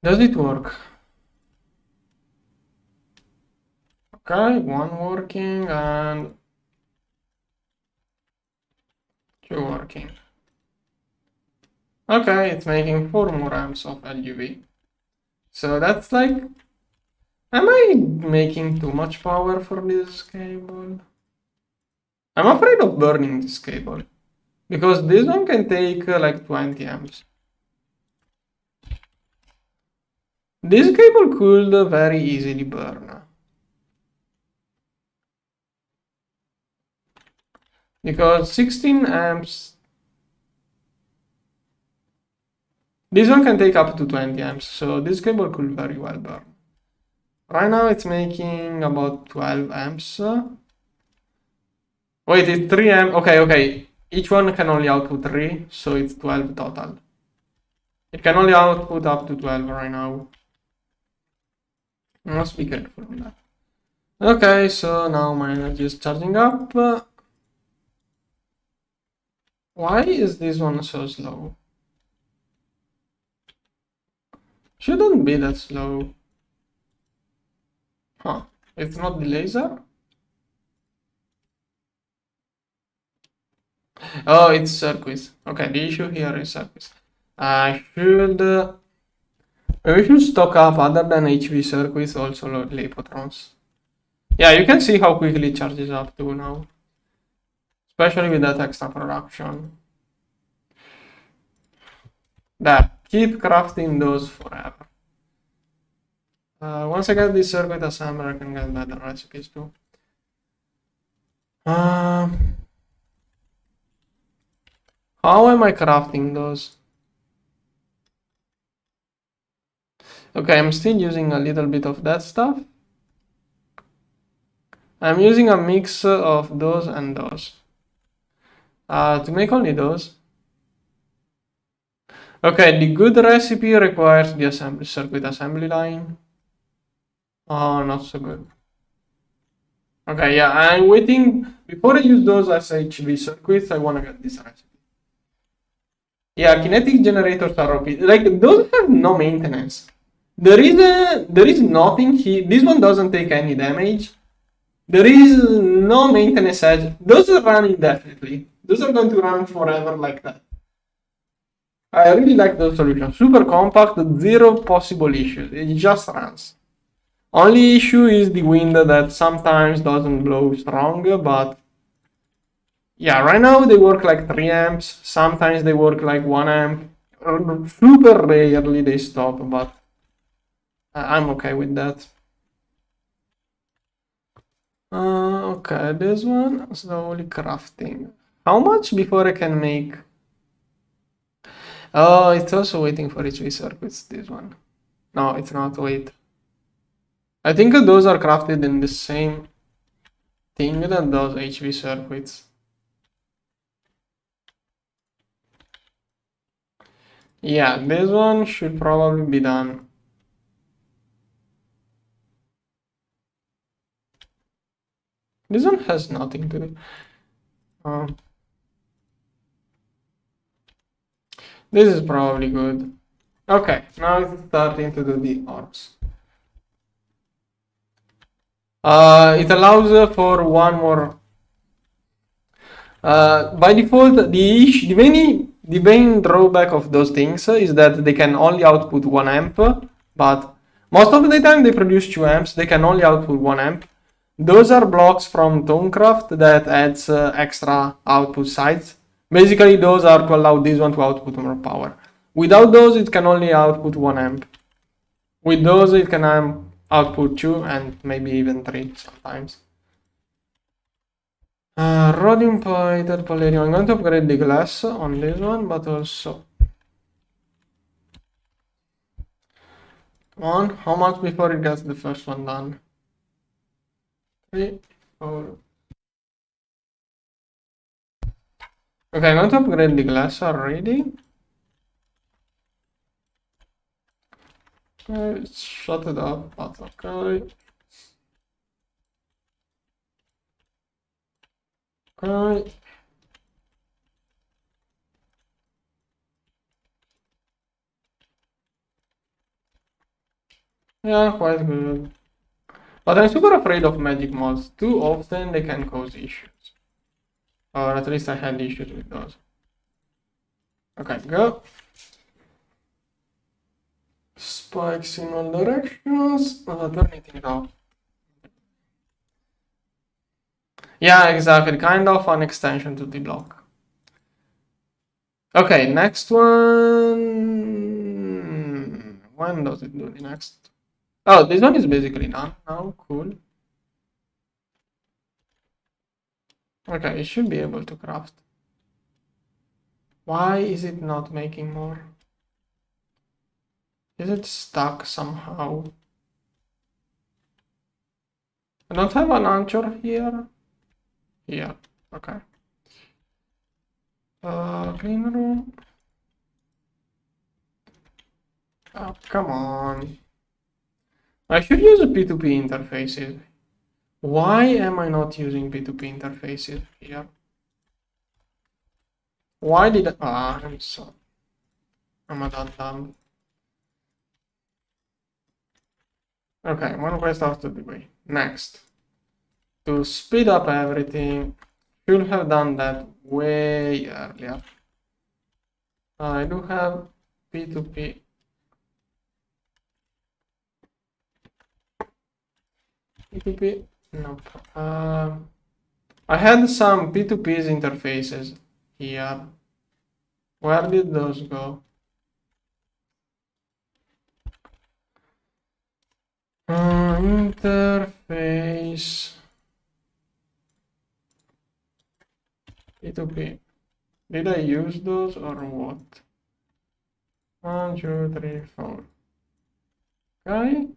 Does it work? Okay, one working and 2 working. Okay, it's making 4 more amps of LUV. So that's like, am I making too much power for this cable? I'm afraid of burning this cable, because this one can take like 20 amps. This cable could very easily burn. Because 16 amps, this one can take up to 20 amps, so this cable could very well burn. Right now it's making about 12 amps. Wait, it's 3 amps. Okay. Each one can only output 3, so it's 12 total. It can only output up to 12 right now. I must be careful on that. Okay, so now my energy is charging up. Why is this one so slow? Shouldn't be that slow. Huh. It's not the laser? Oh, it's circuits. Okay, the issue here is circuits. I should... we should stock up other than HV circuits, also Lepotrons. Yeah, you can see how quickly it charges up too now. Especially with that extra production. That, keep crafting those forever. Once I get this circuit assembler, I can get better recipes too. How am I crafting those? Okay, I'm still using a little bit of that stuff. I'm using a mix of those and those. To make only those. Okay, the good recipe requires the circuit assembly line. Oh, not so good. Okay, yeah, I'm waiting. Before I use those as HV circuits, I want to get this recipe. Yeah, kinetic generators are OP. Like, those have no maintenance. There is nothing here. This one doesn't take any damage. There is no maintenance edge. Those are running indefinitely. Those are going to run forever like that. I really like those solutions. Super compact, zero possible issues. It just runs. Only issue is the wind that sometimes doesn't blow strong, but yeah, right now they work like 3 amps. Sometimes they work like 1 amp. Super rarely they stop, but I'm okay with that. Okay, this one, slowly crafting. How much before I can make? Oh, it's also waiting for HV circuits, this one. No, it's not, wait. I think those are crafted in the same thing that those HV circuits. Yeah, this one should probably be done. This one has nothing to do. This is probably good. Okay, now it's starting to do the orbs. It allows for one more. By default, the main drawback of those things is that they can only output 1 amp, but most of the time they produce 2 amps, they can only output 1 amp. Those are blocks from Tonecraft that adds extra output sides. Basically, those are to allow this one to output more power. Without those, it can only output 1 amp. With those, it can output 2 and maybe even 3 sometimes. Rhodium plated palladium. I'm going to upgrade the glass on this one, but also... Come on, how much before it gets the first one done? 3, 4... Okay, I'm going to upgrade the glass already. Okay, shut it up, but okay. Okay. Yeah, quite good. But I'm super afraid of magic mods. Too often they can cause issues. Or at least I had issues with those. Okay, go. Spikes in all directions. Turn it off. Yeah, exactly. Kind of an extension to the block. Okay, next one. When does it do the next? Oh, this one is basically done now. Cool. Okay, it should be able to craft. Why is it not making more? Is it stuck somehow? I don't have an anchor here. Here, okay. Clean room. Oh, come on. I should use a P2P interfaces. Why am I not using P2P interfaces here? Why did I... Ah, I'm sorry. I'm a dumb. Okay, one quest after the way. Next. To speed up everything, should have done that way earlier. I do have P2P. P2P? Nope. I had some P2P's interfaces here. Where did those go? Interface P2P. Did I use those or what? 1, 2, 3, 4. Okay.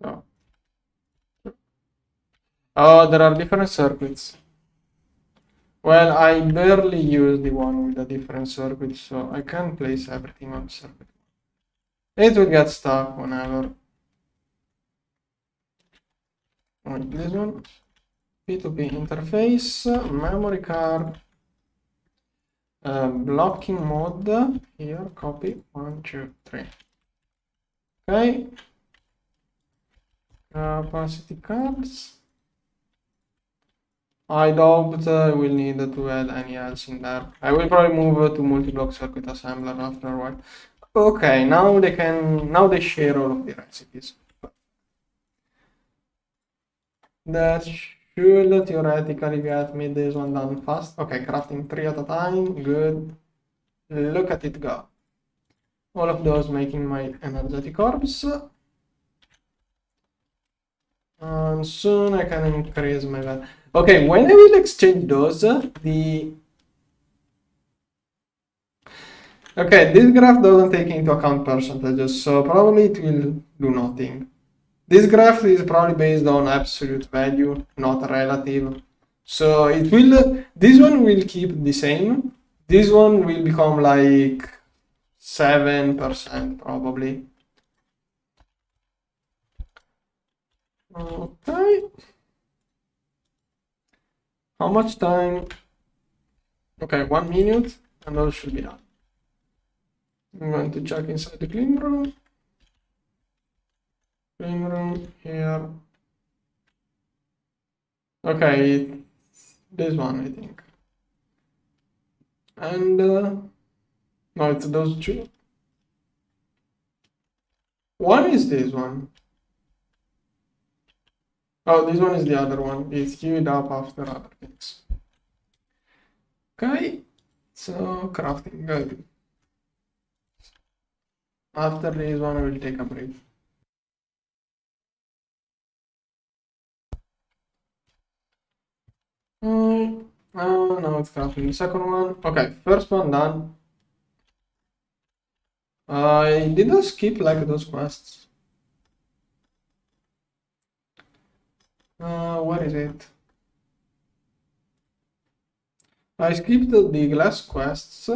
Oh. Oh, there are different circuits. Well, I barely use the one with a different circuit, so I can't place everything on circuit. It will get stuck whenever. Like this one. P2P interface, memory card, blocking mode. Here, copy 1, 2, 3. Okay. Capacity cards. I doubt we'll need to add any else in there. I will probably move to multi-block circuit assembler after a while. Okay, now they share all of the recipes. That should theoretically get me this one done fast. Okay, crafting 3 at a time. Good. Look at it go. All of those making my energetic orbs. And soon I can increase my value. Okay, when I will exchange those, Okay, this graph doesn't take into account percentages, so probably it will do nothing. This graph is probably based on absolute value, not relative. So it will, this one will keep the same. This one will become like 7% probably. Okay. How much time? Okay, 1 minute, and those should be done. I'm going to check inside the clean room. Clean room here. Okay, this one I think. And no, it's those two. One is this one. Oh, this one is the other one. It's queued up after other things. Okay, so crafting good. After this one, I will take a break. Now it's crafting the second one. Okay, first one done. I didn't skip like those quests. Where is it? I skipped the glass quests.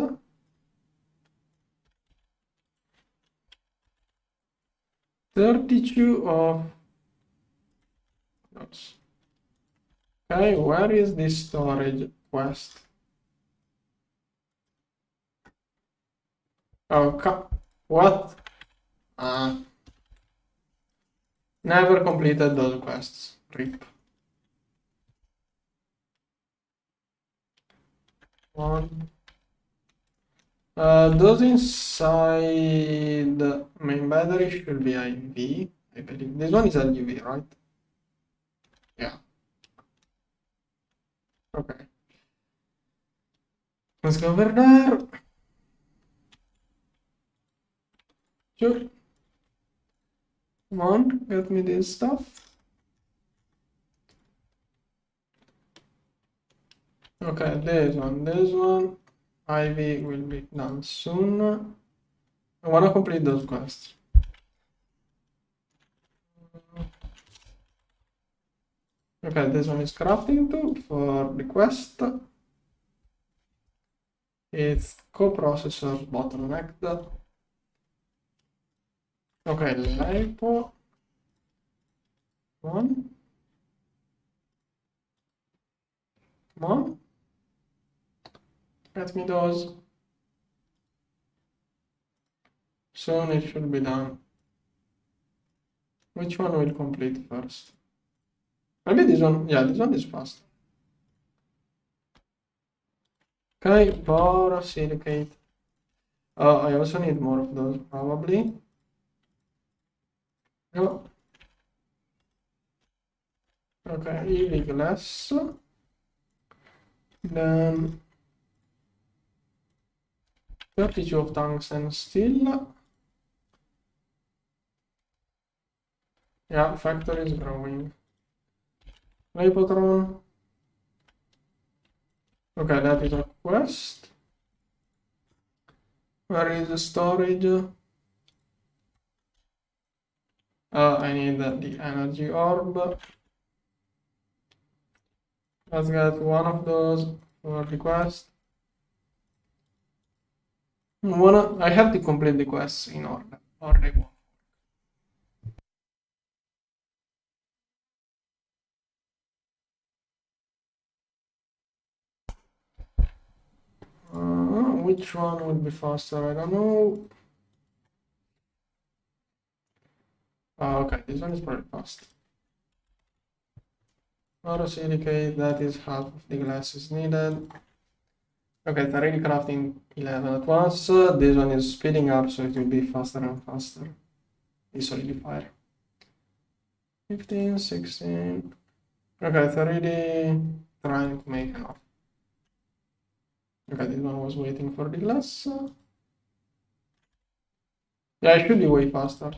32 of notes. Okay, where is this storage quest? Oh, what? Never completed those quests. RIP. One. Those inside the main battery should be IV, I believe. This one is LUV, right? Yeah. Okay. Let's go over there. Sure. Come on, get me this stuff. Okay, this one. IV will be done soon. I want to complete those quests. Okay, this one is crafting too for the quest. It's coprocessor bottlenecked. Okay, LiPo. Come on. Get me those. Soon it should be done. Which one will complete first? Maybe this one. Yeah, this one is fast. Okay, borosilicate. I also need more of those, probably. No. Okay, EV glass. Then 32 of tungsten steel. Yeah, factory is growing. Lipotron. Okay, that is a quest. Where is the storage? I need the energy orb. Let's get one of those for the quest. I have to complete the quests in order, or they won't. Which one will be faster? I don't know. Okay, this one is pretty fast. Borosilicate, that is half of the glass is needed. Okay, it's already crafting 11 at once. This one is speeding up, so it will be faster and faster. The solidifier. 15, 16. Okay, it's already trying to make enough. Okay, this one was waiting for the glass. Yeah, it should be way faster.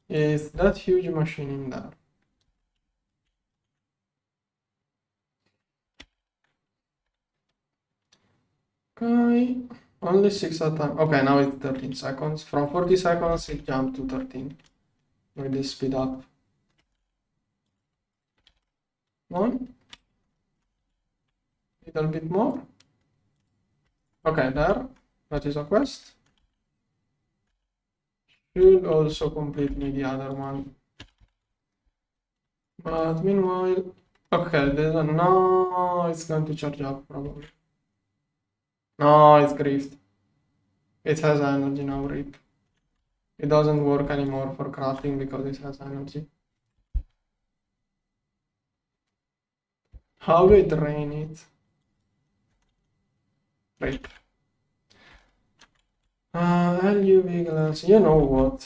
Is that huge machine in there? Okay, only 6 at a time. Okay, now it's 13 seconds. From 40 seconds, it jumped to 13. With this speed up. One. Little bit more. Okay, there. That is a quest. Should also complete me the other one. But meanwhile, okay, this one. No, it's going to charge up probably. No, it's griefed. It has energy now, rip. It doesn't work anymore for crafting because it has energy. How do I drain it? Rip. LUV glass, you know what?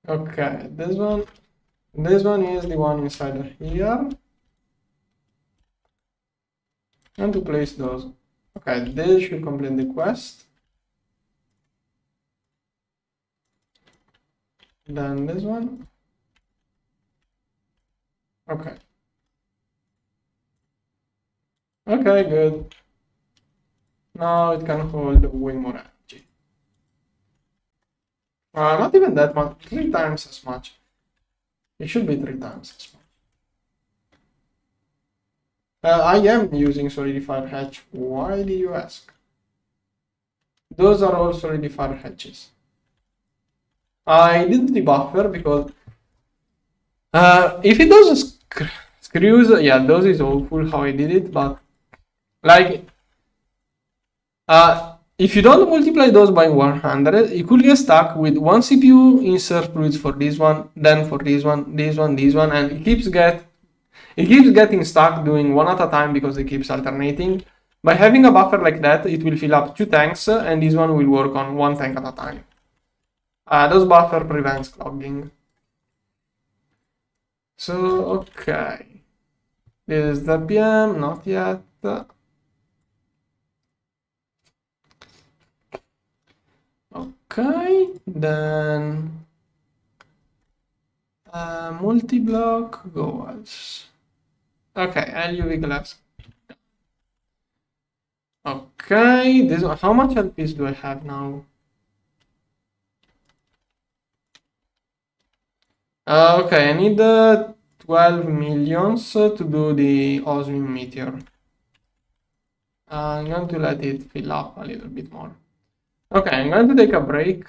Okay, this one is the one inside here. And to place those. Okay, this should complete the quest. Then this one. Okay. Okay, good. Now it can hold way more energy. Not even that much, 3 times as much. It should be 3 times as much. I am using solidifier hatch. Why do you ask? Those are all solidifier hatches. I did the buffer because if it does screws, yeah, those is awful how I did it, but like if you don't multiply those by 100, you could get stuck with one CPU insert fluids for this one, then for this one, and it keeps getting stuck doing one at a time because it keeps alternating. By having a buffer like that, it will fill up 2 tanks, and this one will work on 1 tank at a time. Those buffer prevents clogging. So, okay. This is the PM, not yet. Okay, then multi-block goals. Okay, LUV glass. Okay, this one. How much LPs do I have now? Okay, I need 12 millions to do the Osmium meteor. I'm going to let it fill up a little bit more. Okay, I'm going to take a break.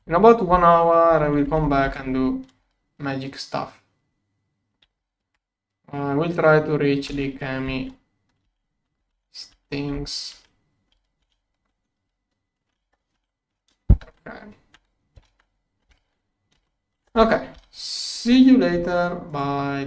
In about 1 hour, I will come back and do magic stuff. I will try to reach the Kami things. Okay. Okay. See you later. Bye.